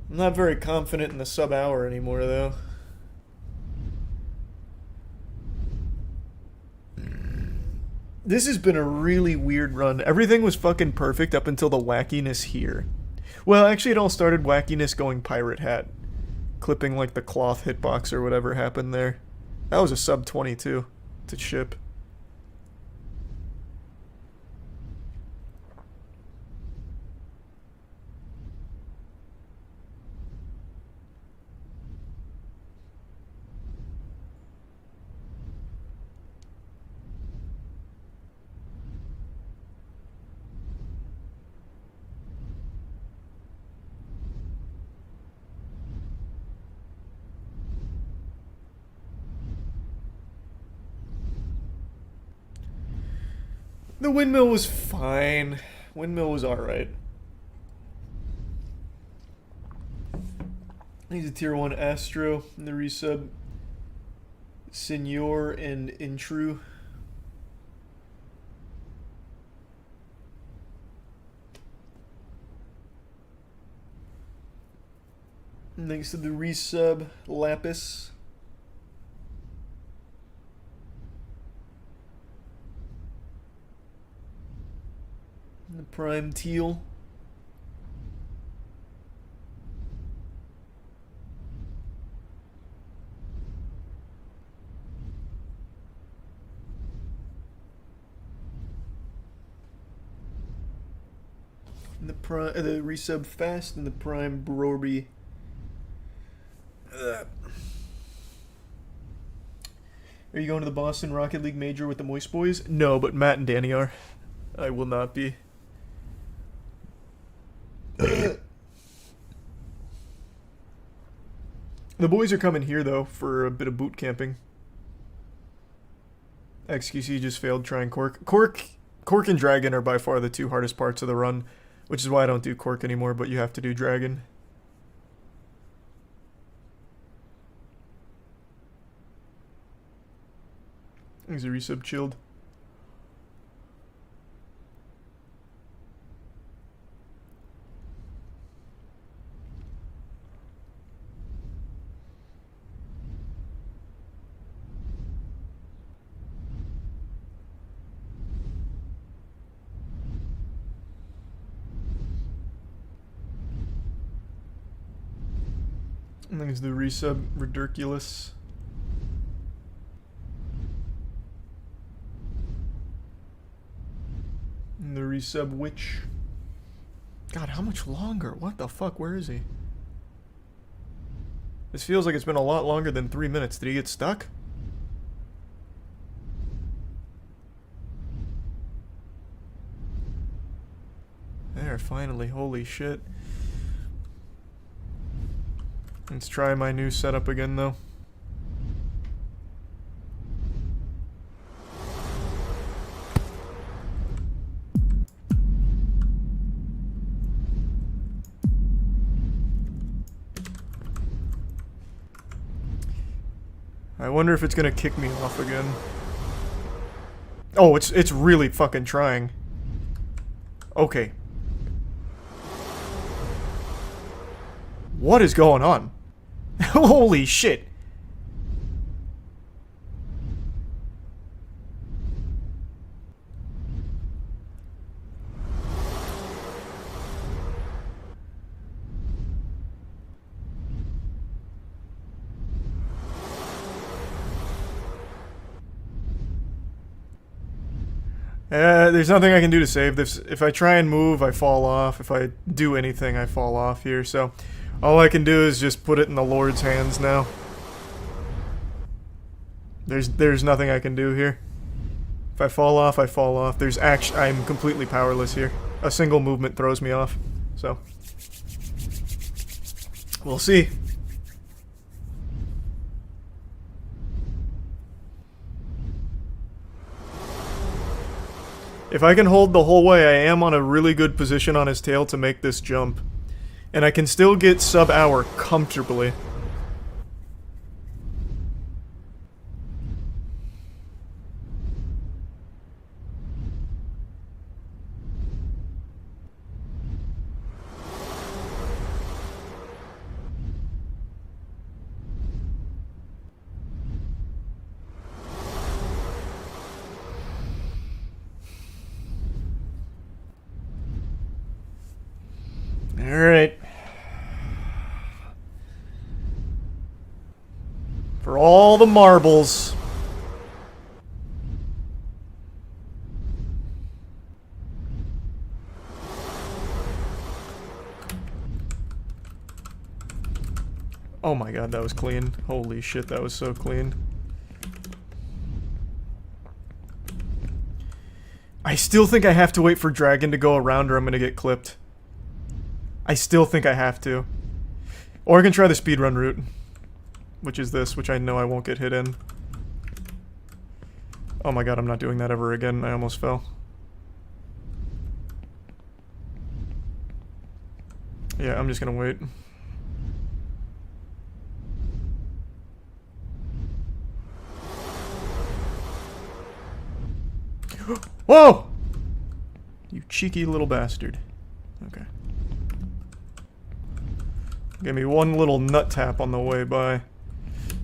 I'm not very confident in the sub hour anymore, though. This has been a really weird run. Everything was fucking perfect up until the wackiness here. Well, actually, it all started wackiness going pirate hat. Clipping, like, the cloth hitbox or whatever happened there. That was a sub 22 to ship. The windmill was fine. Windmill was alright. He's a tier 1 Astro in the resub. Senor and Intru. Thanks to the resub, Lapis. And the Prime Teal. And the resub Fast and the Prime Brorby. Are you going to the Boston Rocket League Major with the Moist Boys? No, but Matt and Danny are. I will not be. The boys are coming here, though, for a bit of boot camping. XQC just failed trying Cork. Cork and Dragon are by far the two hardest parts of the run, which is why I don't do Cork anymore, but you have to do Dragon. Is a resub chilled? And then is the resub Ridiculous. And the resub Witch. God, how much longer? What the fuck? Where is he? This feels like it's been a lot longer than 3 minutes. Did he get stuck? There, finally. Holy shit. Let's try my new setup again, though. I wonder if it's gonna kick me off again. Oh, it's really fucking trying. Okay. What is going on? Holy shit. There's nothing I can do to save this. If I try and move, I fall off. If I do anything, I fall off here. So all I can do is just put it in the Lord's hands now. There's nothing I can do here. If I fall off, I fall off. I'm completely powerless here. A single movement throws me off. So we'll see. If I can hold the whole way, I am on a really good position on his tail to make this jump. And I can still get sub-hour comfortably. Alright. For all the marbles. Oh my god, that was clean. Holy shit, that was so clean. I still think I have to wait for Dragon to go around or I'm gonna get clipped. I still think I have to. Or I can try the speedrun route. Which is this, which I know I won't get hit in. Oh my god, I'm not doing that ever again. I almost fell. Yeah, I'm just gonna wait. Whoa! You cheeky little bastard. Okay. Give me one little nut tap on the way by.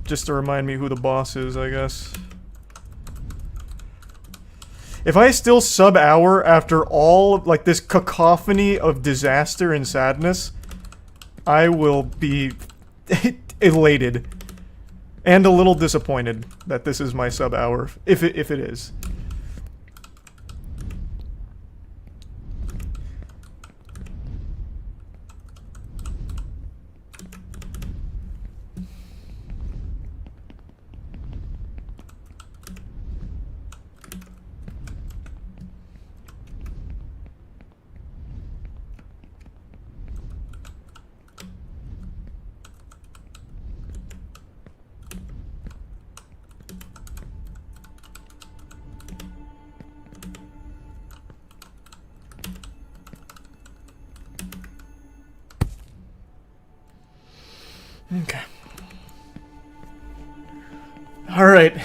Just to remind me who the boss is, I guess. If I still sub-hour after all, like, this cacophony of disaster and sadness, I will be elated. And a little disappointed that this is my sub-hour, if it is. Okay. Alright.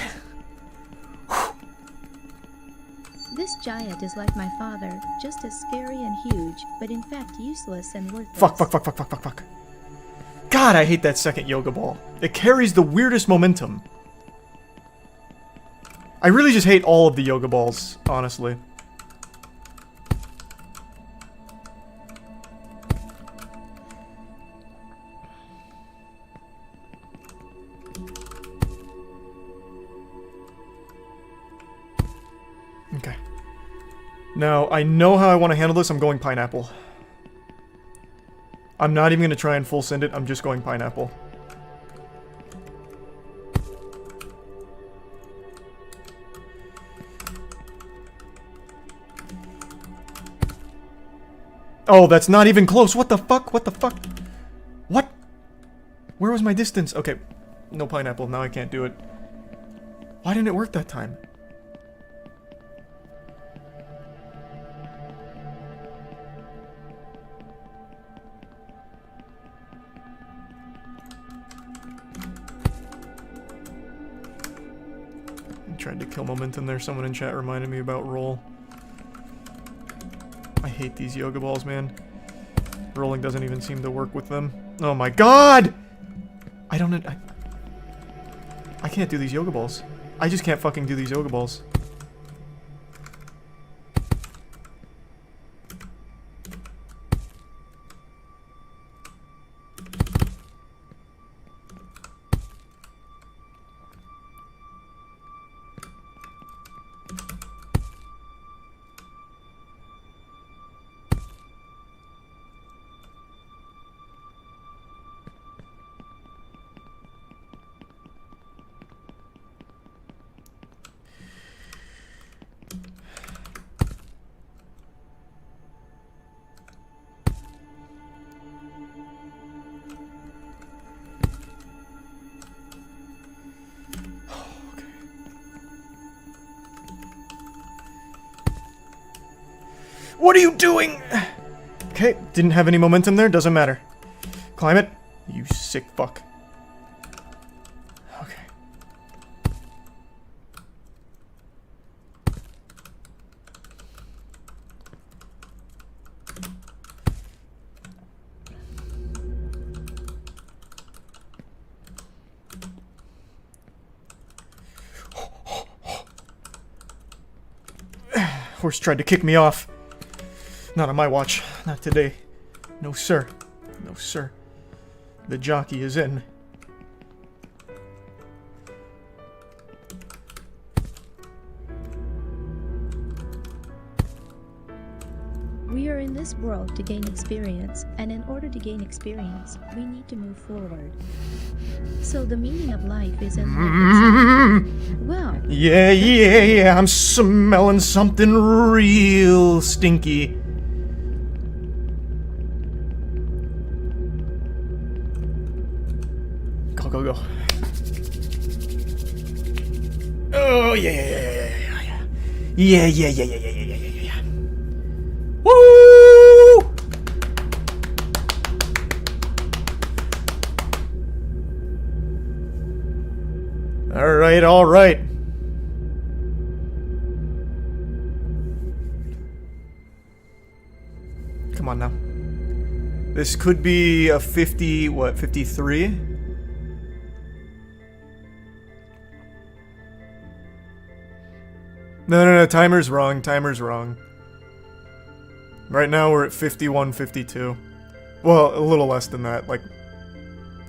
This giant is like my father, just as scary and huge, but in fact useless and worthless. Fuck. God, I hate that second yoga ball. It carries the weirdest momentum. I really just hate all of the yoga balls, honestly. Okay. Now, I know how I want to handle this. I'm going pineapple. I'm not even going to try and full send it. I'm just going pineapple. Oh, that's not even close. What the fuck? What the fuck? What? Where was my distance? Okay. No pineapple. Now I can't do it. Why didn't it work that time? Tried to kill momentum there. Someone in chat reminded me about roll. I hate these yoga balls, man. Rolling doesn't even seem to work with them. Oh my god! I can't do these yoga balls. I just can't fucking do these yoga balls. What are you doing? Okay, didn't have any momentum there, doesn't matter. Climb it. You sick fuck. Okay. Horse tried to kick me off. Not on my watch. Not today. No, sir. No, sir. The jockey is in. We are in this world to gain experience, and in order to gain experience, we need to move forward. So the meaning of life is in life itself. Well, Yeah, I'm smelling something real stinky. Go. Oh, yeah. Yeah. Woo! right, all right. Come on now. This could be a 50, what, 53? No, timer's wrong, timer's wrong. Right now we're at 51, 52. Well, a little less than that, like...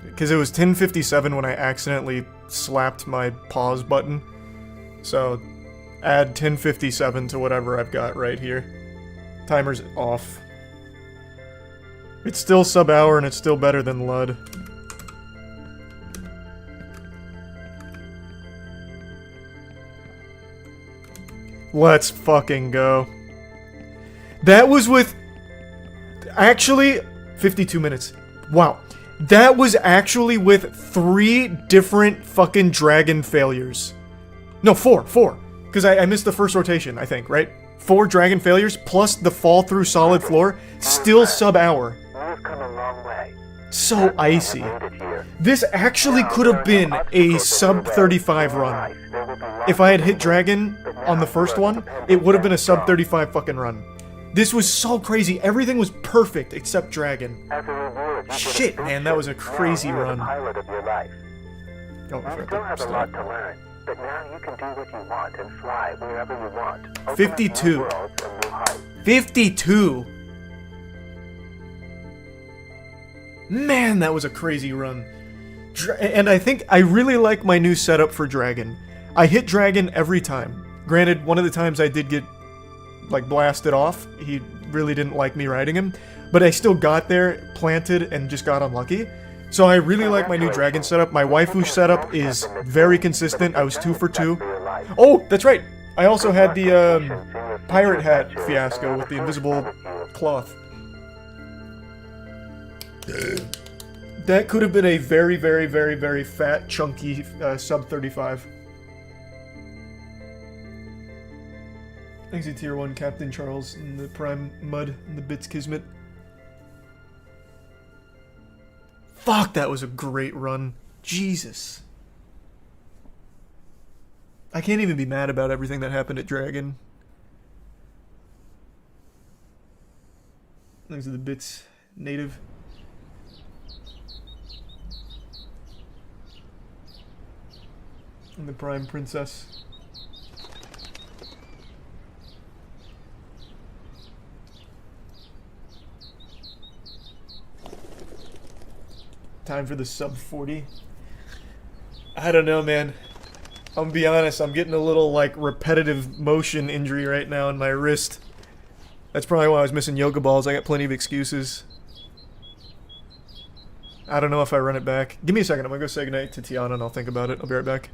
Because it was 10:57 when I accidentally slapped my pause button. So, add 10:57 to whatever I've got right here. Timer's off. It's still sub-hour and it's still better than Lud. Let's fucking go. That was with... Actually, 52 minutes. Wow. That was actually with 3 different fucking dragon failures. No, 4. Because I missed the first rotation, I think, right? 4 dragon failures, plus the fall through solid floor, still sub-hour. You've come a long way. So icy. Made it here. This actually could have been a sub-35 run. If I had hit dragon on the first one, it would have been a sub-35 fucking run. This was so crazy. Everything was perfect except dragon. As a reward, you get Shit, a man, that was a now crazy you're run. the pilot of your life. Oh, You still have a lot to learn, but now you can do what you want and fly wherever you want. Open up 52. new worlds and new heights. 52! Man, that was a crazy run. And I think I really like my new setup for dragon. I hit dragon every time. Granted, one of the times I did get, like, blasted off. He really didn't like me riding him. But I still got there, planted, and just got unlucky. So I really like my new dragon setup. My waifu setup is very consistent. I was 2 for 2. Oh, that's right! I also had the, pirate hat fiasco with the invisible cloth. That could have been a very, very, very, very fat, chunky sub-35. Exit Tier 1, Captain Charles, and the Prime Mud, and the Bits Kismet. Fuck, that was a great run. Jesus. I can't even be mad about everything that happened at Dragon. Thanks to the Bits native. And the Prime Princess. Time for the sub 40. I don't know, man. I'm gonna be honest, I'm getting a little, like, repetitive motion injury right now in my wrist. That's probably why I was missing yoga balls. I got plenty of excuses. I don't know if I run it back. Give me a second. I'm gonna go say goodnight to Tiana and I'll think about it. I'll be right back.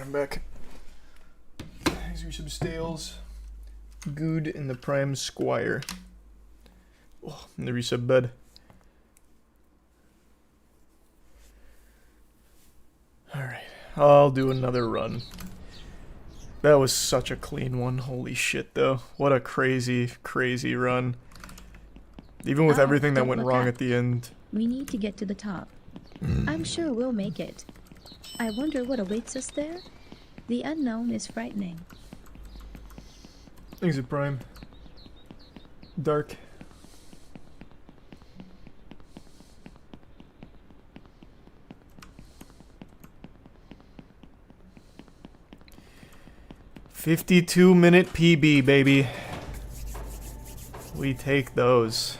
I'm back. These are some stales. Good in the Prime Squire. Oh, and the resub bed. Alright, I'll do another run. That was such a clean one. Holy shit, though. What a crazy, crazy run. Even with Oh, everything that don't went look wrong up. at the end. We need to get to the top. I'm sure we'll make it. I wonder what awaits us there? The unknown is frightening. Exit Prime. Dark. "52-minute PB, baby. We take those."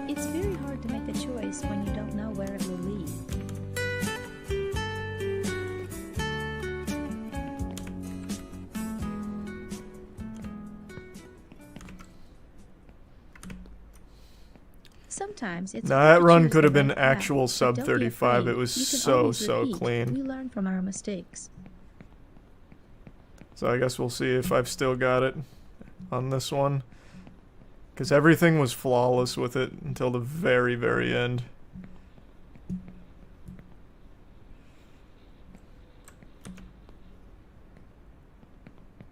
It's very hard to make a choice when you don't know where it will lead. Sometimes it's Now, hard that to run choose could the have been right path, actual but sub don't be 35. afraid. It was You can so, always so repeat. clean. We learn from our mistakes. So I guess we'll see if I've still got it on this one. Because everything was flawless with it until the very, very end.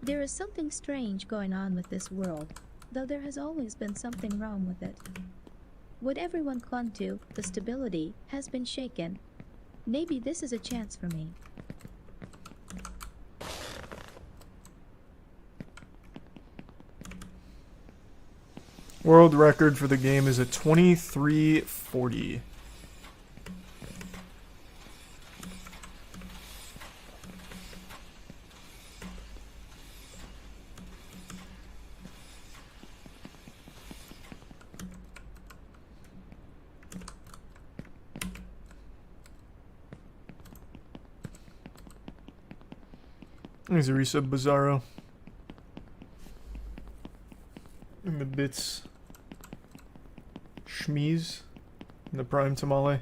There is something strange going on with this world, though there has always been something wrong with it. What everyone clung to, the stability, has been shaken. Maybe this is a chance for me. World record for the game is a 23:40. There's a resub Bizarro. And the bits. Shmeez. And the Prime Tamale.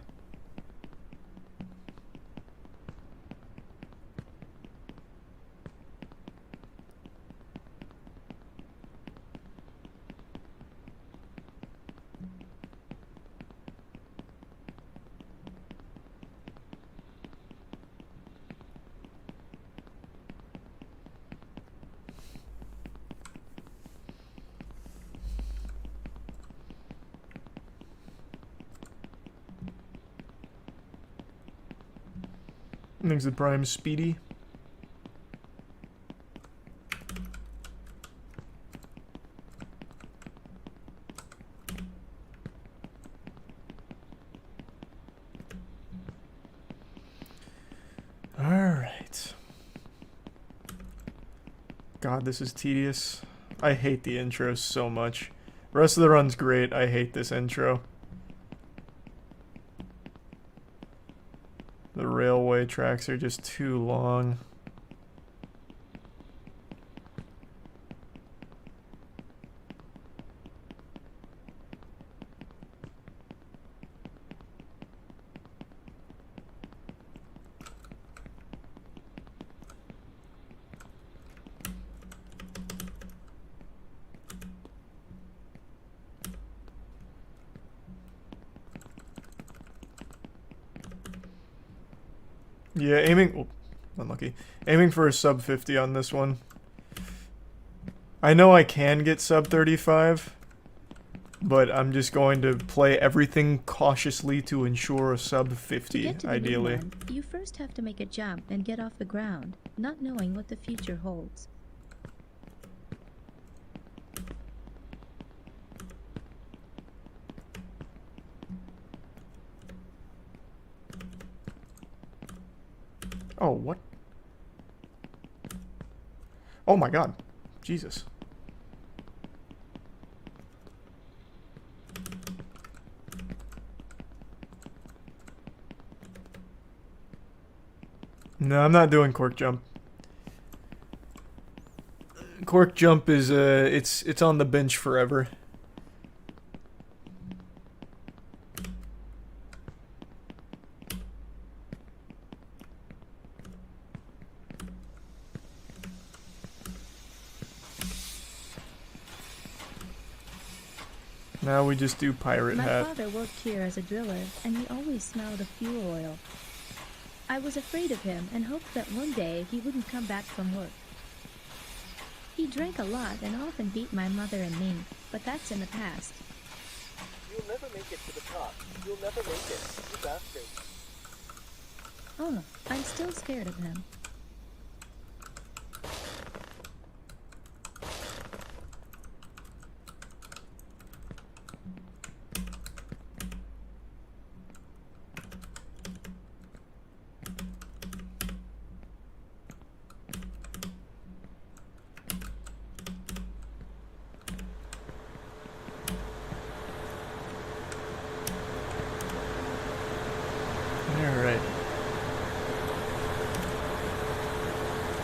There's the Prime Speedy. Alright. God, this is tedious. I hate the intro so much. The rest of the run's great. I hate this intro. The railway tracks are just too long. Yeah, aiming... Oh, unlucky. Aiming for a sub 50 on this one. I know I can get sub 35, but I'm just going to play everything cautiously to ensure a sub To 50, get to the new ideally. one, you first have to make a jump and get off the ground, not knowing what the future holds. Oh, what? Oh my god. Jesus. No, I'm not doing cork jump. Cork jump is it's on the bench forever. Now we just do pirate My hat. father worked here as a driller, and he always smelled of fuel oil. I was afraid of him and hoped that one day he wouldn't come back from work. He drank a lot and often beat my mother and me, but that's in the past. You'll never make it to the top. You'll never make it, you bastard. Oh, I'm still scared of him. Alright.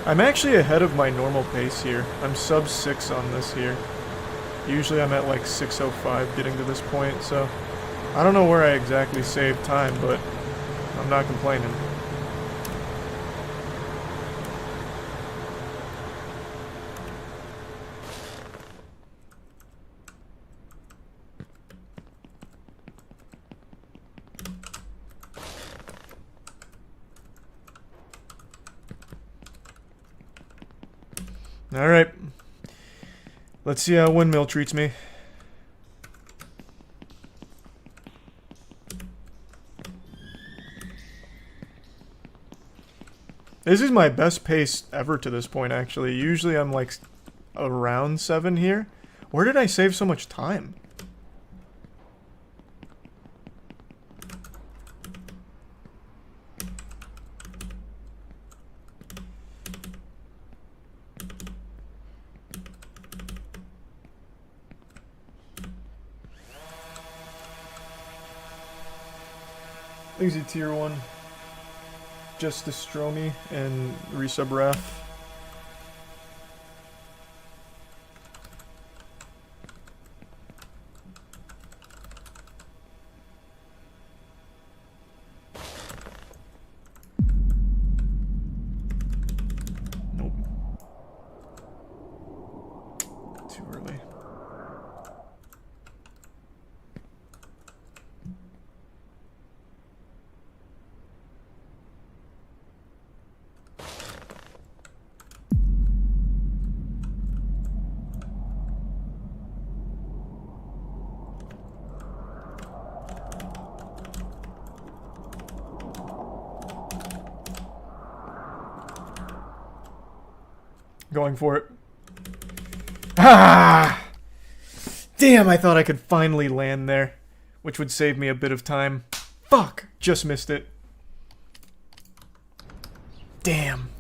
I'm actually ahead of my normal pace here. I'm sub 6 on this here. Usually I'm at like 6:05 getting to this point, so I don't know where I exactly saved time, but I'm not complaining. Alright. Let's see how Windmill treats me. This is my best pace ever to this point, actually. Usually I'm like around 7 here. Where did I save so much time? Easy tier 1. Justice Stromy and Resub Raph. Nope. Too early. Going for it. Ah! Damn, I thought I could finally land there, which would save me a bit of time. Fuck! Just missed it. Damn.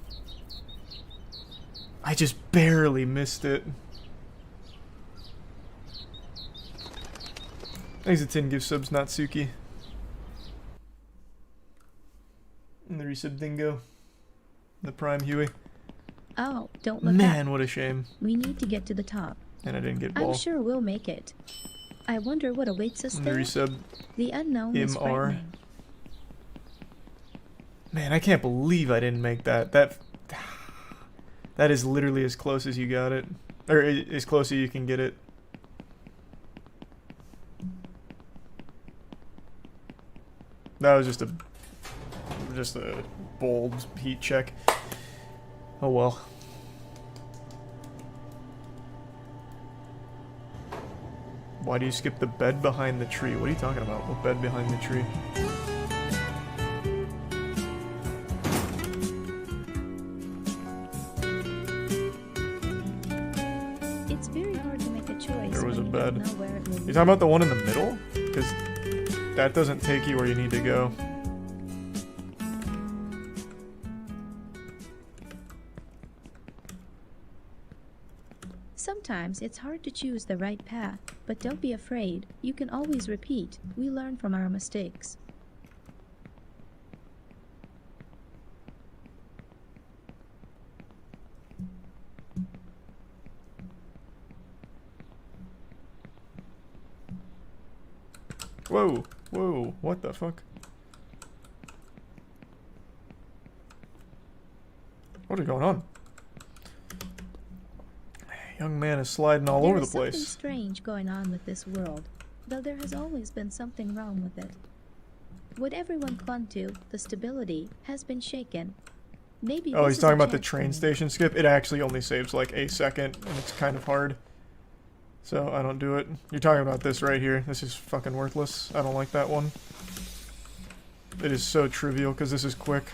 I just barely missed it. Thanks a 10 gift subs, Natsuki. And the resub Dingo. The Prime Huey. Oh, don't look Man, up. what a shame. We need to get to the top. And I didn't get ball. I'm sure we'll make it. I wonder what awaits us And the there. resub The unknown is MR. frightening. Man, I can't believe I didn't make that. That is literally as close as you got it. Or as close as you can get it. That was just a bold heat check. Oh well. Why do you skip the bed behind the tree? What are you talking about? What bed behind the tree? It's very hard to make a choice. There was when a you bed. don't know where it will You lead. talking about the one in the middle? Because that doesn't take you where you need to go. Sometimes it's hard to choose the right path, but don't be afraid. You can always repeat. We learn from our mistakes. Whoa, whoa, what the fuck? What is going on? Young man is sliding all over the There is place. something strange going on with this world, though there has always been something wrong with it. What everyone clung to, the stability, has been shaken. Maybe Oh, this he's is talking a about the chance for train me. station skip. It actually only saves like a second, and it's kind of hard. So I don't do it. You're talking about this right here. This is fucking worthless. I don't like that one. It is so trivial because this is quick.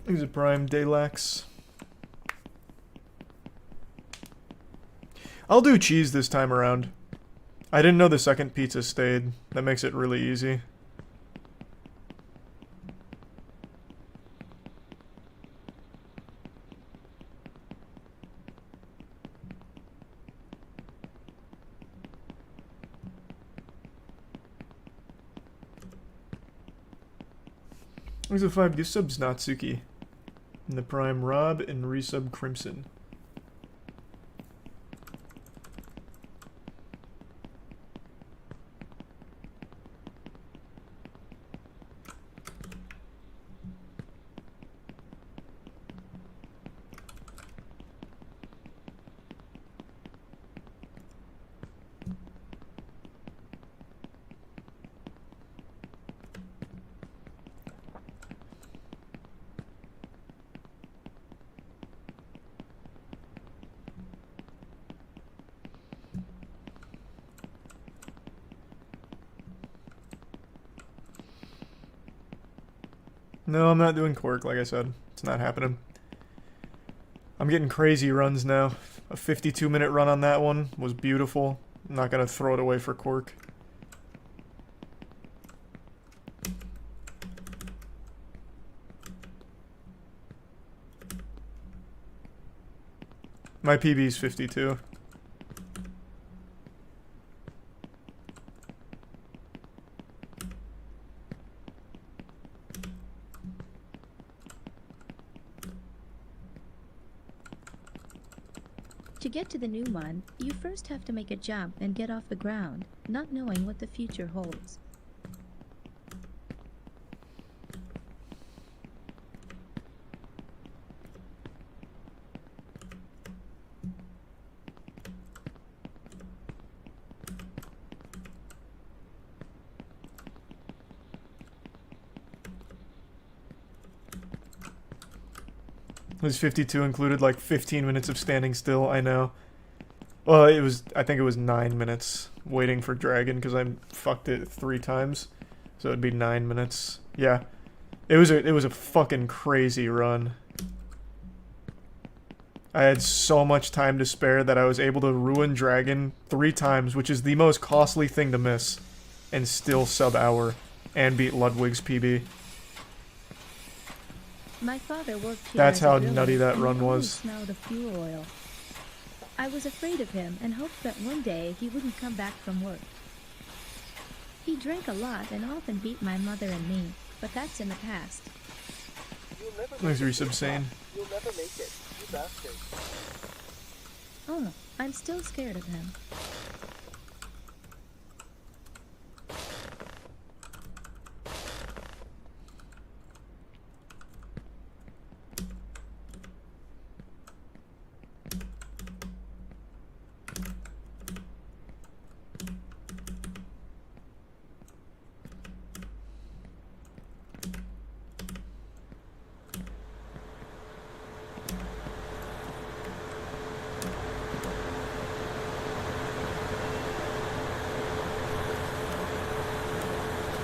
He's a prime Daylax. I'll do cheese this time around. I didn't know the second pizza stayed. That makes it really easy. There's a 5 gift subs, Natsuki. And the prime Rob and resub Crimson. No, I'm not doing Cork, like I said. It's not happening. I'm getting crazy runs now. A 52-minute run on that one was beautiful. I'm not gonna throw it away for Cork. My PB's 52. To get to the new one, you first have to make a jump and get off the ground, not knowing what the future holds. This 52 included like 15 minutes of standing still, I know. Well, it was, I think it was 9 minutes waiting for Dragon because I fucked it 3 times. So it'd be 9 minutes. Yeah. It was a fucking crazy run. I had so much time to spare that I was able to ruin Dragon 3 times, which is the most costly thing to miss, and still sub-hour, and beat Ludwig's PB. My father worked here That's as a how driller, nutty that and run he always was. smelled of fuel oil. I was afraid of him and hoped that one day he wouldn't come back from work. He drank a lot and often beat my mother and me, but that's in the past. You'll never Thanks, make it to the Resubsane. top. You'll never make it, you bastard. Oh, I'm still scared of him.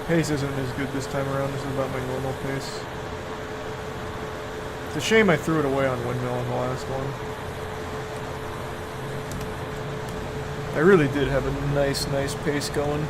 Pace isn't as good this time around. This is about my normal pace. It's a shame I threw it away on Windmill in the last one. I really did have a nice pace going.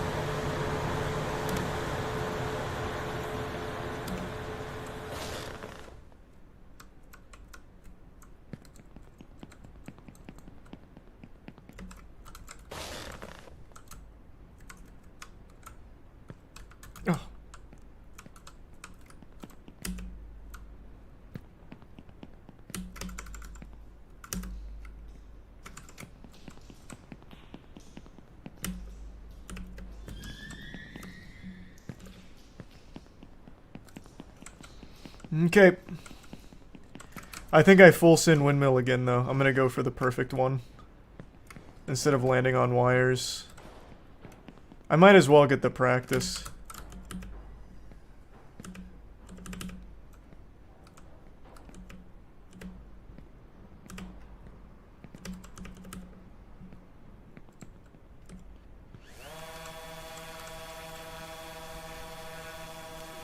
Okay. I think I full send windmill again, though. I'm gonna go for the perfect one. Instead of landing on wires. I might as well get the practice.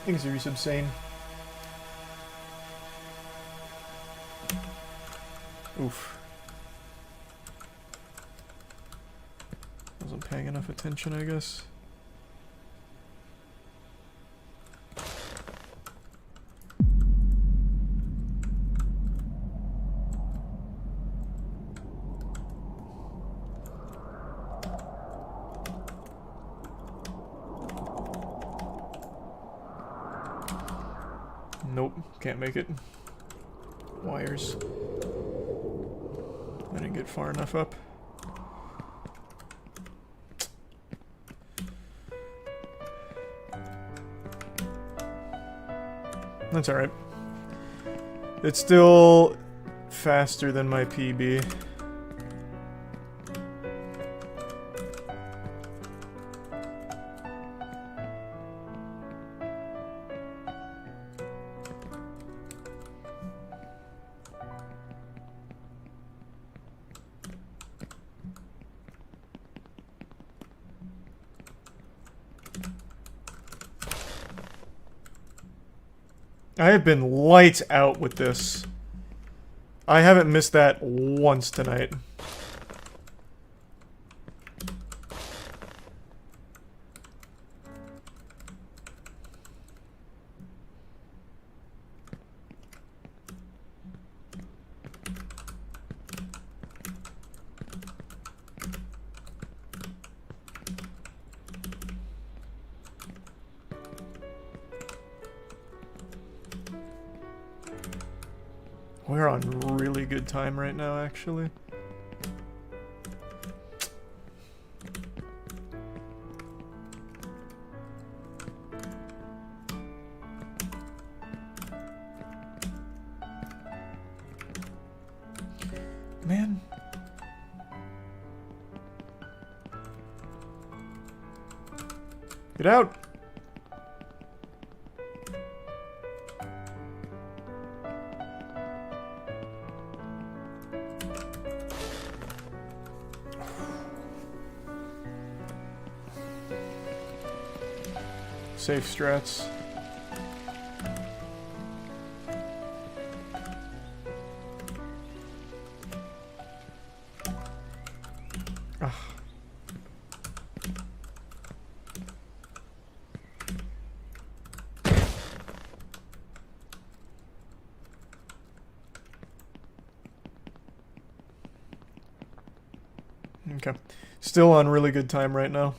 Things are insane. Oof. Wasn't paying enough attention, I guess. Nope, can't make it. Wires. I didn't get far enough up. That's alright. It's still faster than my PB. I have been lights out with this. I haven't missed that once tonight. We're on really good time right now, actually. Man. Get out! Safe strats. Ugh. Okay. Still on really good time right now.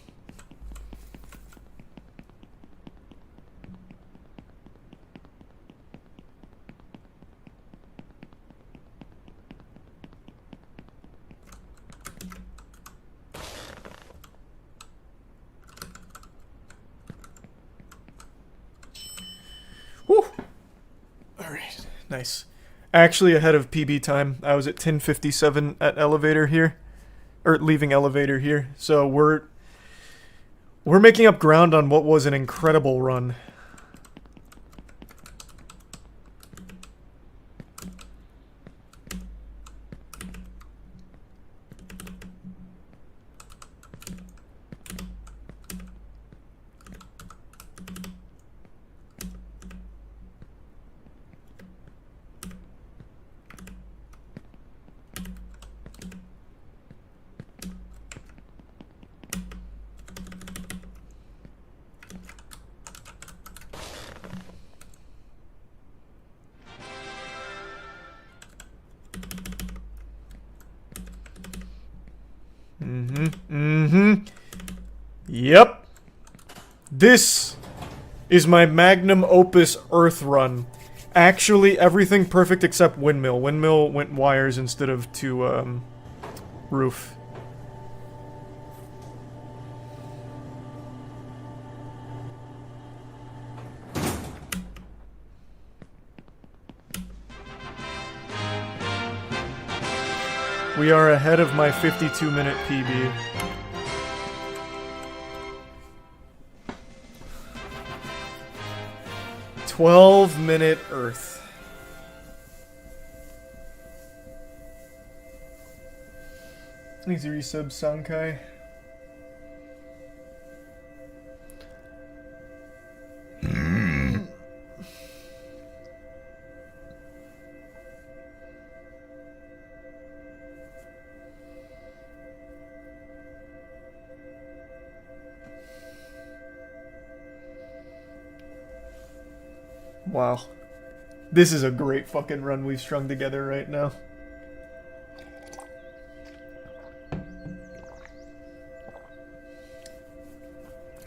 Woo! Alright, nice. Actually ahead of PB time. I was at 10:57 at elevator here. Or leaving elevator here. So we're making up ground on what was an incredible run. Yep. This is my magnum opus Earth run. Actually, everything perfect except windmill. Windmill went wires instead of to, roof. We are ahead of my 52-minute PB. "12-minute Earth." Thanks, resub Sankai. Wow. This is a great fucking run we've strung together right now.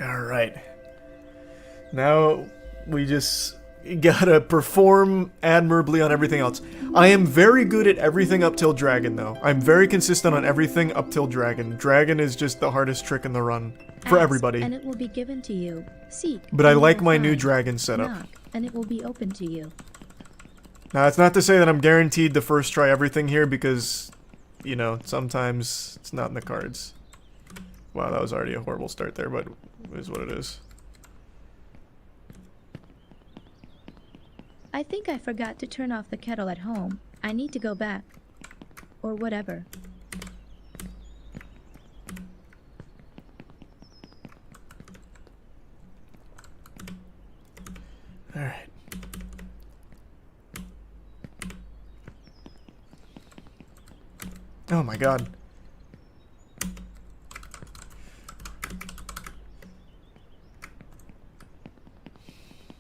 Alright. Now we just gotta perform admirably on everything else. I am very good at everything up till Dragon, though. I'm very consistent on everything up till Dragon. Dragon is just the hardest trick in the run. For Ask, everybody. and it will be given to you. Seek. But I and you like will my new find. Dragon setup. Knock, and it will be open to you. Now, it's not to say that I'm guaranteed to first try everything here because, you know, sometimes it's not in the cards. Wow, that was already a horrible start there, but it is what it is. I think I forgot to turn off the kettle at home. I need to go back. Or whatever. Alright. Oh my god.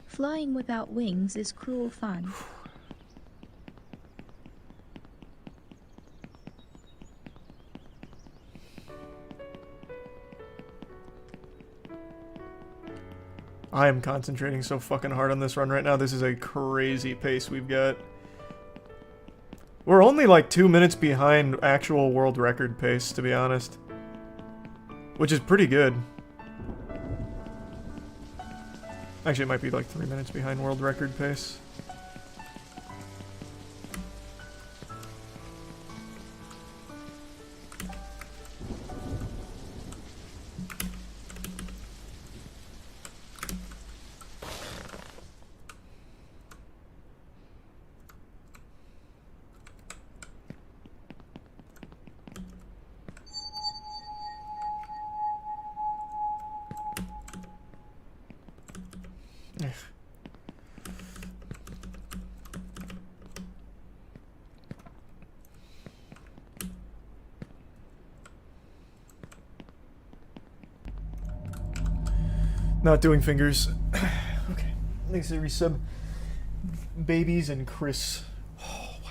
Flying without wings is cruel fun. I am concentrating so fucking hard on this run right now. This is a crazy pace we've got. We're only like 2 minutes behind actual world record pace, to be honest. Which is pretty good. Actually, it might be like 3 minutes behind world record pace. Not doing fingers. Okay. Thanks to resub. Babies and Chris. Oh, wow.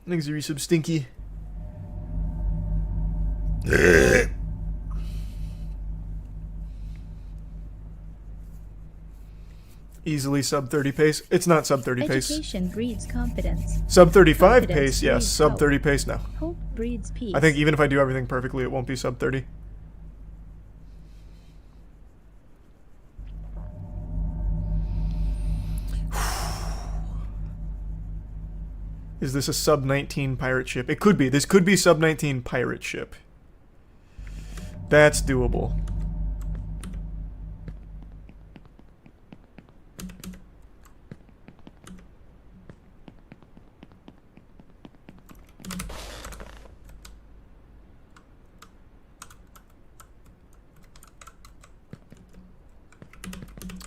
Thanks to resub Stinky. Easily sub 30 pace. It's not sub 30 pace. Education breeds confidence. Sub 35 Confidence pace, yes. breeds Sub hope. 30 pace now. Hope breeds peace. I think even if I do everything perfectly, it won't be sub 30. Is this a sub 19 pirate ship? It could be. This could be sub 19 pirate ship. That's doable.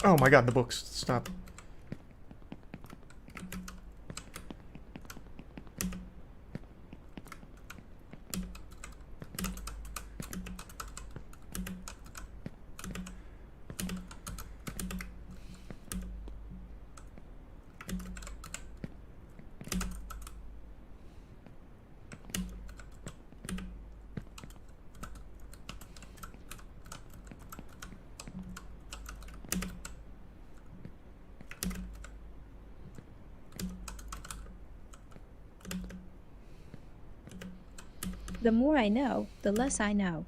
Oh my god, the books. Stop. The more I know, the less I know.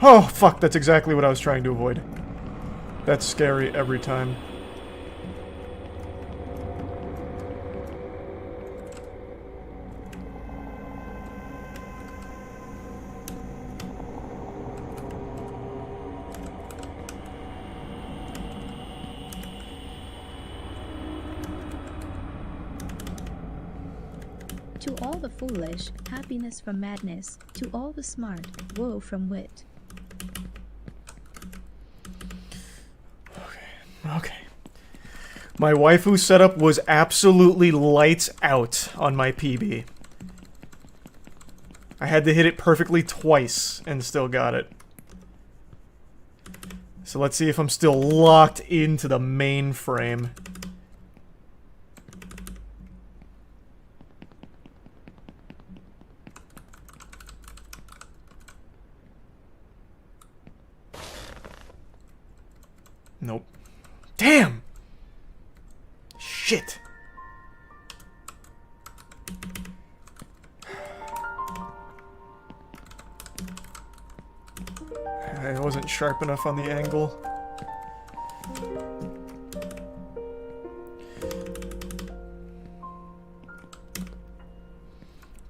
Oh, fuck, that's exactly what I was trying to avoid. That's scary every time. To all the foolish, happiness from madness. To all the smart, woe from wit. Okay. My waifu setup was absolutely lights out on my PB. I had to hit it perfectly twice and still got it. So let's see if I'm still locked into the mainframe. Nope. Damn! Shit. I wasn't sharp enough on the angle.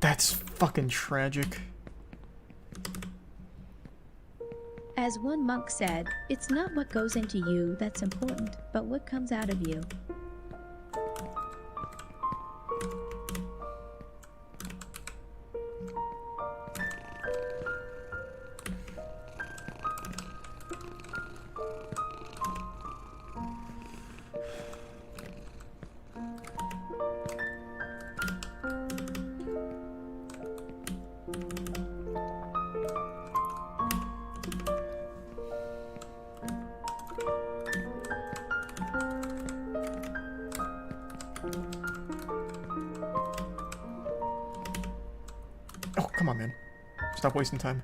That's fucking tragic. As one monk said, it's not what goes into you that's important, but what comes out of you. Oh, come on, man. Stop wasting time.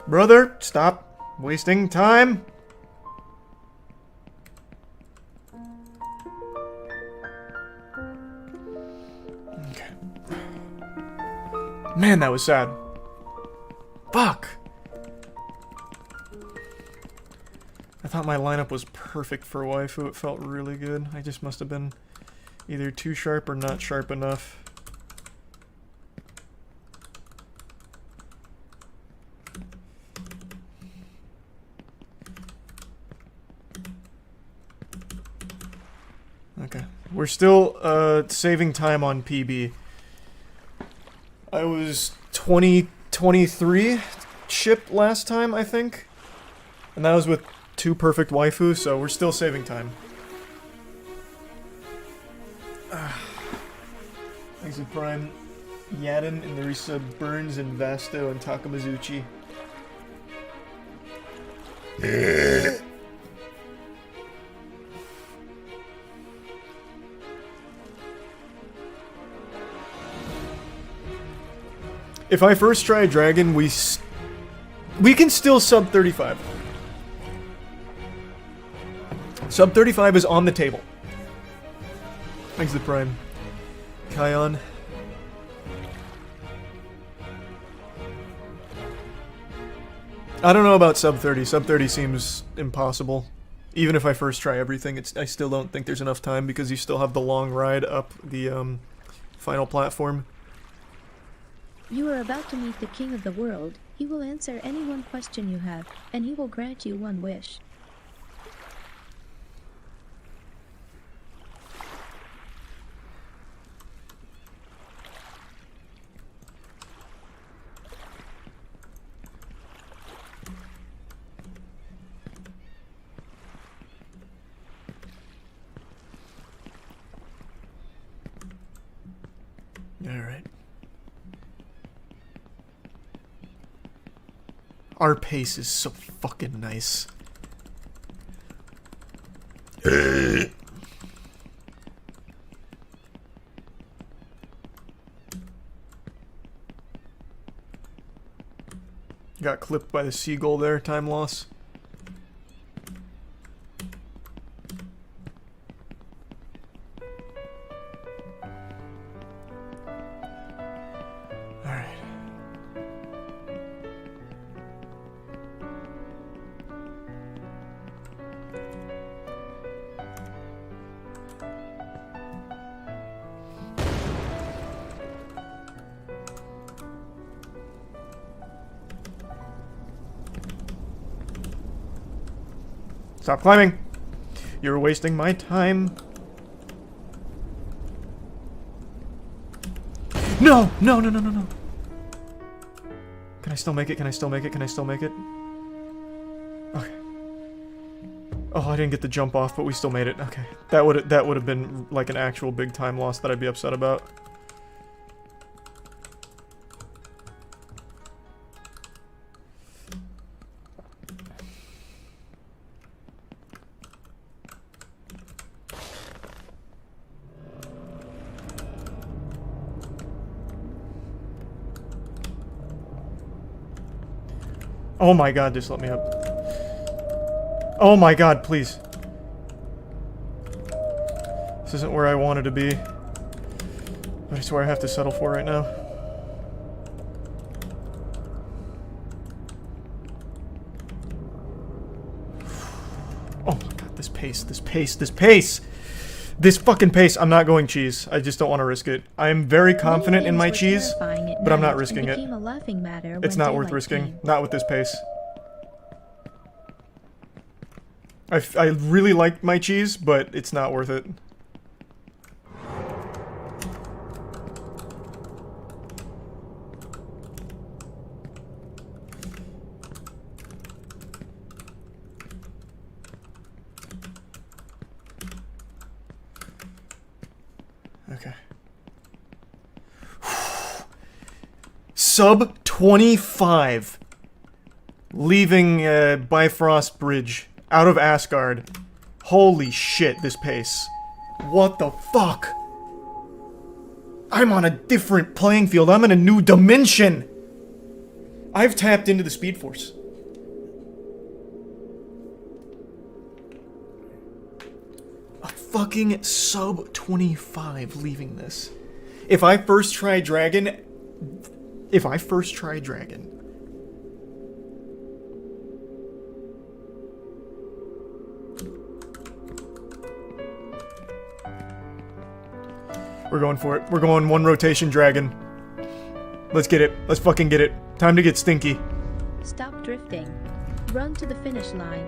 Brother, stop wasting time. Okay. Man, that was sad. Fuck. I thought my lineup was perfect for waifu. It felt really good. I just must have been either too sharp or not sharp enough. Okay. We're still saving time on PB. I was 23 shipped last time, I think. And that was with 2 perfect waifus, so we're still saving time. Thanks to Prime, Yadin, and Narisa, Burns, and Vasto, and Takamazuchi. If I first try a dragon, we can still sub 35. Sub 35 is on the table. Thanks to the Prime. Kion. I don't know about sub 30. Sub 30 seems impossible. Even if I first try everything, I still don't think there's enough time because you still have the long ride up the final platform. You are about to meet the King of the World. He will answer any one question you have, and he will grant you one wish. Alright. Our pace is so fucking nice. Got clipped by the seagull there, time loss. Alright. Stop climbing! You're wasting my time. No! No, no, no, no, no. Can I still make it? Can I still make it? Can I still make it? Okay. Oh, I didn't get the jump off, but we still made it. Okay. That would have been like an actual big time loss that I'd be upset about. Oh my god, just let me up. Oh my god, please. This isn't where I wanted to be. But it's where I have to settle for right now. Oh my god, this pace, this pace, this pace! This fucking pace, I'm not going cheese. I just don't want to risk it. I am very confident in my cheese, but I'm not risking it. It's not worth risking. Not with this pace. I really like my cheese, but it's not worth it. Okay. Sub 25. Leaving Bifrost Bridge. Out of Asgard. Holy shit, this pace. What the fuck? I'm on a different playing field. I'm in a new dimension. I've tapped into the Speed Force. A fucking sub 25 leaving this. If I first try Dragon... We're going for it. We're going one rotation Dragon. Let's get it. Let's fucking get it. Time to get stinky. Stop drifting. Run to the finish line.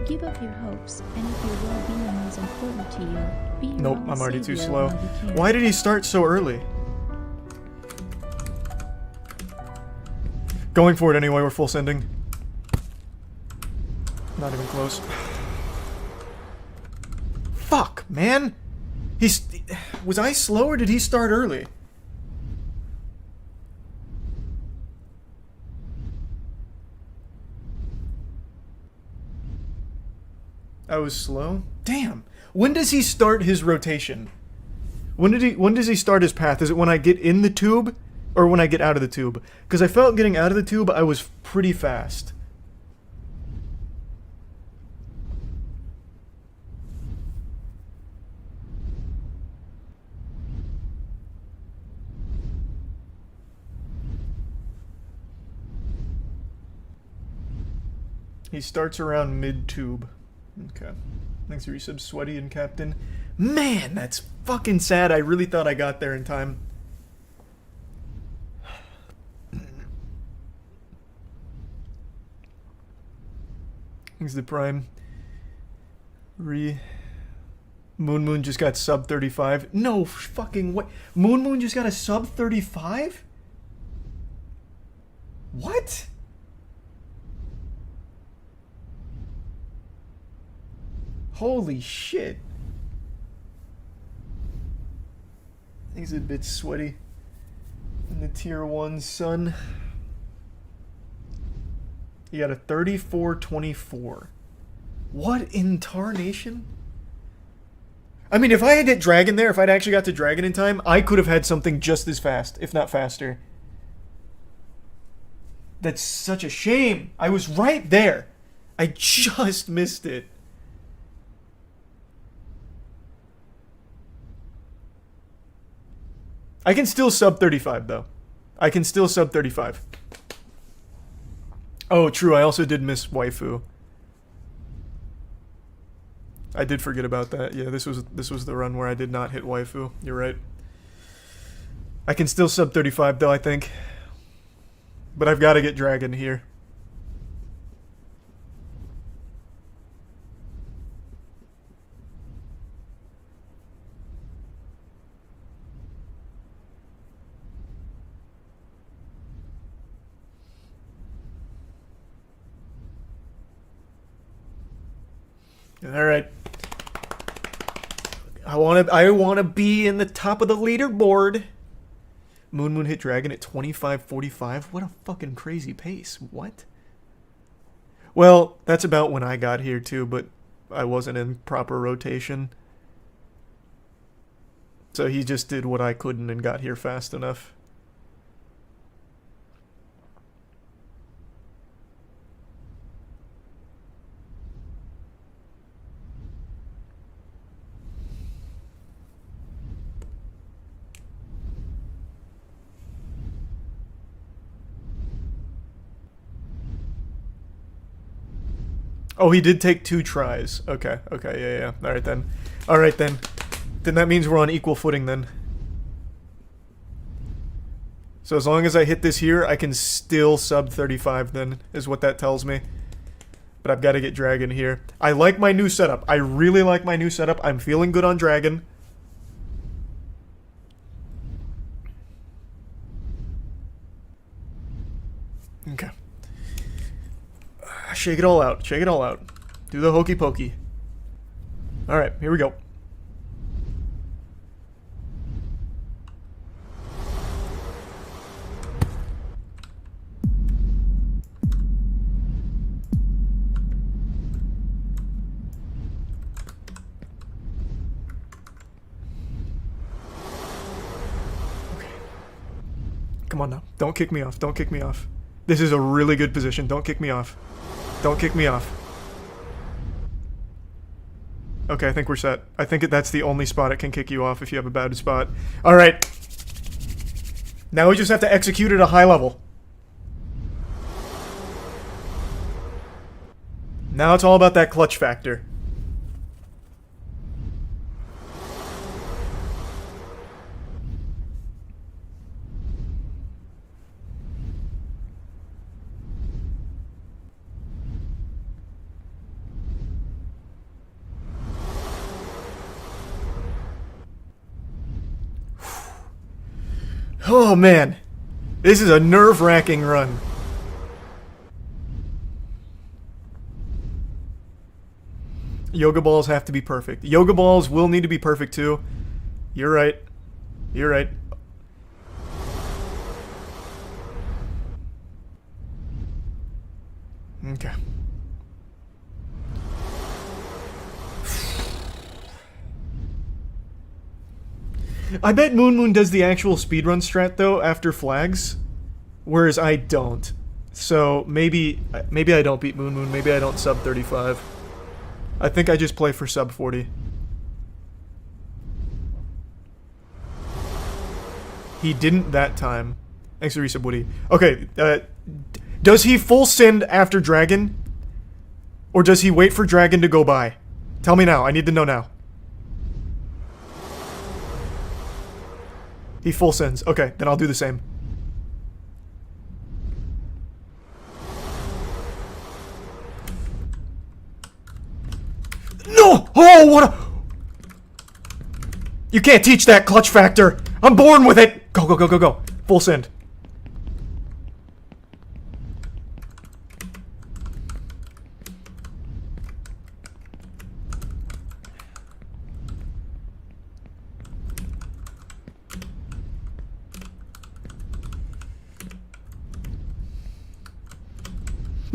Give up your hopes, and if your well-being is important to you, be your Nope, own I'm already too savior slow. while you can. Why did he start so early? Going for it anyway, we're full sending. Not even close. Fuck, man! Was I slow or did he start early? I was slow? Damn. When does he start his rotation? When does he start his path? Is it when I get in the tube or when I get out of the tube? Because I felt getting out of the tube I was pretty fast. He starts around mid-tube. Okay. Thanks for your sub, Sweaty and Captain. Man, that's fucking sad. I really thought I got there in time. Thanks the Prime. Moon just got sub 35. No fucking way. Moon just got a sub 35? What? Holy shit. He's a bit sweaty. In the tier 1, son. He got a 34-24. What in tarnation? I mean, if I had hit dragon there, if I'd actually got to dragon in time, I could have had something just as fast, if not faster. That's such a shame. I was right there. I just missed it. I can still sub 35, though. I can still sub 35. Oh, true. I also did miss waifu. I did forget about that. Yeah, this was the run where I did not hit waifu. You're right. I can still sub 35 though, I think. But I've got to get dragon here. All right. I want to be in the top of the leaderboard. Moon hit dragon at 25:45. What a fucking crazy pace. What? Well, that's about when I got here too, but I wasn't in proper rotation. So he just did what I couldn't and got here fast enough. Oh, he did take 2 tries. Okay, yeah. Alright then. Alright then. Then that means we're on equal footing then. So as long as I hit this here, I can still sub 35 then, is what that tells me. But I've got to get dragon here. I like my new setup. I really like my new setup. I'm feeling good on dragon. Okay. Shake it all out. Shake it all out. Do the hokey pokey. Alright, here we go. Okay. Come on now. Don't kick me off. Don't kick me off. This is a really good position. Don't kick me off. Don't kick me off. Okay, I think we're set. I think that's the only spot it can kick you off if you have a bad spot. Alright. Now we just have to execute at a high level. Now it's all about that clutch factor. Oh man, this is a nerve-wracking run. Yoga balls have to be perfect. Yoga balls will need to be perfect too. You're right. You're right. Okay. I bet Moon does the actual speedrun strat though after flags, whereas I don't. So maybe I don't beat Moon. Maybe I don't sub 35. I think I just play for sub 40. He didn't that time. Thanks for resub, Woody. Okay, does he full send after dragon, or does he wait for dragon to go by? Tell me now. I need to know now. He full sends. Okay, then I'll do the same. No! Oh, what a... You can't teach that clutch factor. I'm born with it. Go, go, go, go, go. Full send.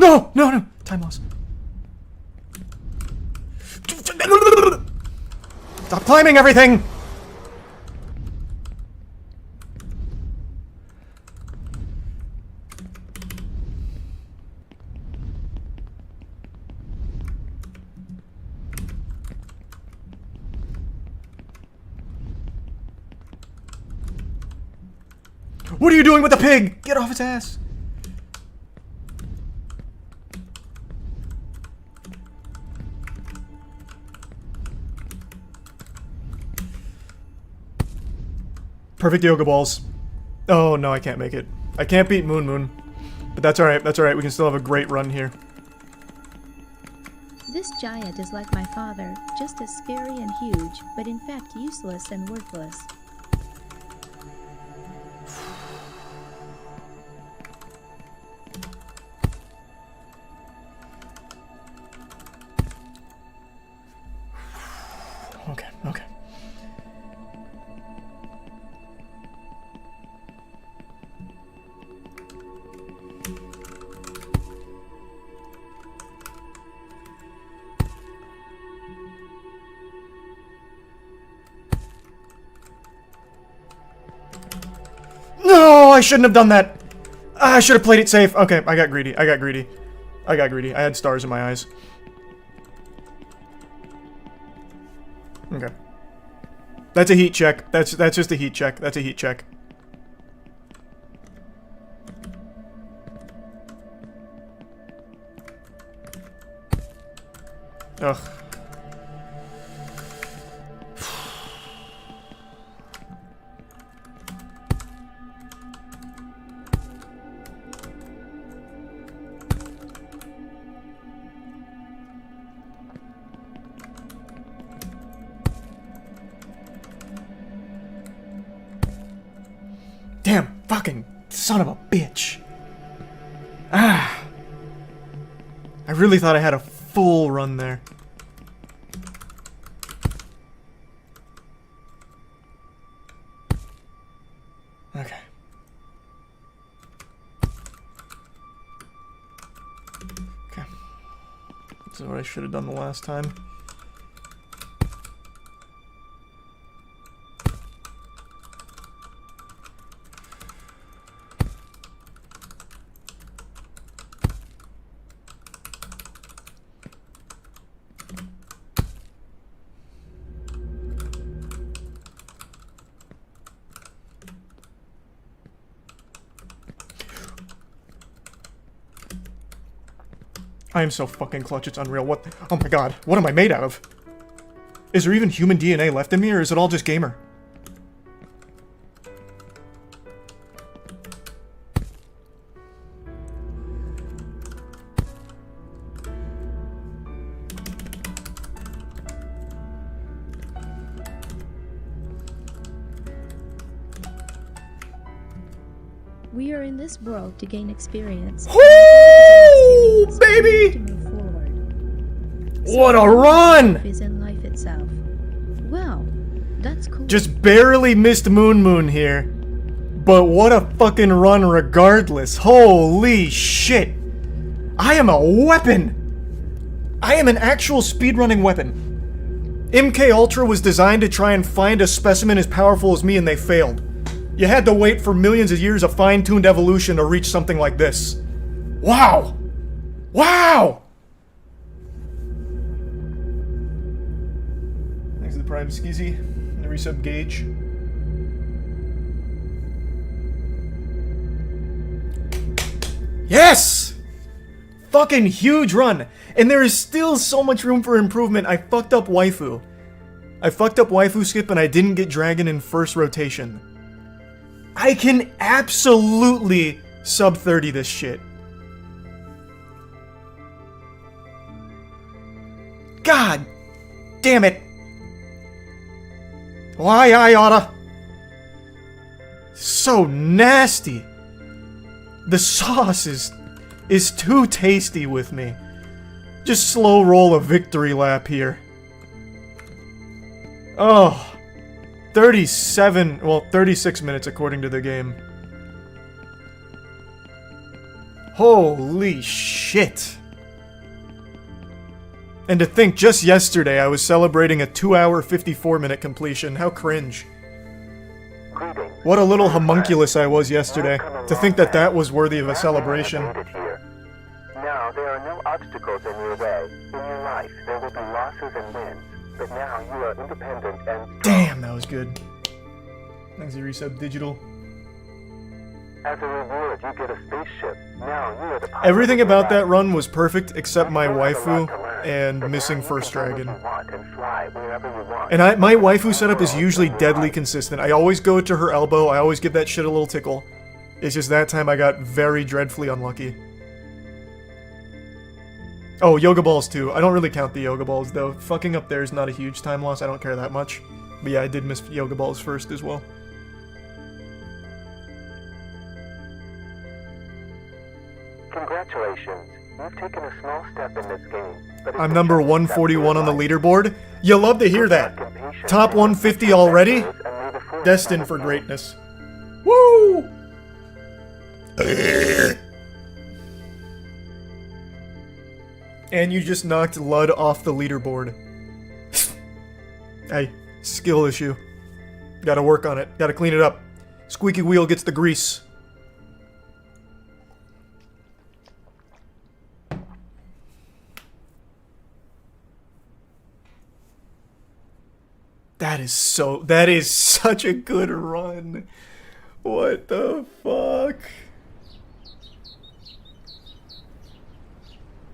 No! No, no! Time loss. Stop climbing everything! What are you doing with the pig? Get off its ass! Perfect yoga balls. Oh no, I can't make it. I can't beat Moon Moon. But that's alright, that's alright. We can still have a great run here. This giant is like my father, just as scary and huge, but in fact useless and worthless. Okay, okay. No, I shouldn't have done that. I should have played it safe. Okay, I got greedy. I got greedy. I got greedy. I had stars in my eyes. Okay. That's a heat check. That's just a heat check. That's a heat check. Ugh. Damn, fucking son of a bitch. Ah. I really thought I had a full run there. Okay. Okay. This is what I should have done the last time. I am so fucking clutch, it's unreal. What? Oh my god, what am I made out of? Is there even human DNA left in me, or is it all just gamer? We are in this world to gain experience. Woo, To baby! move forward. What a run! Life is in life itself. Well, that's cool. Just barely missed Moon Moon here. But what a fucking run regardless. Holy shit. I am a weapon. I am an actual speedrunning weapon. MK Ultra was designed to try and find a specimen as powerful as me, and they failed. You had to wait for millions of years of fine-tuned evolution to reach something like this. Wow! Wow! Thanks to the Prime Skizzy and the resub Gauge. Yes! Fucking huge run! And there is still so much room for improvement. I fucked up Waifu. I fucked up Waifu Skip and I didn't get Dragon in first rotation. I can absolutely sub 30 this shit. God damn it. Why I oughta. So nasty. The sauce is too tasty with me. Just slow roll a victory lap here. Oh. 36 minutes according to the game. Holy shit. And to think, just yesterday I was celebrating a 2-hour 54-minute completion. How cringe. Greetings. What a little homunculus I was yesterday. To think that that was worthy of a celebration. Now there are no obstacles in your way. In your life, there will be losses and wins. But now you are independent and strong. Damn, that was good. Thanks, Resub Digital. As a reward, you get a spaceship. Now you are the pilot Everything of your about that life. run was perfect except my You still have a lot waifu to learn, and but missing now you First can do what Dragon. you want and fly wherever you want. And my waifu setup is usually deadly consistent. I always go to her elbow, I always give that shit a little tickle. It's just that time I got very dreadfully unlucky. Oh, Yoga Balls too. I don't really count the Yoga Balls though. Fucking up there is not a huge time loss, I don't care that much. But yeah, I did miss Yoga Balls first as well. Congratulations. You've taken a small step in this game. But it's I'm a number giant step 141 on the for your life. leaderboard. You love to hear that. Good luck and patience Top in your 150 future already? adventures, and may the force Destined be for with you. greatness. Woo! And you just knocked Lud off the leaderboard. Hey, skill issue. Gotta work on it. Gotta clean it up. Squeaky wheel gets the grease. That is such a good run. What the fuck?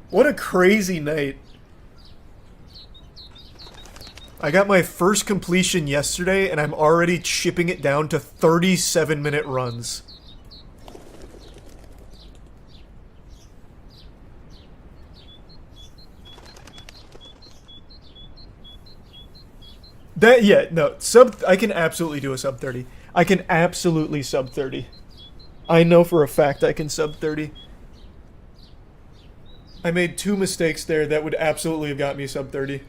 What a crazy night. I got my first completion yesterday and I'm already chipping it down to 37-minute runs. I can absolutely do a sub 30. I can absolutely sub 30. I know for a fact I can sub 30. I made 2 mistakes there that would absolutely have got me sub 30.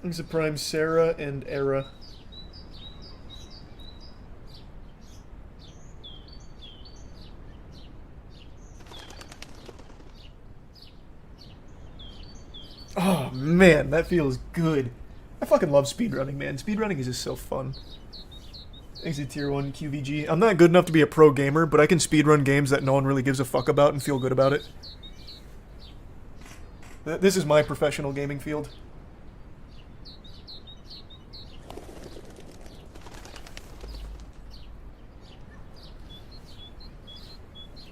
Thanks to Prime Sarah and Era. Oh man, that feels good. I fucking love speedrunning, man. Speedrunning is just so fun. Thanks to Tier 1 QVG. I'm not good enough to be a pro gamer, but I can speedrun games that no one really gives a fuck about and feel good about it. This is my professional gaming field.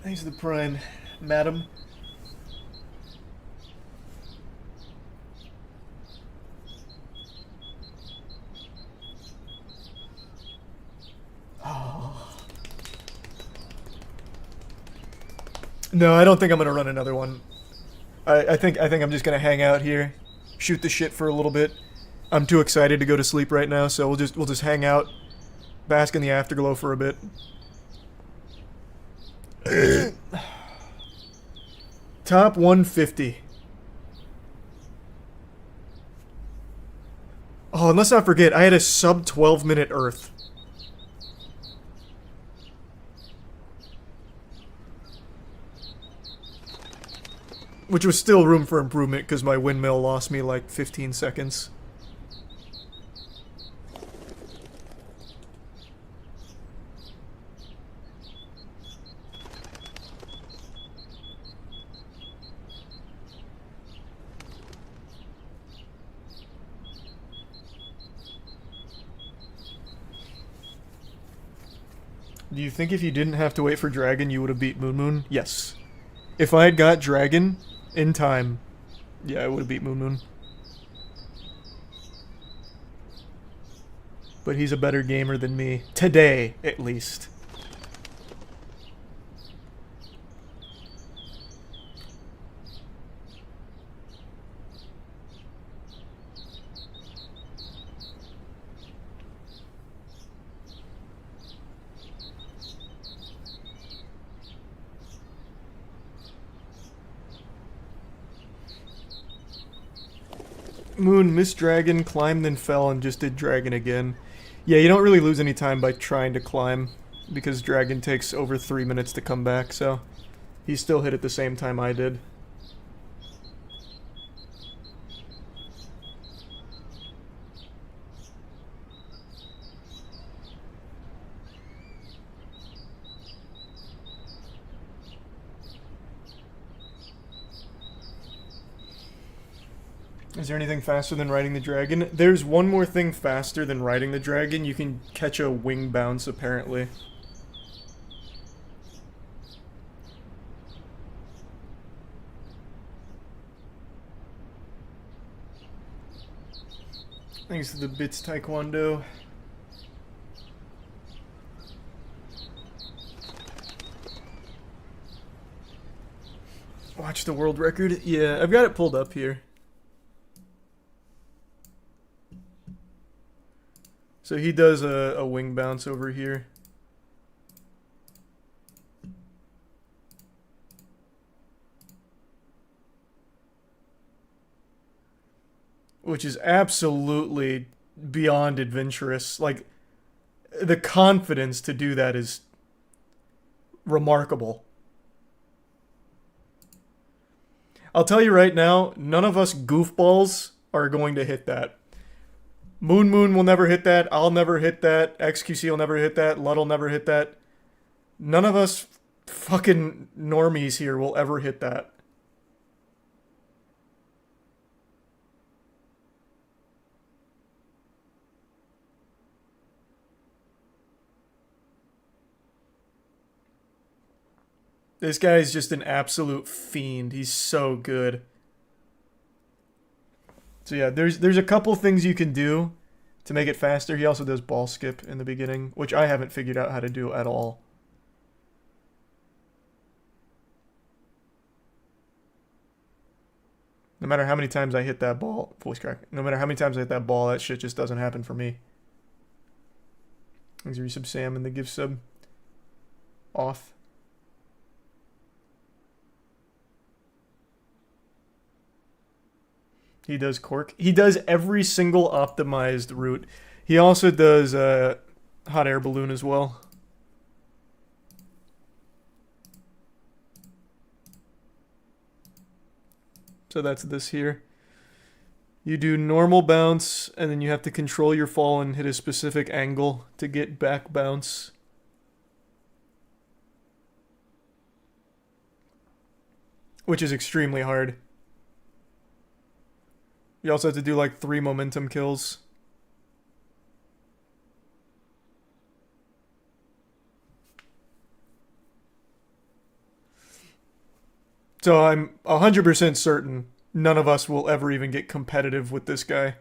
Thanks to the Prime, madam. No, I don't think I'm gonna run another one. I think I'm just gonna hang out here, shoot the shit for a little bit. I'm too excited to go to sleep right now, so we'll just hang out, bask in the afterglow for a bit. Top 150. Oh, and let's not forget, I had a sub 12-minute Earth. Which was still room for improvement because my windmill lost me like 15 seconds. Do you think if you didn't have to wait for Dragon, you would have beat Moon Moon? Yes. If I had got Dragon in time, yeah, I would have beat Moon Moon. But he's a better gamer than me. Today, at least. Moon missed Dragon, climbed then fell, and just did Dragon again. Yeah, you don't really lose any time by trying to climb. because Dragon takes over 3 minutes to come back, so he still hit at the same time I did. Is there anything faster than riding the dragon? There's one more thing faster than riding the dragon. You can catch a wing bounce, apparently. Thanks to the Bits Taekwondo. Watch the world record? Yeah, I've got it pulled up here. So he does a wing bounce over here. Which is absolutely beyond adventurous. Like, the confidence to do that is remarkable. I'll tell you right now, none of us goofballs are going to hit that. Moon will never hit that. I'll never hit that. XQC will never hit that. Ludd'll never hit that. None of us fucking normies here will ever hit that. This guy's just an absolute fiend. He's so good. So yeah, there's a couple things you can do to make it faster. He also does ball skip in the beginning, which I haven't figured out how to do at all. No matter how many times I hit that ball, voice crack. No matter how many times I hit that ball, that shit just doesn't happen for me. Thanks for resub Sam and the gift sub. Off. He does cork. He does every single optimized route. He also does hot air balloon as well. So that's this here. You do normal bounce, and then you have to control your fall and hit a specific angle to get back bounce. Which is extremely hard. You also have to do like 3 momentum kills. So I'm 100% certain none of us will ever even get competitive with this guy.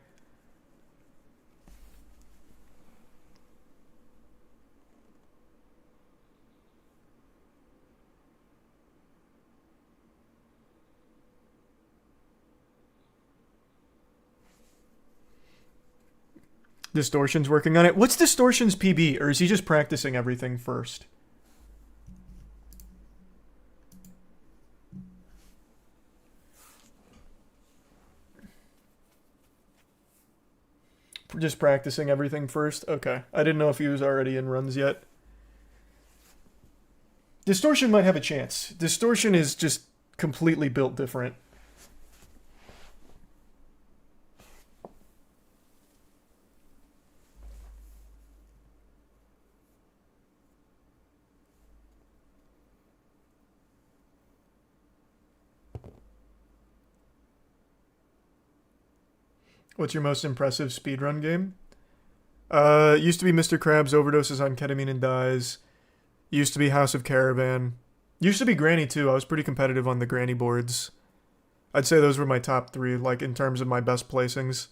Distortion's working on it. What's Distortion's PB? Or is he just practicing everything first? Just practicing everything first? Okay. I didn't know if he was already in runs yet. Distortion might have a chance. Distortion is just completely built different. What's your most impressive speedrun game? Used to be Mr. Krabs overdoses on ketamine and dies. Used to be House of Caravan. Used to be Granny too. I was pretty competitive on the Granny boards. I'd say those were my top 3, like in terms of my best placings.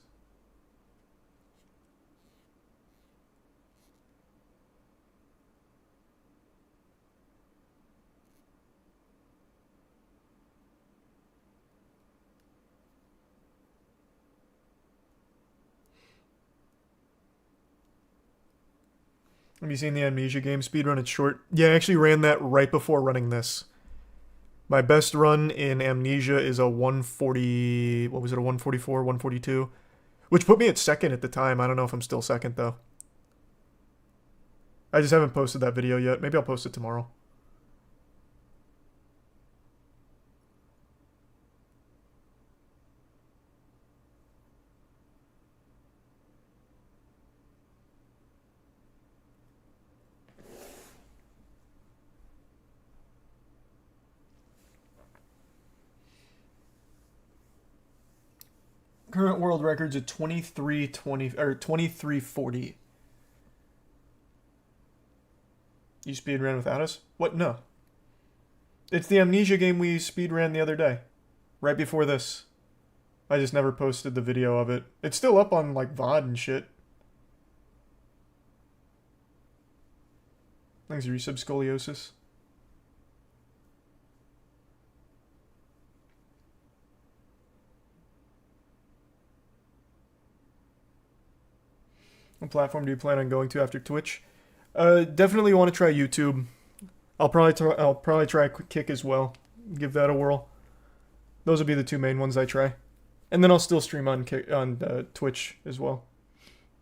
Have you seen the Amnesia game speedrun? It's short. Yeah, I actually ran that right before running this. My best run in Amnesia is a 140... What was it, a 144, 142? Which put me at second at the time. I don't know if I'm still second, though. I just haven't posted that video yet. Maybe I'll post it tomorrow. Current world record's at 23:20 or 23:40. You speedran without us? What? No. It's the Amnesia game we speedran the other day. Right before this. I just never posted the video of it. It's still up on, like, VOD and shit. Thanks, resub scoliosis. What platform do you plan on going to after Twitch? Definitely want to try YouTube. I'll probably try Kick as well. Give that a whirl. Those will be the two main ones I try, and then I'll still stream on Twitch as well.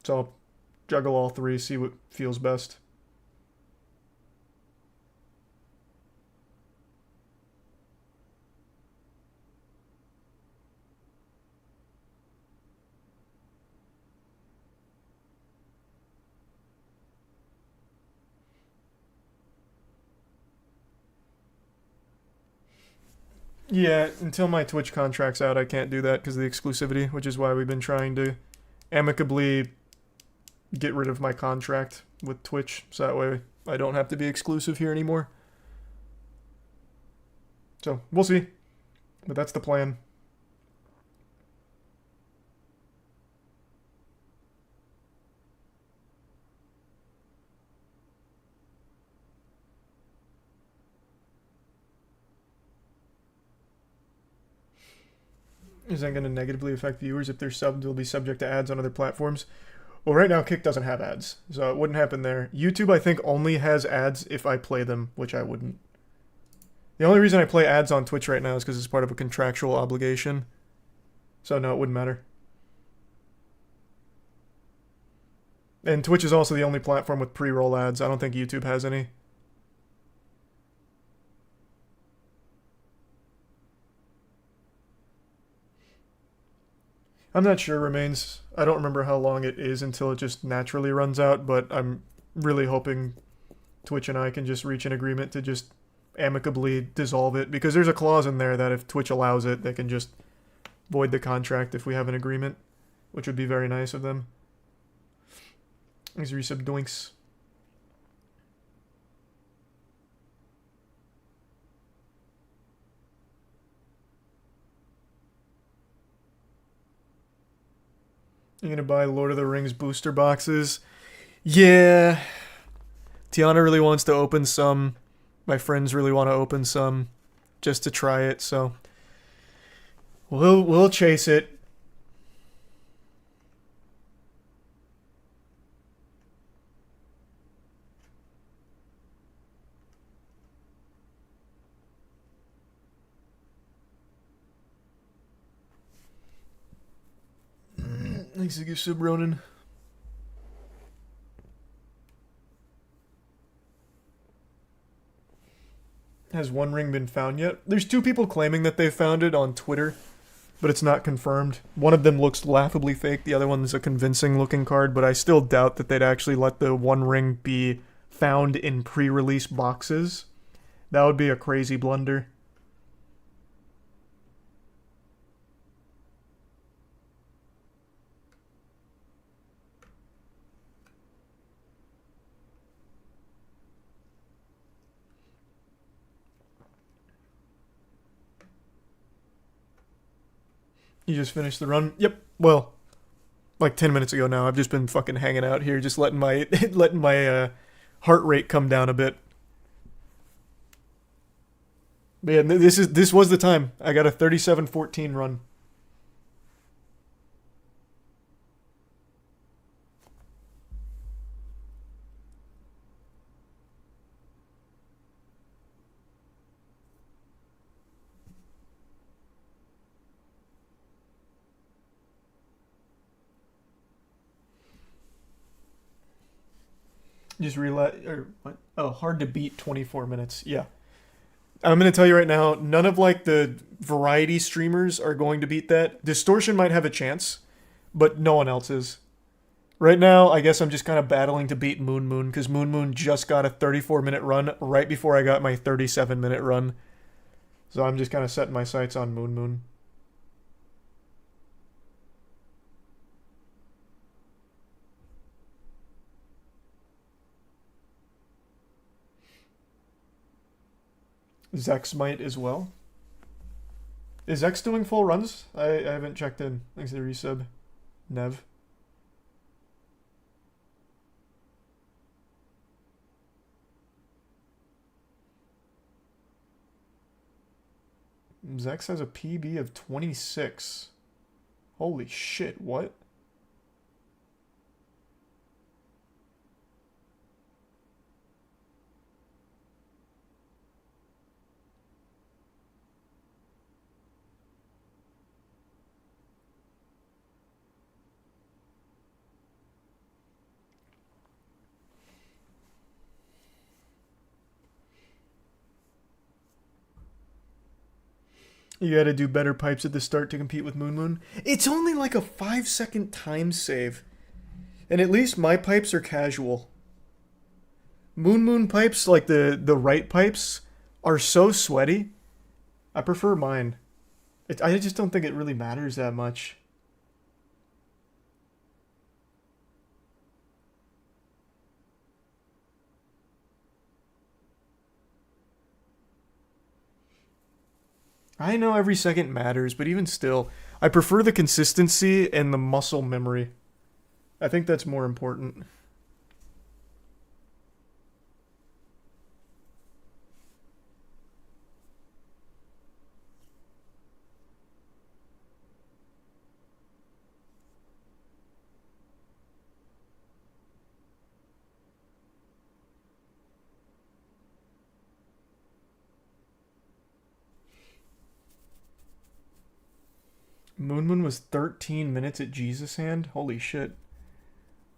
So I'll juggle all three, see what feels best. Yeah, until my Twitch contract's out, I can't do that because of the exclusivity, which is why we've been trying to amicably get rid of my contract with Twitch, so that way I don't have to be exclusive here anymore. So, we'll see. But that's the plan. Is that going to negatively affect viewers if their subs will be subject to ads on other platforms? Well, right now, Kick doesn't have ads, so it wouldn't happen there. YouTube, I think, only has ads if I play them, which I wouldn't. The only reason I play ads on Twitch right now is because it's part of a contractual obligation. So, no, it wouldn't matter. And Twitch is also the only platform with pre-roll ads. I don't think YouTube has any. I'm not sure, Remains. I don't remember how long it is until it just naturally runs out, but I'm really hoping Twitch and I can just reach an agreement to just amicably dissolve it, because there's a clause in there that if Twitch allows it, they can just void the contract if we have an agreement, which would be very nice of them. These resub doinks. You gonna buy Lord of the Rings booster boxes? Yeah. Tiana really wants to open some. My friends really want to open some just to try it, so we'll chase it. Thanks to give Sub Ronan. Has One Ring been found yet? There's two people claiming that they found it on Twitter, but it's not confirmed. One of them looks laughably fake, the other one's a convincing looking card, but I still doubt that they'd actually let the One Ring be found in pre-release boxes. That would be a crazy blunder. You just finished the run? Yep. Well, like 10 minutes ago now. I've just been fucking hanging out here, just letting my heart rate come down a bit. But yeah, this was the time. I got a 37:14 run. Just realize, or what? Oh, hard to beat 24 minutes. Yeah. I'm going to tell you right now, none of like the variety streamers are going to beat that. Distortion might have a chance, but no one else is. Right now, I guess I'm just kind of battling to beat Moon Moon, because Moon Moon just got a 34-minute run right before I got my 37-minute run. So I'm just kind of setting my sights on Moon Moon. Zex might as well. Is Zex doing full runs? I haven't checked in. Thanks to the resub. Nev. Zex has a PB of 26. Holy shit, what? You gotta do better pipes at the start to compete with Moon Moon. It's only like a 5-second time save. And at least my pipes are casual. Moon Moon pipes, like the right pipes, are so sweaty. I prefer mine. I just don't think it really matters that much. I know every second matters, but even still, I prefer the consistency and the muscle memory. I think that's more important. Moon Moon was 13 minutes at Jesus Hand? Holy shit.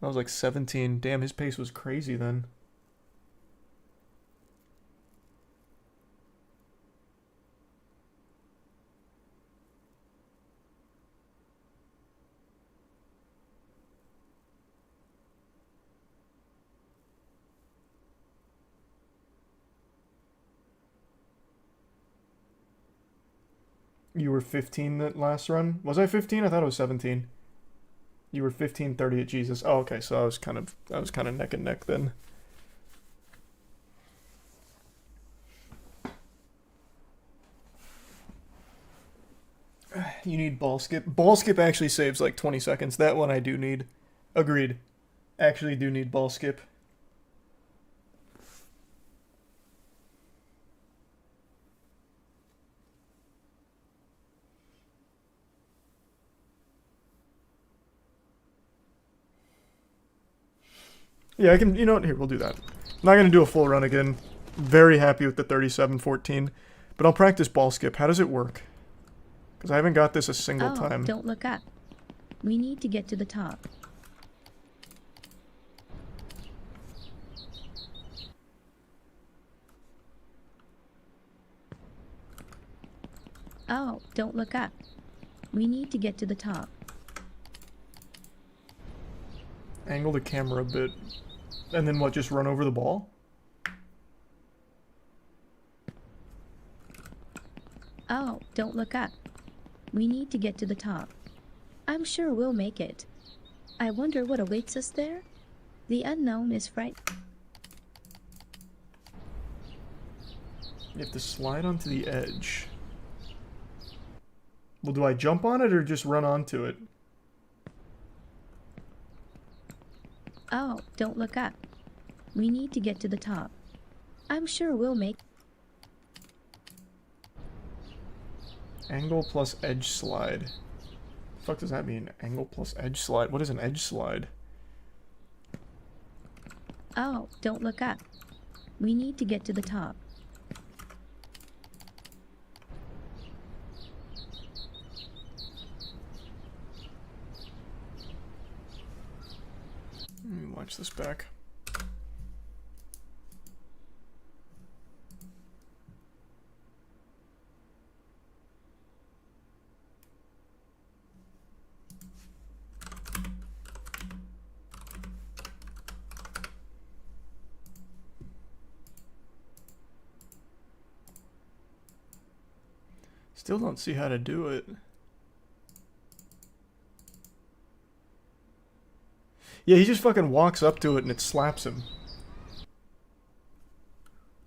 I was like 17. Damn, his pace was crazy then. You were 15 that last run? Was I 15? I thought it was 17. You were 15:30 at Jesus. Oh, okay, so I was kind of neck and neck then. You need ball skip. Ball skip actually saves like 20 seconds. That one I do need. Agreed. Actually do need ball skip. Yeah, I can, you know what, here, we'll do that. I'm not going to do a full run again. Very happy with the 37-14. But I'll practice ball skip. How does it work? Because I haven't got this a single time. Don't look up. We need to get to the top. Oh, don't look up. We need to get to the top. Angle the camera a bit. And then what, just run over the ball? Oh, don't look up. We need to get to the top. I'm sure we'll make it. I wonder what awaits us there? The unknown is frightening. You have to slide onto the edge. Well, do I jump on it or just run onto it? Oh, don't look up. We need to get to the top. I'm sure we'll make... Angle plus edge slide. The fuck does that mean? Angle plus edge slide? What is an edge slide? Oh, don't look up. We need to get to the top. Let me watch this back. Still don't see how to do it. Yeah, he just fucking walks up to it and it slaps him.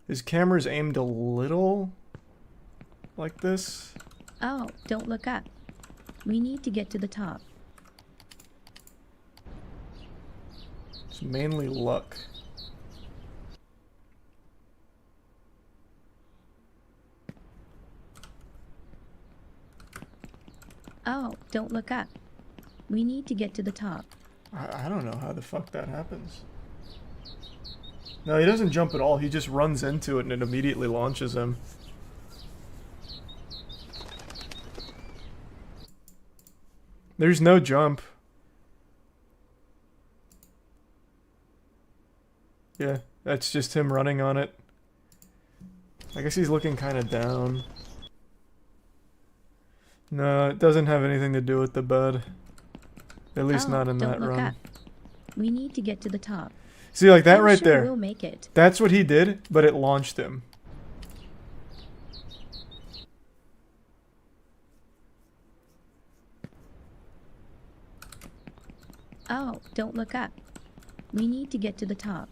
His camera's aimed a little like this. Oh, don't look up. We need to get to the top. It's mainly luck. Oh, don't look up. We need to get to the top. I don't know how the fuck that happens. No, he doesn't jump at all. He just runs into it and it immediately launches him. There's no jump. Yeah, that's just him running on it. I guess he's looking kind of down. No, it doesn't have anything to do with the bed. At least not in that don't look run. up. We need to get to the top. See, like that I'm right sure there. We'll make it. That's what he did, but it launched him. Oh, don't look up. We need to get to the top.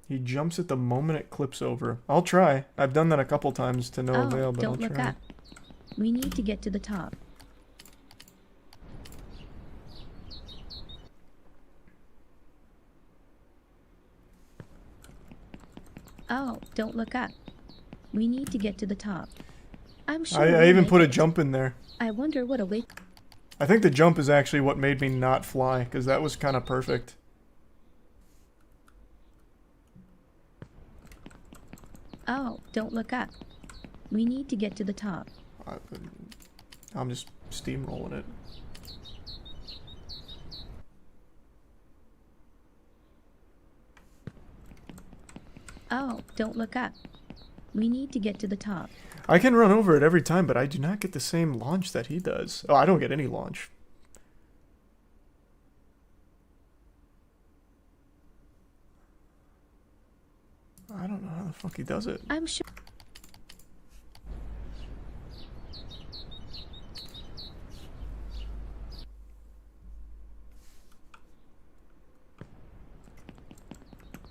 He jumps at the moment it clips over. I'll try. I've done that a couple times to no Oh, avail, but I'll don't look try. up. We need to get to the top. Oh, don't look up. We need to get to the top. I'm sure I we'll even make put a it. jump in there. I wonder what awaits. I think the jump is actually what made me not fly, because that was kind of perfect. Oh, don't look up. We need to get to the top. I'm just steamrolling it. Oh, don't look up. We need to get to the top. I can run over it every time, but I do not get the same launch that he does. Oh, I don't get any launch. I don't know how the fuck he does it. I'm sure.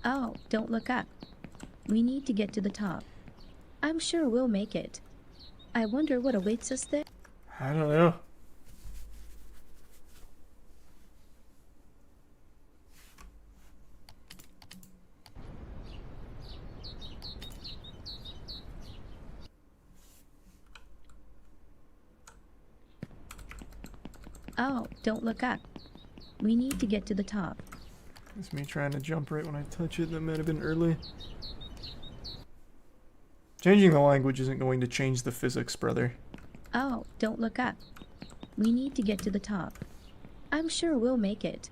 Oh, don't look up. We need to get to the top. I'm sure we'll make it. I wonder what awaits us there. I don't know. Oh, don't look up. We need to get to the top. It's me trying to jump right when I touch it. That might have been early. Changing the language isn't going to change the physics, brother. Oh, don't look up. We need to get to the top. I'm sure we'll make it.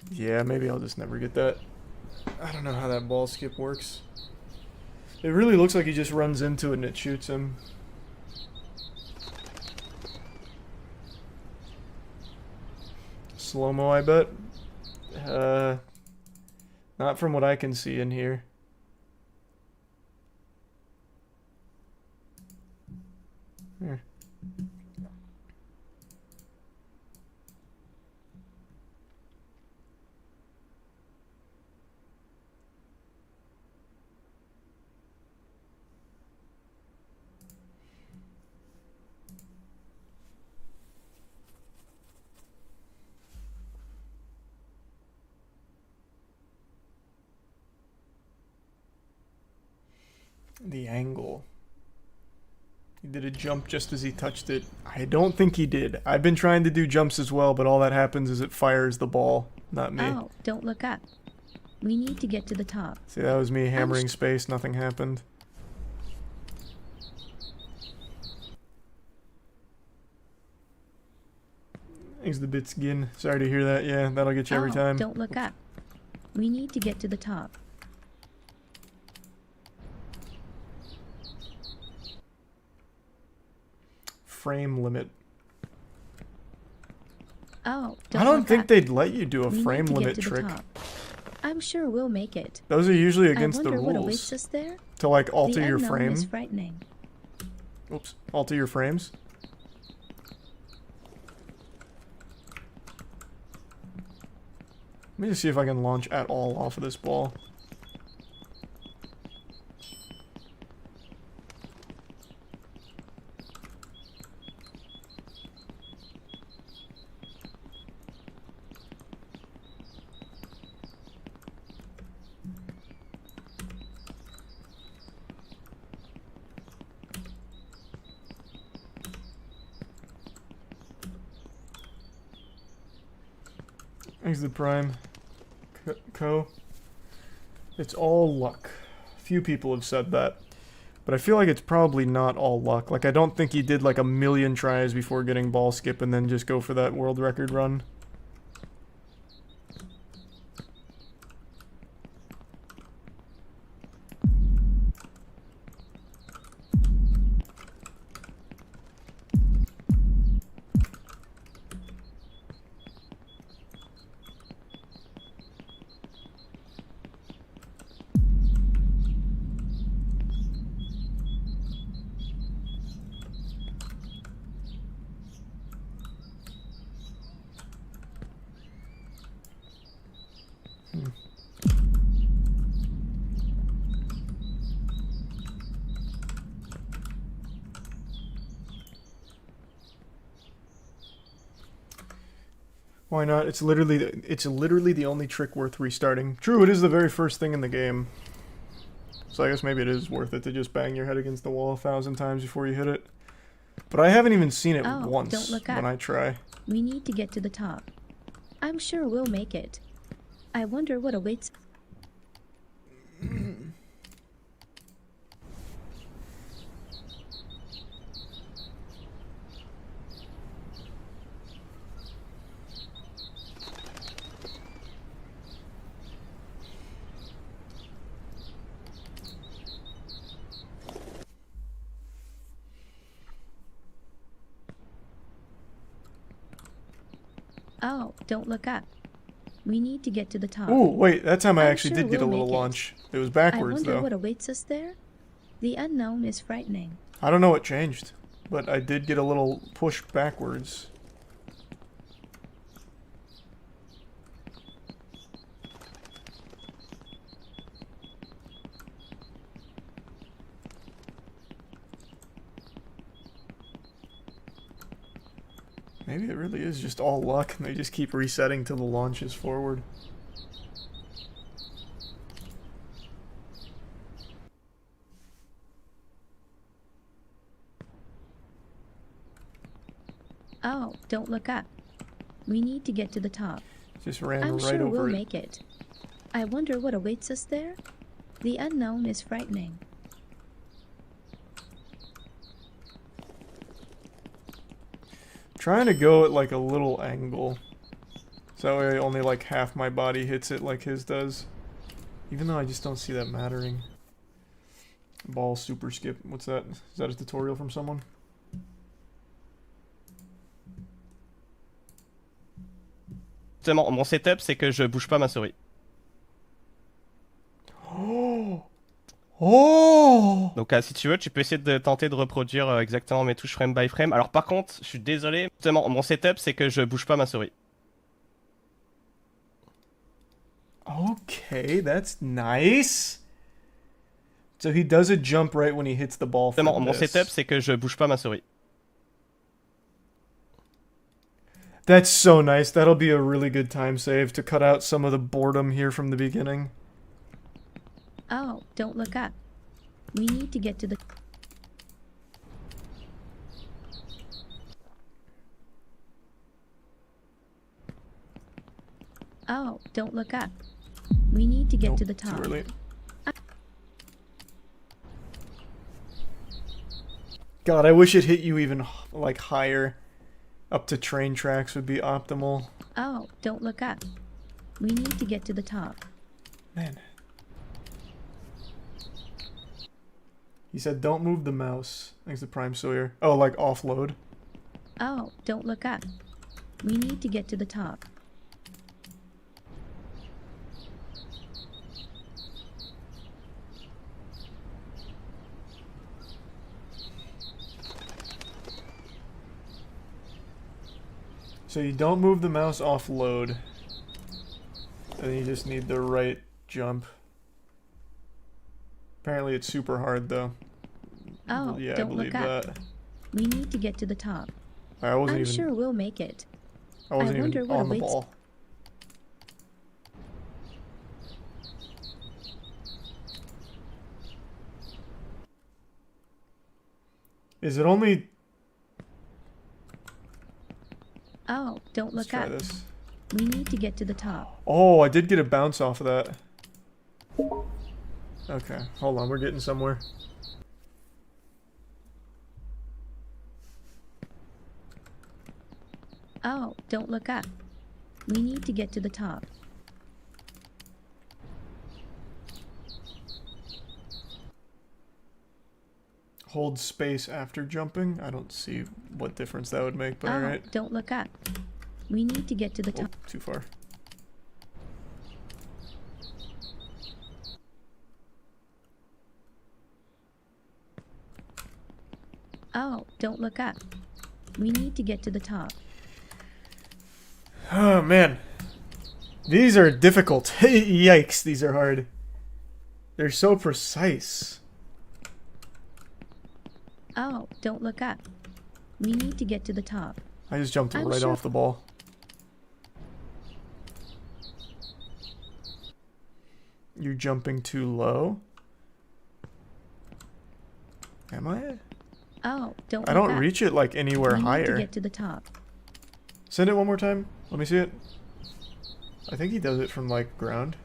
Yeah, maybe I'll just never get that. I don't know how that ball skip works. It really looks like he just runs into it and it shoots him. Slow-mo, I bet. Not from what I can see in here. Here. The angle. He did a jump just as he touched it. I don't think he did. I've been trying to do jumps as well, but all that happens is it fires the ball, not me. Oh, don't look up. We need to get to the top. See, that was me hammering space, nothing happened. Thanks the bit skin. Sorry to hear that. Yeah, that'll get you every Oh, time. don't look up. We need to get to the top. Frame limit. Oh, I don't look think up. they'd let you do a We frame need to limit get to trick. the top. I'm I'm sure we'll make it. Those are usually I against the wonder what awaits rules. us there. To like alter The your unknown frame. is frightening. Oops. Alter your frames. Let me just see if I can launch at all off of this ball. Exit Prime. Co. It's all luck. Few people have said that. But I feel like it's probably not all luck. Like, I don't think he did like a million tries before getting ball skip and then just go for that world record run. Why not? It's literally the only trick worth restarting. True, it is the very first thing in the game. So I guess maybe it is worth it to just bang your head against the wall 1,000 times before you hit it. But I haven't even seen it Oh, once don't look up. when I try. We need to get to the top. I'm sure we'll make it. I wonder what awaits. Oh, don't look up. We need to get to the top. Ooh, wait, that time I I'm actually sure did get a we'll little make it. launch. It was I backwards, wonder though. what awaits us there. The unknown is frightening. I don't know what changed, but I did get a little push backwards. Maybe it really is just all luck and they just keep resetting till the launch is forward. Oh, don't look up. We need to get to the top. Just ran I'm right sure we'll over it. make it. I wonder what awaits us there. The unknown is frightening. Trying to go at like a little angle. So that way only like half my body hits it like his does. Even though I just don't see that mattering. Ball super skip. What's that? Is that a tutorial from someone? Justement, mon setup, c'est que je bouge pas ma souris. Oh! Oh! Donc si tu veux, tu peux essayer de tenter de reproduire exactement mes touches frame by frame. Alors par contre, je suis désolé, justement, mon setup, c'est que je bouge pas ma souris. Okay, that's nice. So he does a jump right when he hits the ball for Justement, mon this. setup, c'est que je bouge pas ma souris. That's so nice. That'll be a really good time save to cut out some of the boredom here from the beginning. Oh, don't look up. We need to get to the... Oh, don't look up. We need to get Nope, to the too top. early. God, I wish it hit you even like higher. Up to train tracks would be optimal. Oh, don't look up. We need to get to the top. Man. He said don't move the mouse. Thanks to Prime Sawyer. Oh, like offload. Oh, don't look up. We need to get to the top. So you don't move the mouse off load. And you just need the right jump. Apparently it's super hard though. Oh, Yeah, I don't believe look up. that. We need to get to the top. I wasn't I'm even sure we'll make it. I wasn't I wonder even what on the awaits- ball. Is it only Oh, don't let's look try up. this. We need to get to the top. Oh, I did get a bounce off of that. Okay, hold on, we're getting somewhere. Oh, don't look up. We need to get to the top. Hold space after jumping? I don't see what difference that would make, but Oh, alright. don't look up. We need to get to the Oh, top. too far. Oh, don't look up. We need to get to the top. Oh man. These are difficult. Yikes, these are hard. They're so precise. Oh, don't look up. We need to get to the top. I just jumped I'm right sure- off the ball. You're jumping too low? Am I? Oh, don't I look don't up. reach it like anywhere we need to higher. get to the top. Send it one more time. Let me see it. I think he does it from like ground.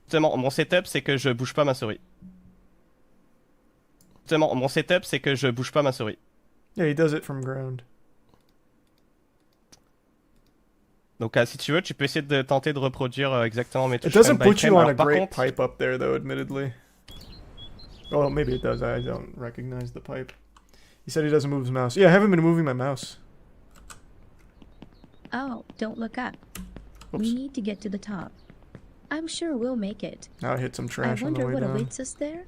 Justement, mon setup, c'est que je bouge pas ma souris. Justement, mon setup, c'est que je bouge pas ma souris. Yeah, he does it from ground. Donc, si tu veux, tu peux essayer de tenter de reproduire exactement mes It touches doesn't frame by put you frame. on a Alors, par great contre, pipe up there, though, admittedly. Well, maybe it does. I don't recognize the pipe. He said he doesn't move his mouse. Yeah, I haven't been moving my mouse. Oh, don't look up. Oops. We need to get to the top. I'm sure we'll make it. Now I hit some I trash on the wonder way what down. awaits us there.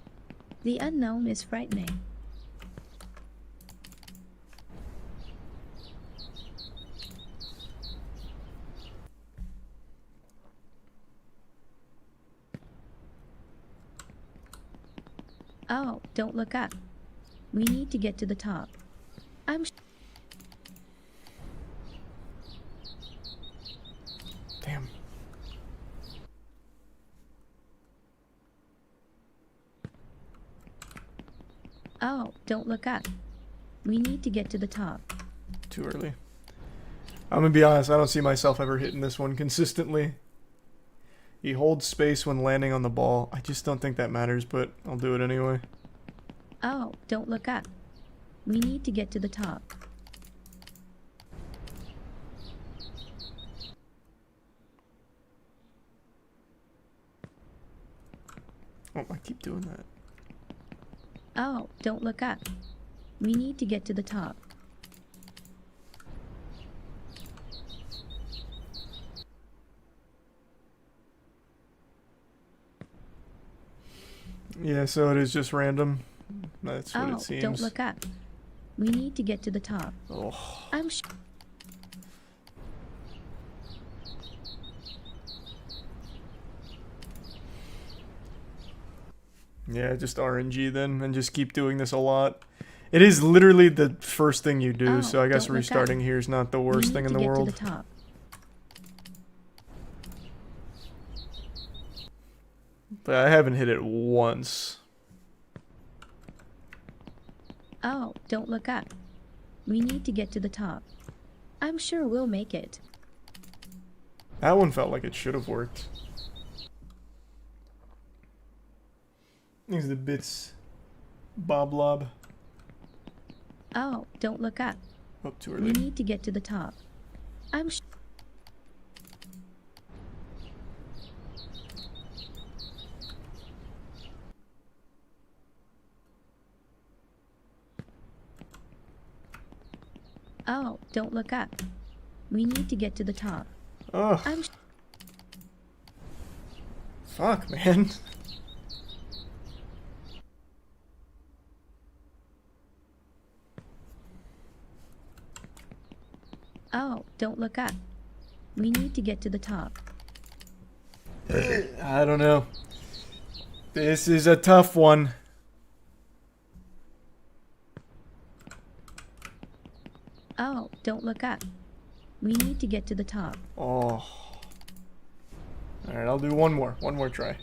The unknown is frightening. Oh, don't look up. We need to get to the top. I'm Damn. Oh, don't look up. We need to get to the top. Too early. I'm gonna be honest, I don't see myself ever hitting this one consistently. He holds space when landing on the ball. I just don't think that matters, but I'll do it anyway. Oh, don't look up. We need to get to the top. Oh, I keep doing that. Oh, don't look up. We need to get to the top. Yeah, so it is just random. That's what Oh, it seems. don't look up. We need to get to the top. Oh, I'm sh- yeah, just RNG then, and just keep doing this a lot. It is literally the first thing you do, Oh, so I guess don't look up. restarting here is not the we worst need thing in to the get world. to the top. But I haven't hit it once. Oh, don't look up. We need to get to the top. I'm sure we'll make it. That one felt like it should have worked. These are the bits. Bob Lob. Oh, don't look up. Oh, too We early. need to get to the top. I'm sh- Oh, don't look up. We need to get to the top. Oh, I'm sh- fuck, man. Oh, don't look up. We need to get to the top. I don't know. This is a tough one. Oh, don't look up. We need to get to the top. Oh. Alright, I'll do one more. One more try.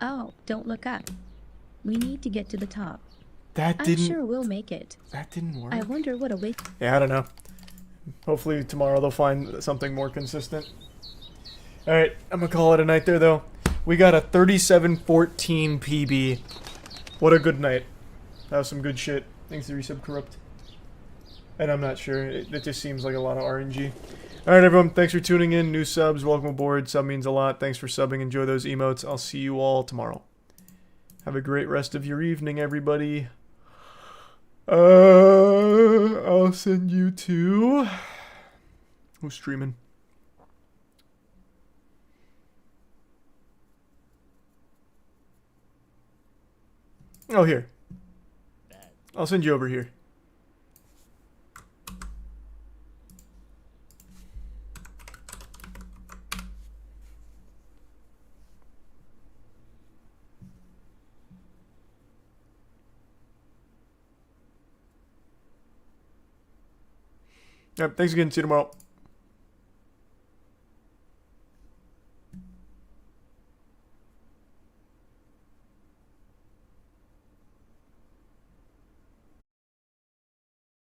Oh, don't look up. We need to get to the top. That I'm didn't... sure we'll make it. That didn't work. I wonder what awaits. Yeah, I don't know. Hopefully tomorrow they'll find something more consistent. Alright, I'm gonna call it a night there, though. We got a 37-14 PB. What a good night. That was some good shit. Thanks to Resub Corrupt. And I'm not sure. It just seems like a lot of RNG. Alright, everyone. Thanks for tuning in. New subs. Welcome aboard. Sub means a lot. Thanks for subbing. Enjoy those emotes. I'll see you all tomorrow. Have a great rest of your evening, everybody. I'll send you to... Who's streaming? Oh, here. I'll send you over here. Yep, thanks again. See you tomorrow.